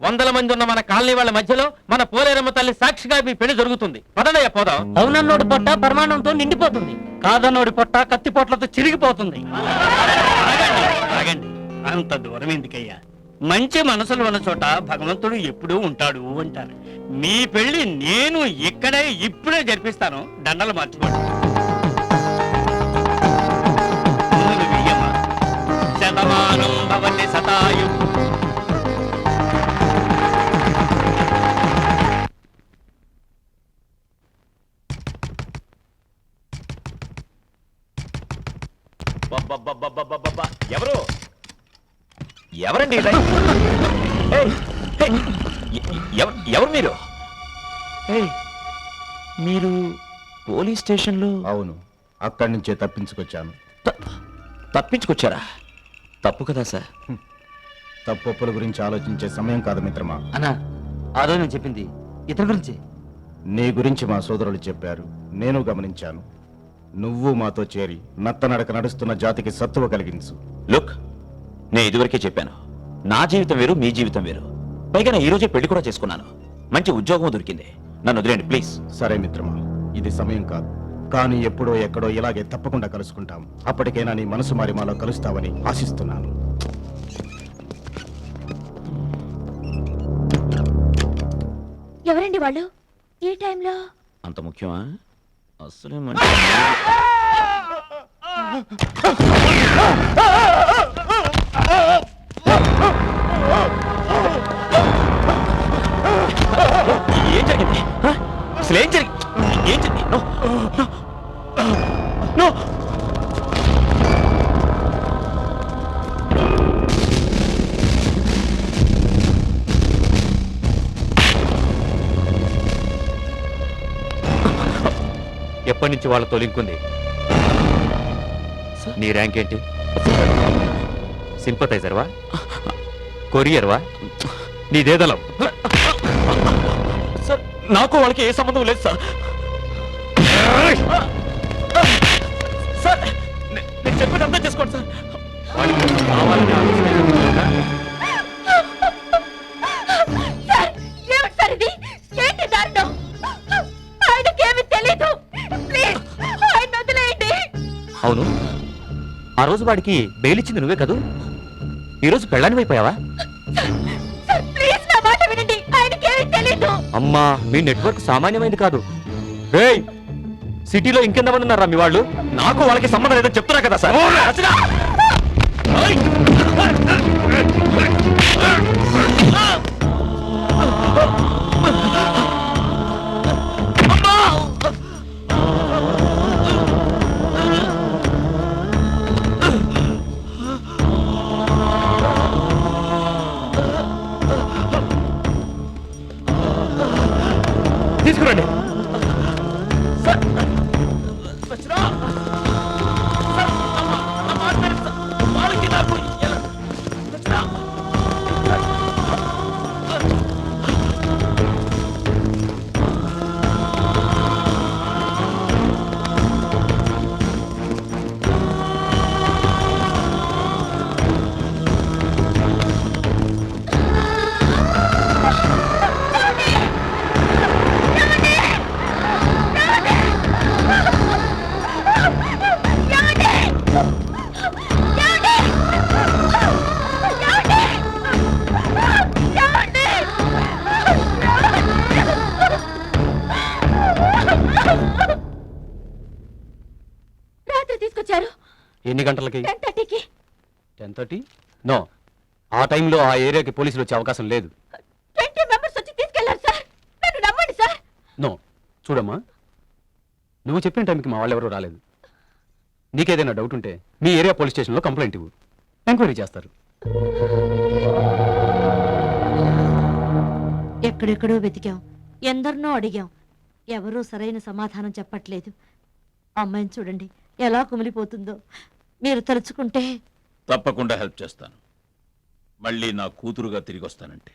100 మంది ఉన్న మన కాలనీ వాళ్ళ మధ్యలో మన పోలేరమ్మ తల్లి సాక్షిగా మీ పెళ్లి జరుగుతుంది. పదనయ్య పోదాం. అవునన్నోడు పొట్ట పరిమాణంతో నిండిపోతుంది. కాదన్నోడి పొట్ట కత్తి పొట్లతో చిరిగిపోతుంది. ఆగండి, అంత దూరం ఎందుకయ్యా? మంచి మనసులు ఉన్న చోట భగవంతుడు ఎప్పుడూ ఉంటాడు అంటారు. మీ పెళ్లి నేను ఇక్కడే ఇప్పుడే జరిపిస్తాను. దండలు మార్చుకోండి. శతమానం భవతి శతాయు. ఎవరు ఎవరండి ఎవరు మీరు? మీరు పోలీస్ స్టేషన్లో? అవును, అక్కడి నుంచే తప్పించుకొచ్చాను. తప్పించుకొచ్చారా? తప్పు కదా సార్. తప్పొప్పుల గురించి ఆలోచించే సమయం కాదు మిత్రమా. అన్నా, అదో నేను చెప్పింది ఇతని గురించి. నీ గురించి మా సోదరులు చెప్పారు, నేను గమనించాను. నువ్వు మాతో చేరి నత్తనడక నడుస్తున్న జాతికి సత్తువ కలిగించు. లుక్, నేను ఇదివరకే చెప్పాను, నా జీవితం వేరు, మీ జీవితం వేరు. పైగా నేను ఈ రోజే పెళ్లి కూడా చేసుకున్నాను. మంచి ఉద్యోగం దొరికింది. నన్ను వదిలేండి ప్లీజ్. సరే మిత్రమా, ఇది సమయం కాదు, కానీ ఎప్పుడో ఎక్కడో ఇలాగే తప్పకుండా కలుసుకుంటాం. అప్పటికైనా నీ మనసు మారి మాలో కలుస్తావని ఆశిస్తున్నాను. ఎవరండి వాళ్ళు ఈ టైంలో? అంత ముఖ్యమా? అసలే ఏం జరిగింది? అసలు ఏం జరిగింది? ఏం జరిగింది? నో ఎప్పటి నుంచి వాళ్ళ తొలింకుంది? నీ ర్యాంక్ ఏంటి? సింపతైజర్వా? కొరియర్వా? నీదేదలం? సార్, నాకు వాళ్ళకి ఏ సంబంధం లేదు సార్. సార్, నేను చెప్పేది అర్థం చేసుకోండి సార్. సార్, ఏమిటి సార్ ఇది? ఏంటి దారుణం? ఆయనకేమీ తెలీదు. ప్లీజ్ ఆయన వదిలేయండి. అవును, ఆ రోజు వాడికి బెయిల్ ఇచ్చింది నువ్వే కదూ? ఈరోజు పెళ్ళాని అయిపోయావా? సార్, ప్లీజ్ నా మాట వినండి. ఆయనకేమీ తెలీదు. అమ్మా, మీ నెట్వర్క్ సామాన్యమైంది కాదు. రేయ్, సిటీలో ఇంకెంతమంది ఉన్నారా మీ వాళ్ళు? నాకు వాళ్ళకి సంబంధం లేదని చెప్తున్నా కదా సార్. తీసుకురండి. రాత్రి తీసుకొచ్చారు. ఎన్ని గంటలకి? 10:30కి. 10:30? నో, ఆ టైంలో ఆ ఏరియాకి పోలీసులు వచ్చే అవకాశం లేదు. 20 మెంబర్స్ వచ్చి తీసుకెళ్లారు సార్. నన్ను నమ్మండి సార్. నో, చూడమ్మా, నువ్వు చెప్పిన టైంకి మా వాళ్ళు ఎవరూ రాలేదు. నీకేదైనా డౌట్ ఉంటే మీ ఏరియా పోలీస్ స్టేషన్లో కంప్లైంట్ ఇవ్వు, ఎంక్వైరీ చేస్తారు. ఎక్కడెక్కడో వెతికాం, ఎందరినో అడిగాం, ఎవరూ సరైన సమాధానం చెప్పట్లేదు. అమ్మాయిని చూడండి ఎలా కుమిలిపోతుందో. మీరు తలుచుకుంటే తప్పకుండా హెల్ప్ చేస్తాను. మళ్ళీ నా కూతురుగా తిరిగి వస్తానంటే.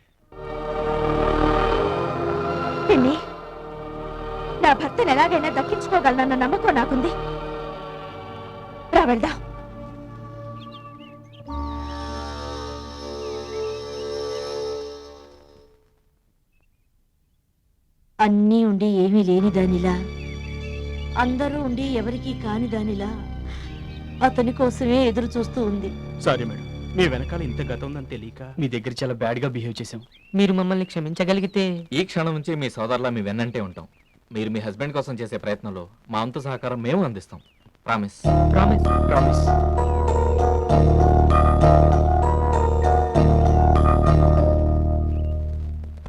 పిన్ని, నా భర్తను ఎలాగైనా దక్కించుకోగలనన్న నమ్మకం నాకుంది. రా వెళ్దాం. అన్నీ ఉండి ఏమీ లేని దానిలా అందరూ ఉండి ఎవరికీ కాని దానిలా అతని కోసమే ఎదురు చూస్తూ ఉంది. సారీ మేడం, మీ వెనకాల ఇంత గతం ఉందని తెలియక మీ దగ్గర చాలా బ్యాడ్ గా బిహేవ్ చేశాం. మీరు మమ్మల్ని క్షమించగలిగితే ఈ క్షణం నుంచి మీ సోదరులా మీ వెన్నంటే ఉంటాం. మీరు మీ హస్బెండ్ కోసం చేసే ప్రయత్నంలో మా అంతు సహకారం మేము అందిస్తాం. ప్రామిస్. ప్రామిస్. ప్రామిస్.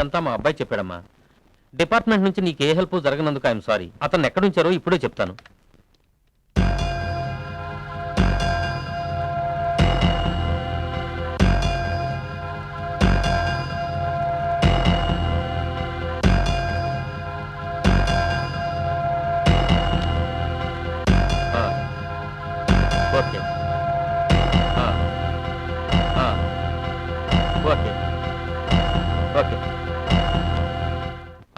అంతా మా అబ్బాయి చెప్పాడమ్మా. డిపార్ట్మెంట్ నుంచి నీకు ఏ హెల్ప్ జరగనందుకు ఐఎమ్ సారీ. అతను ఎక్కడుంచారో ఇప్పుడే చెప్తాను. Okay okay okay.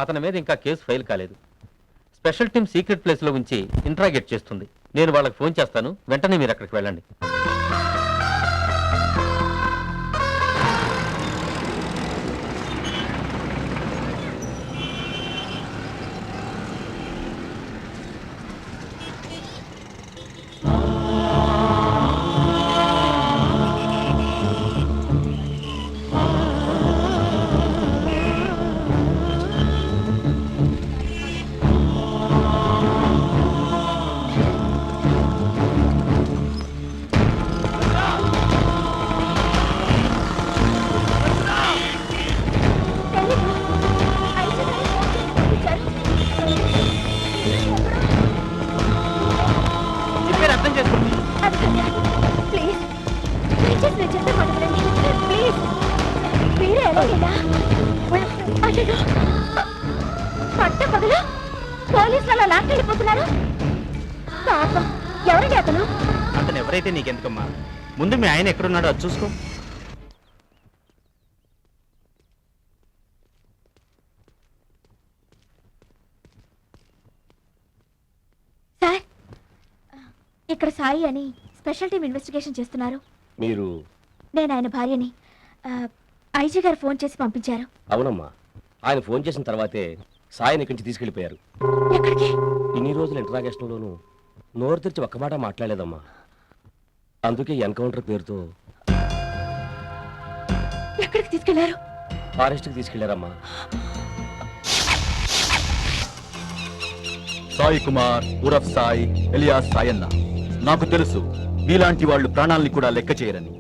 అతని మీద ఇంకా కేసు ఫైల్ కాలేదు. స్పెషల్ టీమ్ సీక్రెట్ ప్లేస్లో ఉంచి ఇంట్రాగేట్ చేస్తుంది. నేను వాళ్ళకి ఫోన్ చేస్తాను, వెంటనే మీరు అక్కడికి వెళ్ళండి. పోలీసులలో లాక్కెళ్ళిపోతున్నారు. పాపం, ఎవరండి అతను? అతను ఎవరైతే నీకెందుకమ్మా, ముందు మీ ఆయన ఎక్కడున్నాడో అది చూసుకో. సార్, ఇక్కడ సాయి అని స్పెషల్ టీమ్ ఇన్వెస్టిగేషన్ చేస్తున్నారు. మీరు? నేను ఆయన భార్యని. ఐజీ గారు ఫోన్ చేసి పంపించారు. అవునమ్మా, ఆయన ఫోన్ చేసిన తర్వాతే సాయిని ఇక్కడి నుంచి తీసుకెళ్లిపోయారు. ఎక్కడికి? ఇన్ని రోజుల ఇంటరాగేషన్లోనూ నోరు తెరిచి ఒక్క మాట మాట్లాడలేదమ్మా. అందుకే ఎన్కౌంటర్ పేరుతో ఎక్కడికి తీసుకెళ్లారు? ఫారెస్ట్కి తీసుకెళ్లారమ్మా. సాయి కుమార్ ఉరఫ్ సాయి ఎలియాస్ సాయన్న. నాకు తెలుసు మీలాంటి వాళ్ళు ప్రాణాలని కూడా లెక్క చేయరని.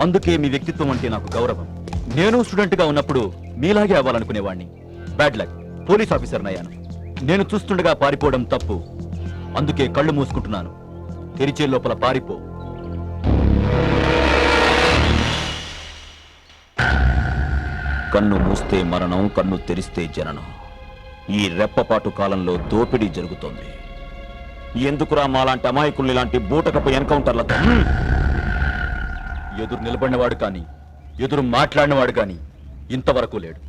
అందుకే మీ వ్యక్తిత్వం అంటే నాకు గౌరవం. నేను స్టూడెంట్గా ఉన్నప్పుడు మీలాగే అవ్వాలనుకునేవాడిని. బ్యాడ్ లక్, పోలీస్ ఆఫీసర్ అయ్యాను. నేను చూస్తుండగా పారిపోవడం తప్పు. అందుకే కళ్ళు మూసుకుంటున్నాను. తెరిచే లోపల పారిపో. కన్ను మూస్తే మరణం, కన్ను తెరిస్తే జననం. ఈ రెప్పపాటు కాలంలో దోపిడీ జరుగుతోంది. ఎందుకురా మాలాంటి అమాయకుల్ని లాంటి బూటకపు ఎన్కౌంటర్లతో? ఎదురు నిలబడినవాడు కానీ ఎదురు మాట్లాడినవాడు కానీ ఇంతవరకు లేడు.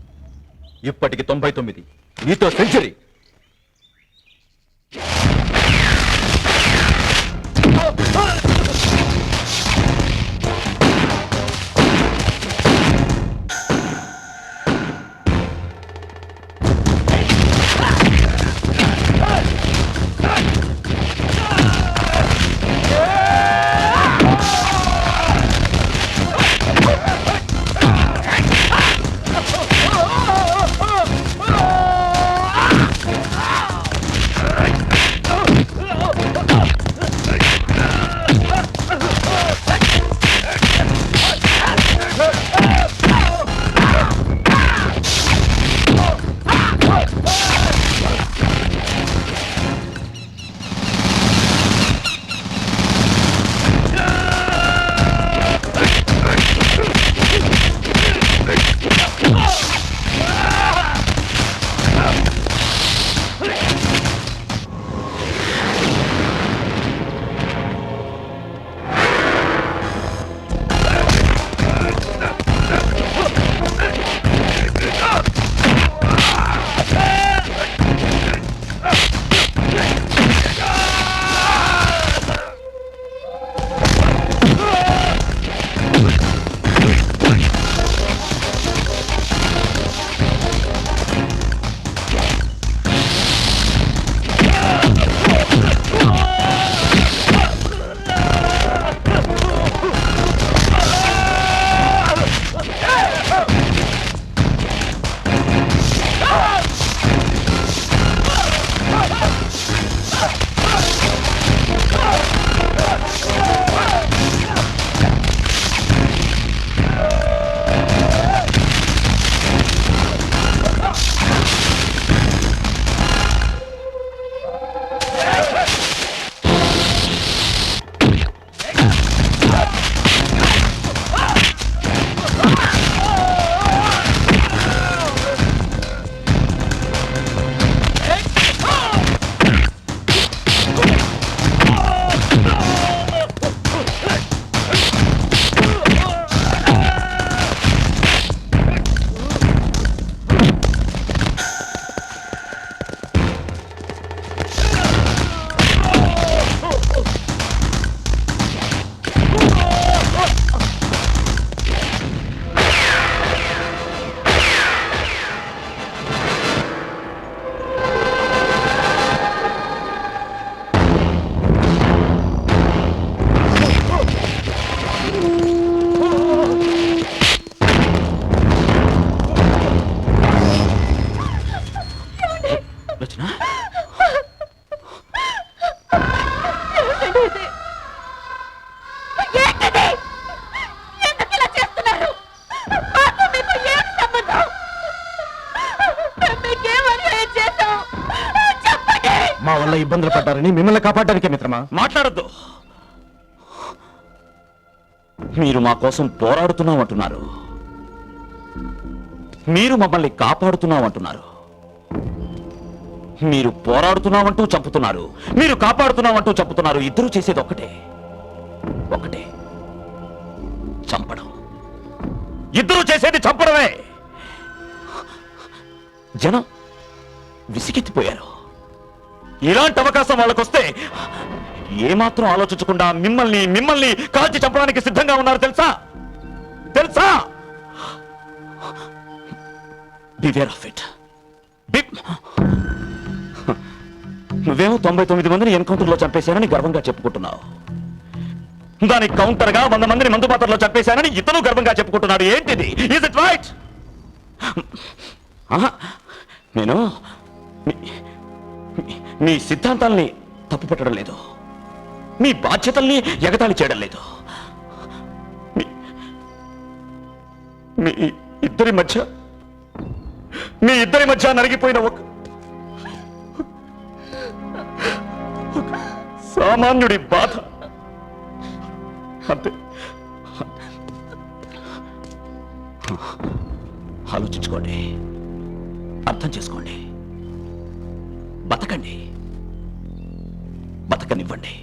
ఇప్పటికి 99, నీతో సెంచరీ. ఇబ్బందులు పడ్డారని మిమ్మల్ని కాపాడడానికే మిత్రమా. మాట్లాడద్దు. మీరు మా కోసం పోరాడుతున్నామంటున్నారు, మీరు మమ్మల్ని కాపాడుతున్నామంటున్నారు. మీరు పోరాడుతున్నామంటూ చంపుతున్నారు, మీరు కాపాడుతున్నామంటూ చంపుతున్నారు. ఇద్దరు చేసేది ఒకటే, ఒకటే, చంపడం. ఇద్దరు చేసేది చంపడమే. జనం విసిగెత్తిపోయారు. ఇలాంటి అవకాశం వాళ్ళకొస్తే ఏమాత్రం ఆలోచించకుండా మిమ్మల్ని కాల్చి చంపడానికి సిద్ధంగా ఉన్నారు. తెలుసా తెలుసా బివేర్ ఆఫ్ ఇట్. నువ్వేమో 99 మందిని ఎన్కౌంటర్లో చంపేశానని గర్వంగా చెప్పుకుంటున్నావు. దానికి కౌంటర్ గా 100 మందిని మందుపాత్రలో చంపేశానని ఇతను గర్వంగా చెప్పుకుంటున్నాడు. ఏంటిది? Is it right? నేను మీ సిద్ధాంతాల్ని తప్పు పెట్టడం లేదు, మీ బాధ్యతల్ని ఎగతాళి చేయడం లేదు. మీ ఇద్దరి మధ్య నలిగిపోయిన ఒక సామాన్యుడి బాధ అంతే. ఆలోచించుకోండి, అర్థం చేసుకోండి, బతకండి, బతకనివ్వండి.